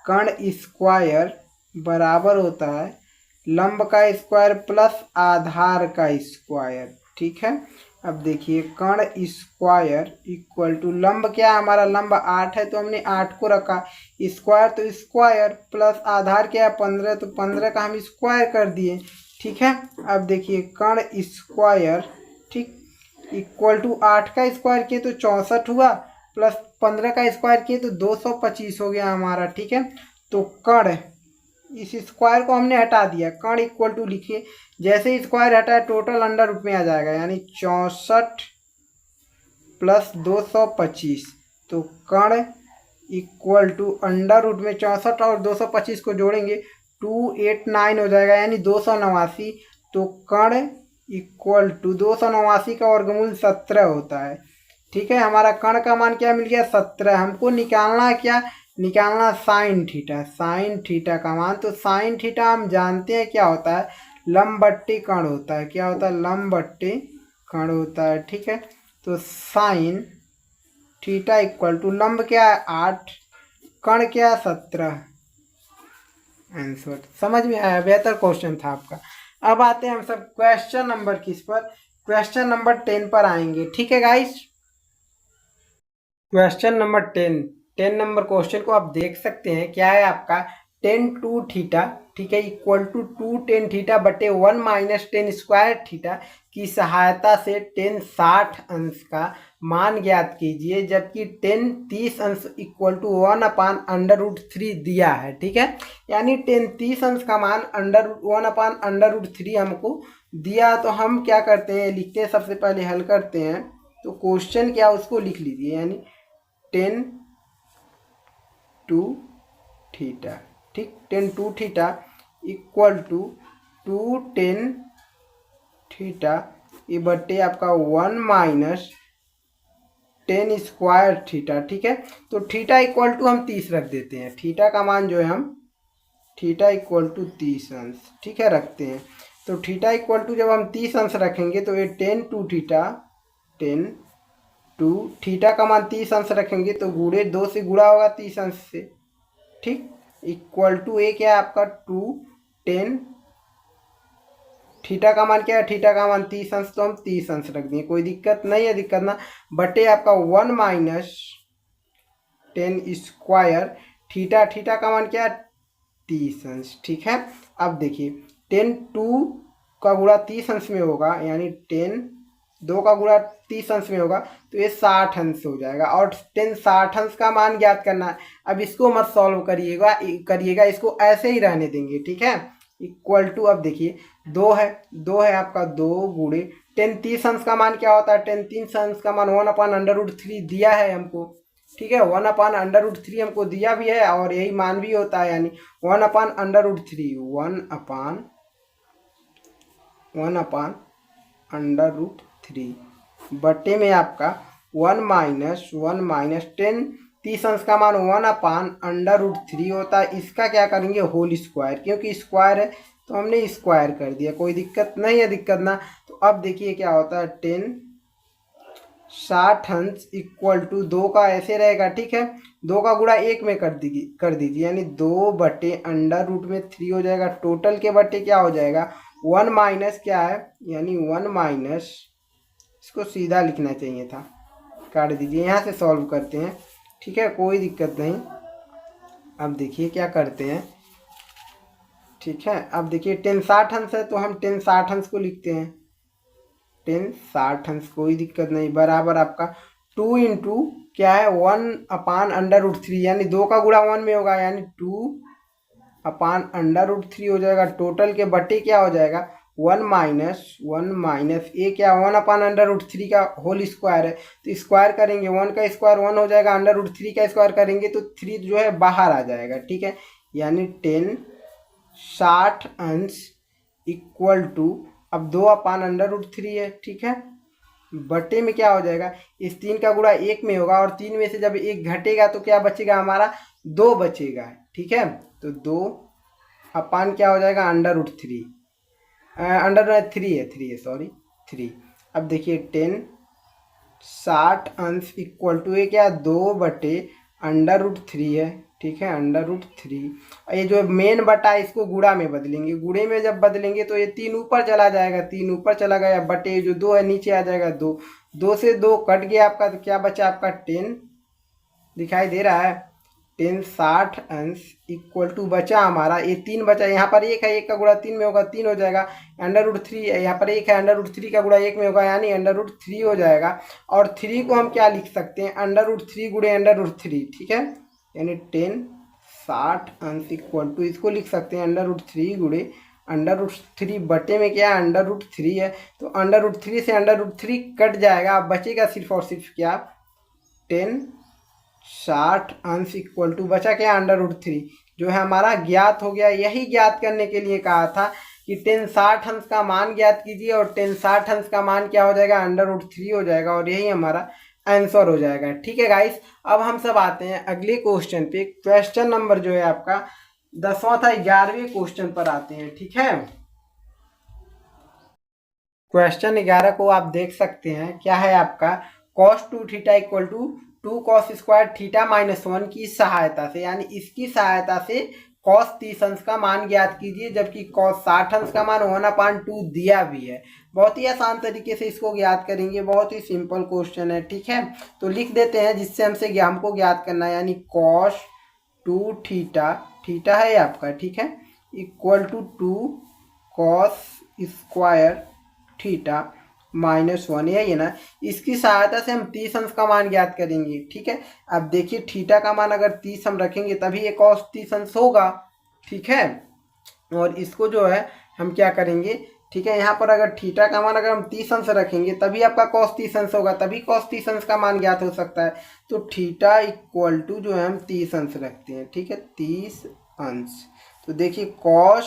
कर्ण स्क्वायर बराबर होता है लंब का स्क्वायर प्लस आधार का स्क्वायर। ठीक है, अब देखिए कर्ण स्क्वायर इक्वल टू लंब, क्या है हमारा, लंब 8 है तो हमने 8 को रखा, स्क्वायर तो स्क्वायर प्लस आधार क्या है 15, तो 15 का हम स्क्वायर कर दिए। ठीक है, अब देखिए कर्ण स्क्वायर, ठीक, इक्वल टू 8 का स्क्वायर किए तो 64 हुआ, प्लस 15 का स्क्वायर किए तो 225 हो गया हमारा। ठीक है, तो कर्ण, इस स्क्वायर को हमने हटा दिया, कर्ण इक्वल टू लिखिए, जैसे ही स्क्वायर हटाए टोटल अंडर रूट में आ जाएगा, यानी 64 प्लस 225, तो कर्ण इक्वल टू अंडर रूट में 64 और 225 को जोड़ेंगे 289 हो जाएगा, यानी 289। तो कर्ण इक्वल टू 289 का वर्गमूल 17 होता है। ठीक है, हमारा कर्ण का मान क्या मिल गया, 17। हमको निकालना क्या, निकालना साइन थीटा, साइन थीटा का मान। तो साइन थीटा हम जानते हैं क्या होता है, लंब बट्टे कर्ण होता है, क्या होता है, लंब बट्टे कर्ण होता है। ठीक है, तो साइन थीटा इक्वल टू लंब क्या है 8, कर्ण क्या है 17। आंसर समझ में आया, बेहतर क्वेश्चन था आपका। अब आते हैं हम सब क्वेश्चन नंबर किस पर, क्वेश्चन नंबर 10 पर आएंगे। ठीक है guys, question number 10 number question को आप देख सकते हैं, क्या है आपका, टेन टू थीटा, ठीक है, इक्वल टू 2 टेन थीटा बटे 1 माइनस टेन स्क्वायर थीटा की सहायता से टेन 60 अंश का मान ज्ञात कीजिए, जबकि टेन 30 अंश इक्वल टू 1/√3 दिया है। ठीक है, यानी टेन 30 अंश का मान 1/√3 हमको दिया, तो हम क्या करते हैं, लिखते हैं, सबसे पहले हल करते हैं। तो क्वेश्चन क्या उसको लिख लीजिए, यानी टेन टू थीटा, ठीक, tan two theta equal to 2 tan theta ये बट्टे आपका 1 माइनस टेन स्क्वायर थीटा। ठीक है, तो थीटा इक्वल टू हम 30 रख देते हैं, थीटा का मान जो है हम थीटा इक्वल टू 30 अंश, ठीक है, रखते हैं। तो थीटा इक्वल टू जब हम 30 अंश रखेंगे तो ये 10 का मान 30 अंश रखेंगे तो गुणे 2 से गुणा होगा 30 अंश से, ठीक, इक्वल टू ए क्या है आपका 2 10, थीटा का मान क्या है, थीटा का मान 30 अंश, तो हम 30 अंश रख दिए, कोई दिक्कत नहीं है, दिक्कत ना, बटे आपका 1 माइनस 10 स्क्वायर, थीटा का मान क्या है 30 अंश, ठीक है। अब देखिए 10 का गुणा 30 अंश में होगा, यानी 2 का गुणा 30 अंश में होगा तो ये 60 अंश हो जाएगा, और 60 अंश का मान ज्ञात करना है। अब इसको मत सॉल्व करिएगा, इसको ऐसे ही रहने देंगे, ठीक है। इक्वल टू, अब देखिए 2 है आपका, 2 गुणे 30 अंश का मान क्या होता है, 30 अंश का मान 1/√3 दिया है हमको, ठीक है, 1/√3 हमको दिया भी है और यही मान भी होता है, यानी 1/√3 बटे में आपका 1 माइनस 10, 30 अंश का मान 1/√3 होता है, इसका क्या करेंगे होल स्क्वायर, क्योंकि स्क्वायर है तो हमने स्क्वायर कर दिया, कोई दिक्कत नहीं है, दिक्कत ना। तो अब देखिए क्या होता है 60 अंश इक्वल टू 2 का ऐसे रहेगा, ठीक है, 2 का गुणा 1 में कर दीजिए, यानी 2/√3 हो जाएगा, टोटल के बटे क्या हो जाएगा 1 माइनस क्या है, यानी 1 माइनस, इसको सीधा लिखना चाहिए था, काट दीजिए, यहाँ से सॉल्व करते हैं, ठीक है, कोई दिक्कत नहीं। अब देखिए क्या करते हैं, ठीक है, अब देखिए 10 60 अंश है तो हम 10 60 अंश को लिखते हैं, 10 60 अंश, कोई दिक्कत नहीं, बराबर आपका 2 इंटू क्या है 1/√3, यानी 2 का गुणा 1 में होगा, यानी 2/√3 हो जाएगा, टोटल के बटे क्या हो जाएगा 1 माइनस ए क्या 1/√3 का होल स्क्वायर है, तो स्क्वायर करेंगे 1 का स्क्वायर 1 हो जाएगा, √3 का स्क्वायर करेंगे तो 3 जो है बाहर आ जाएगा, ठीक है, यानी 60 अंश इक्वल टू, अब 2/√3 है, ठीक है, बटे में क्या हो जाएगा, इस 3 का गुणा 1 में होगा और 3 में से जब 1 घटेगा तो क्या बचेगा हमारा 2 बचेगा, ठीक है, तो 2 अपान क्या हो जाएगा √3, थ्री है सॉरी 3। अब देखिए 60 अंश इक्वल टू ये क्या 2/√3 है, ठीक है, √3, ये जो मेन बटा है इसको गुणा में बदलेंगे, गुणे में जब बदलेंगे तो ये 3 ऊपर चला जाएगा, 3 ऊपर चला गया, बटे जो 2 है नीचे आ जाएगा, 2 से 2 कट गया आपका, तो क्या बचा आपका 10 दिखाई दे रहा है, 60 अंश इक्वल टू बचा हमारा, ये 3 बचा, यहाँ पर 1 है, 1 का गुणा 3 में होगा 3 हो जाएगा, √3 है, यहाँ पर 1 है, √3 का गुणा 1 में होगा, यानी √3 हो जाएगा, और 3 को हम क्या लिख सकते हैं √3 गुणे √3, ठीक है, यानी 60 अंश इक्वल टू इसको लिख सकते हैं √3 गुणे √3 बटे में क्या है √3 है, तो √3 से √3 कट जाएगा, अब बचेगा सिर्फ और सिर्फ क्या 60 अंश इक्वल टू बचा क्या √3, जो है हमारा ज्ञात हो गया। यही ज्ञात करने के लिए कहा था कि 60 अंश का मान ज्ञात कीजिए, और 60 अंश का मान क्या हो जाएगा √3 हो जाएगा, और यही हमारा आंसर हो जाएगा, ठीक है गाइस। अब हम सब आते हैं अगले क्वेश्चन पे, क्वेश्चन नंबर जो है आपका 10वां था, 11वें क्वेश्चन पर आते हैं, ठीक है। क्वेश्चन 11 को आप देख सकते हैं, क्या है आपका cos 2θ equal to 2 cos square theta -1 की सहायता से, यानी इसकी सहायता से cos 30 अंश का मान ज्ञात कीजिए, जबकि cos 60 अंश का मान 1/2 दिया भी है। बहुत ही आसान तरीके से इसको ज्ञात करेंगे, बहुत ही सिंपल क्वेश्चन है, ठीक है, तो लिख देते हैं जिससे हमको ज्ञात करना है, यानी cos 2θ, थीटा है आपका, ठीक है, equal to 2 cos square theta -1, यही ना, इसकी सहायता से हम 30 अंश का मान ज्ञात करेंगे, ठीक है। अब देखिए थीटा का मान अगर 30 हम रखेंगे तभी ये cos 30 अंश होगा, ठीक है, और इसको जो है हम क्या करेंगे, ठीक है, यहाँ पर अगर थीटा का मान अगर हम 30 अंश रखेंगे तभी आपका cos 30 अंश होगा, तभी cos 30 अंश का मान ज्ञात हो सकता है, तो थीटा इक्वल टू जो है हम 30 अंश रखते हैं, ठीक है, 30 अंश, तो देखिए cos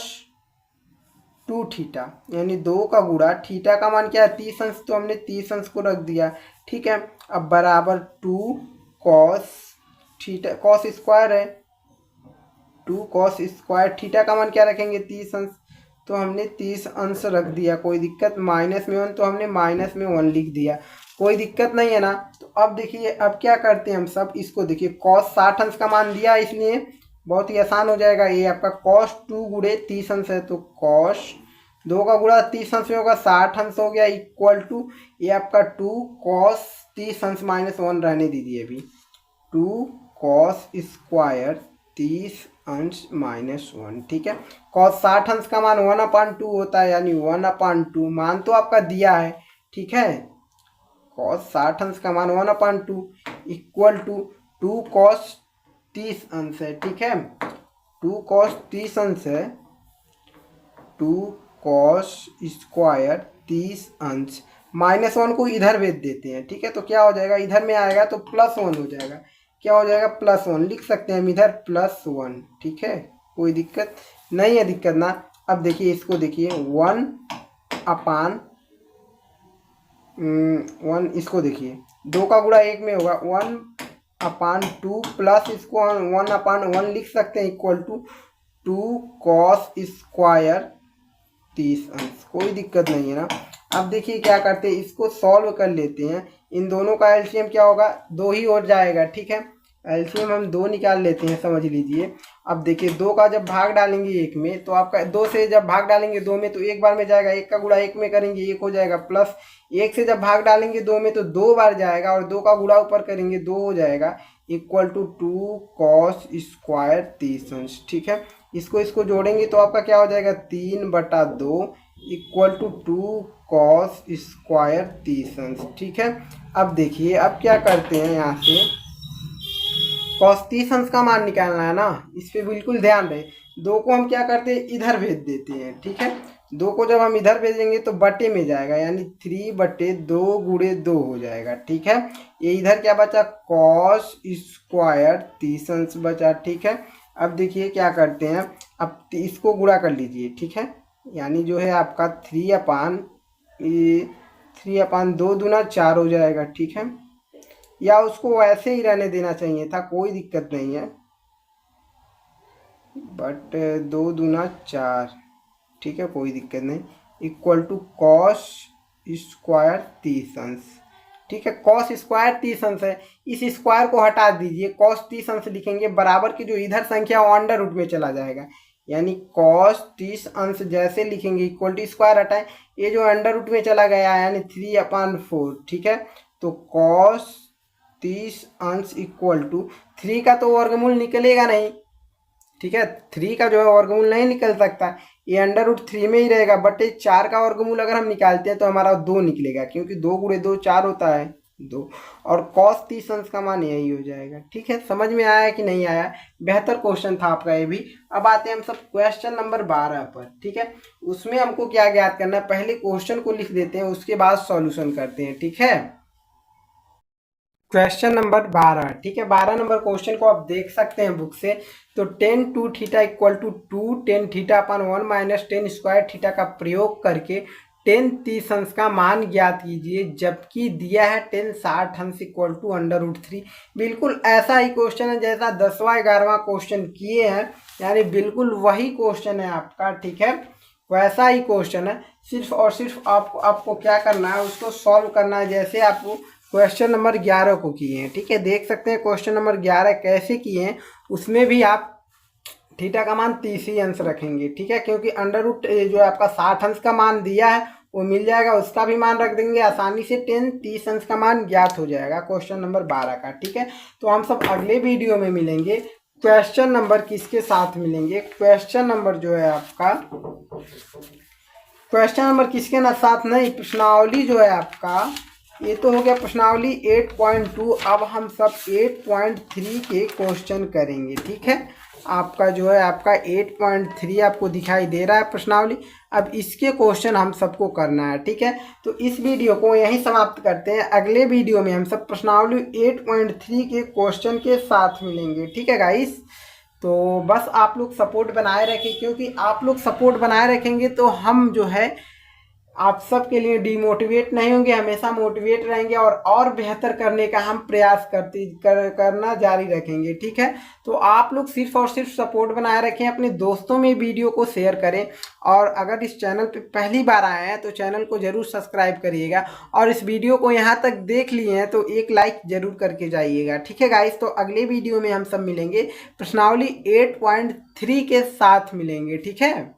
2θ यानी 2 का गुणा, थीटा का मान क्या है 30 अंश, तो हमने 30 अंश को रख दिया, ठीक है, अब बराबर 2 cos थीटा, cos स्क्वायर है, 2 कॉस स्क्वायर थीटा का मान क्या रखेंगे 30 अंश, तो हमने 30 अंश रख दिया, कोई दिक्कत। -1 तो हमने -1 लिख दिया, कोई दिक्कत नहीं है ना। तो अब देखिए अब क्या करते हैं हम सब, इसको देखिए कॉस 60 अंश का मान दिया, इसलिए बहुत ही आसान हो जाएगा। ये आपका कॉस 2 गुणे 30 अंश है, तो कॉस 2 का गुणा 30 अंश में होगा 60 अंश हो गया, इक्वल टू ये आपका 2 कॉस 30 अंश -1 रहने दीजिए अभी, 2 कॉस स्क्वायर 30 अंश -1, ठीक है। कॉस 60 अंश का मान 1/2 होता है, यानी 1/2 मान तो आपका दिया है, ठीक है। कॉस 60 अंश का मान 1/2 इक्वल टू 2 कॉस 30 अंश है, ठीक है। 2 कॉस 30 अंश है, 2 कॉस स्क्वायर 30 अंश, -1 को इधर भेज देते हैं, ठीक है। तो क्या हो जाएगा, इधर में आएगा तो +1 हो जाएगा, क्या हो जाएगा +1 लिख सकते हैं हम इधर +1, ठीक है। कोई दिक्कत नहीं है, दिक्कत ना। अब देखिए इसको देखिए 1/1, इसको देखिए 2 का गुणा 1 में होगा 1/2 प्लस इसको 1/1 लिख सकते हैं, इक्वल टू 2 कॉस स्क्वायर 30 अंश, कोई दिक्कत नहीं है ना। अब देखिए क्या करते हैं, इसको सॉल्व कर लेते हैं। इन दोनों का एलसीएम क्या होगा, 2 ही हो जाएगा, ठीक है। एलसीएम हम 2 निकाल लेते हैं, समझ लीजिए। अब देखिए 2 का जब भाग डालेंगे 1 में, तो आपका 2 से जब भाग डालेंगे 2 में तो एक बार में जाएगा, 1 का गुणा 1 में करेंगे 1 हो जाएगा, प्लस 1 से जब भाग डालेंगे 2 में तो 2 बार जाएगा, और 2 का गुणा ऊपर करेंगे 2 हो जाएगा, इक्वल टू 2 कॉस स्क्वायर 30 अंश, ठीक है। इसको जोड़ेंगे तो आपका क्या हो जाएगा 3/2 इक्वल टू 2 कॉस स्क्वायर 30 अंश, ठीक है। अब देखिए अब क्या करते हैं, यहाँ से कॉस 30 अंश का मान निकालना है ना, इस पे बिल्कुल ध्यान रहे। 2 को हम क्या करते हैं, इधर भेज देते हैं, ठीक है। 2 को जब हम इधर भेजेंगे तो बटे में जाएगा, यानी 3/2 गुणे 2 हो जाएगा, ठीक है। ये इधर क्या बचा, कॉस स्क्वायर 30 अंश बचा, ठीक है। अब देखिए क्या करते हैं, अब इसको गुणा कर लीजिए, ठीक है। यानी जो है आपका 3/2 दूना 4 हो जाएगा, ठीक है। या उसको वैसे ही रहने देना चाहिए था, कोई दिक्कत नहीं है, बट 2 दूना 4, ठीक है, कोई दिक्कत नहीं, इक्वल टू कॉस स्क्वायर 30 अंश, ठीक है। कॉस स्क्वायर 30 अंश है, इस स्क्वायर को हटा दीजिए, कॉस 30 अंश लिखेंगे, बराबर की जो इधर संख्या वो अंडर रूट में चला जाएगा, यानी कॉस 30 अंश जैसे लिखेंगे, इक्वल टू स्क्वायर हटाएं, ये जो अंडर रूट में चला गया यानी 3/4, ठीक है। तो कॉस 30 अंश इक्वल टू 3 का तो वर्गमूल निकलेगा नहीं, ठीक है। 3 का जो है वर्गमूल नहीं निकल सकता, ये अंडर रूट 3 में ही रहेगा, बटे 4 का वर्गमूल अगर हम निकालते हैं तो हमारा 2 निकलेगा, क्योंकि 2 गुणे 2 4 होता है 2, और कॉस 30 अंश का मान यही हो जाएगा, ठीक है। समझ में आया कि नहीं आया, बेहतर क्वेश्चन था आपका ये भी। अब आते हैं हम सब क्वेश्चन नंबर 12 पर, ठीक है। उसमें हमको क्या ज्ञात करना है, पहले क्वेश्चन को लिख देते हैं, उसके बाद सॉल्यूशन करते हैं, ठीक है। क्वेश्चन नंबर 12, ठीक है। 12 नंबर क्वेश्चन को आप देख सकते हैं बुक से। तो tan 2 थीटा इक्वल टू 2 tan थीटा अपन 1 माइनस tan स्क्वायर थीटा का प्रयोग करके tan 30 अंश का मान ज्ञात कीजिए, जबकि दिया है tan 60 अंश इक्वल टू √3। बिल्कुल ऐसा ही क्वेश्चन है जैसा 10वां 11वां क्वेश्चन किए हैं, यानी बिल्कुल वही क्वेश्चन है आपका, ठीक है। वैसा ही क्वेश्चन है, सिर्फ और सिर्फ आपको क्या करना है, उसको सॉल्व करना है, जैसे आपको क्वेश्चन नंबर 11 को किए हैं, ठीक है। देख सकते हैं क्वेश्चन नंबर 11 कैसे किए हैं, उसमें भी आप थीटा का मान 30 ही अंश रखेंगे, ठीक है, क्योंकि अंडर रूट जो आपका 60 अंश का मान दिया है वो मिल जाएगा, उसका भी मान रख देंगे, आसानी से tan 30 अंश का मान ज्ञात हो जाएगा क्वेश्चन नंबर 12 का, ठीक है। तो हम सब अगले वीडियो में मिलेंगे, क्वेश्चन नंबर किसके साथ मिलेंगे, क्वेश्चन नंबर जो है आपका, क्वेश्चन नंबर किसके ना साथ नहीं, प्रश्नावली जो है आपका, ये तो हो गया प्रश्नावली 8.2। अब हम सब 8.3 के क्वेश्चन करेंगे, ठीक है। आपका जो है आपका 8.3 आपको दिखाई दे रहा है प्रश्नावली। अब इसके क्वेश्चन हम सबको करना है, ठीक है। तो इस वीडियो को यहीं समाप्त करते हैं, अगले वीडियो में हम सब प्रश्नावली 8.3 के क्वेश्चन के साथ मिलेंगे, ठीक है गाइस। तो बस आप लोग सपोर्ट बनाए रखें, क्योंकि आप लोग सपोर्ट बनाए रखेंगे तो हम जो है आप सबके लिए डिमोटिवेट नहीं होंगे, हमेशा मोटिवेट रहेंगे और बेहतर करने का हम प्रयास करना जारी रखेंगे। ठीक है, तो आप लोग सिर्फ और सिर्फ सपोर्ट बनाए रखें, अपने दोस्तों में वीडियो को शेयर करें, और अगर इस चैनल पे पहली बार आए हैं तो चैनल को जरूर सब्सक्राइब करिएगा, और इस वीडियो को यहाँ तक देख लिए हैं तो एक लाइक जरूर करके जाइएगा। ठीक है गाइस, तो अगले वीडियो में हम सब मिलेंगे, प्रश्नावली 8.3 के साथ मिलेंगे। ठीक है।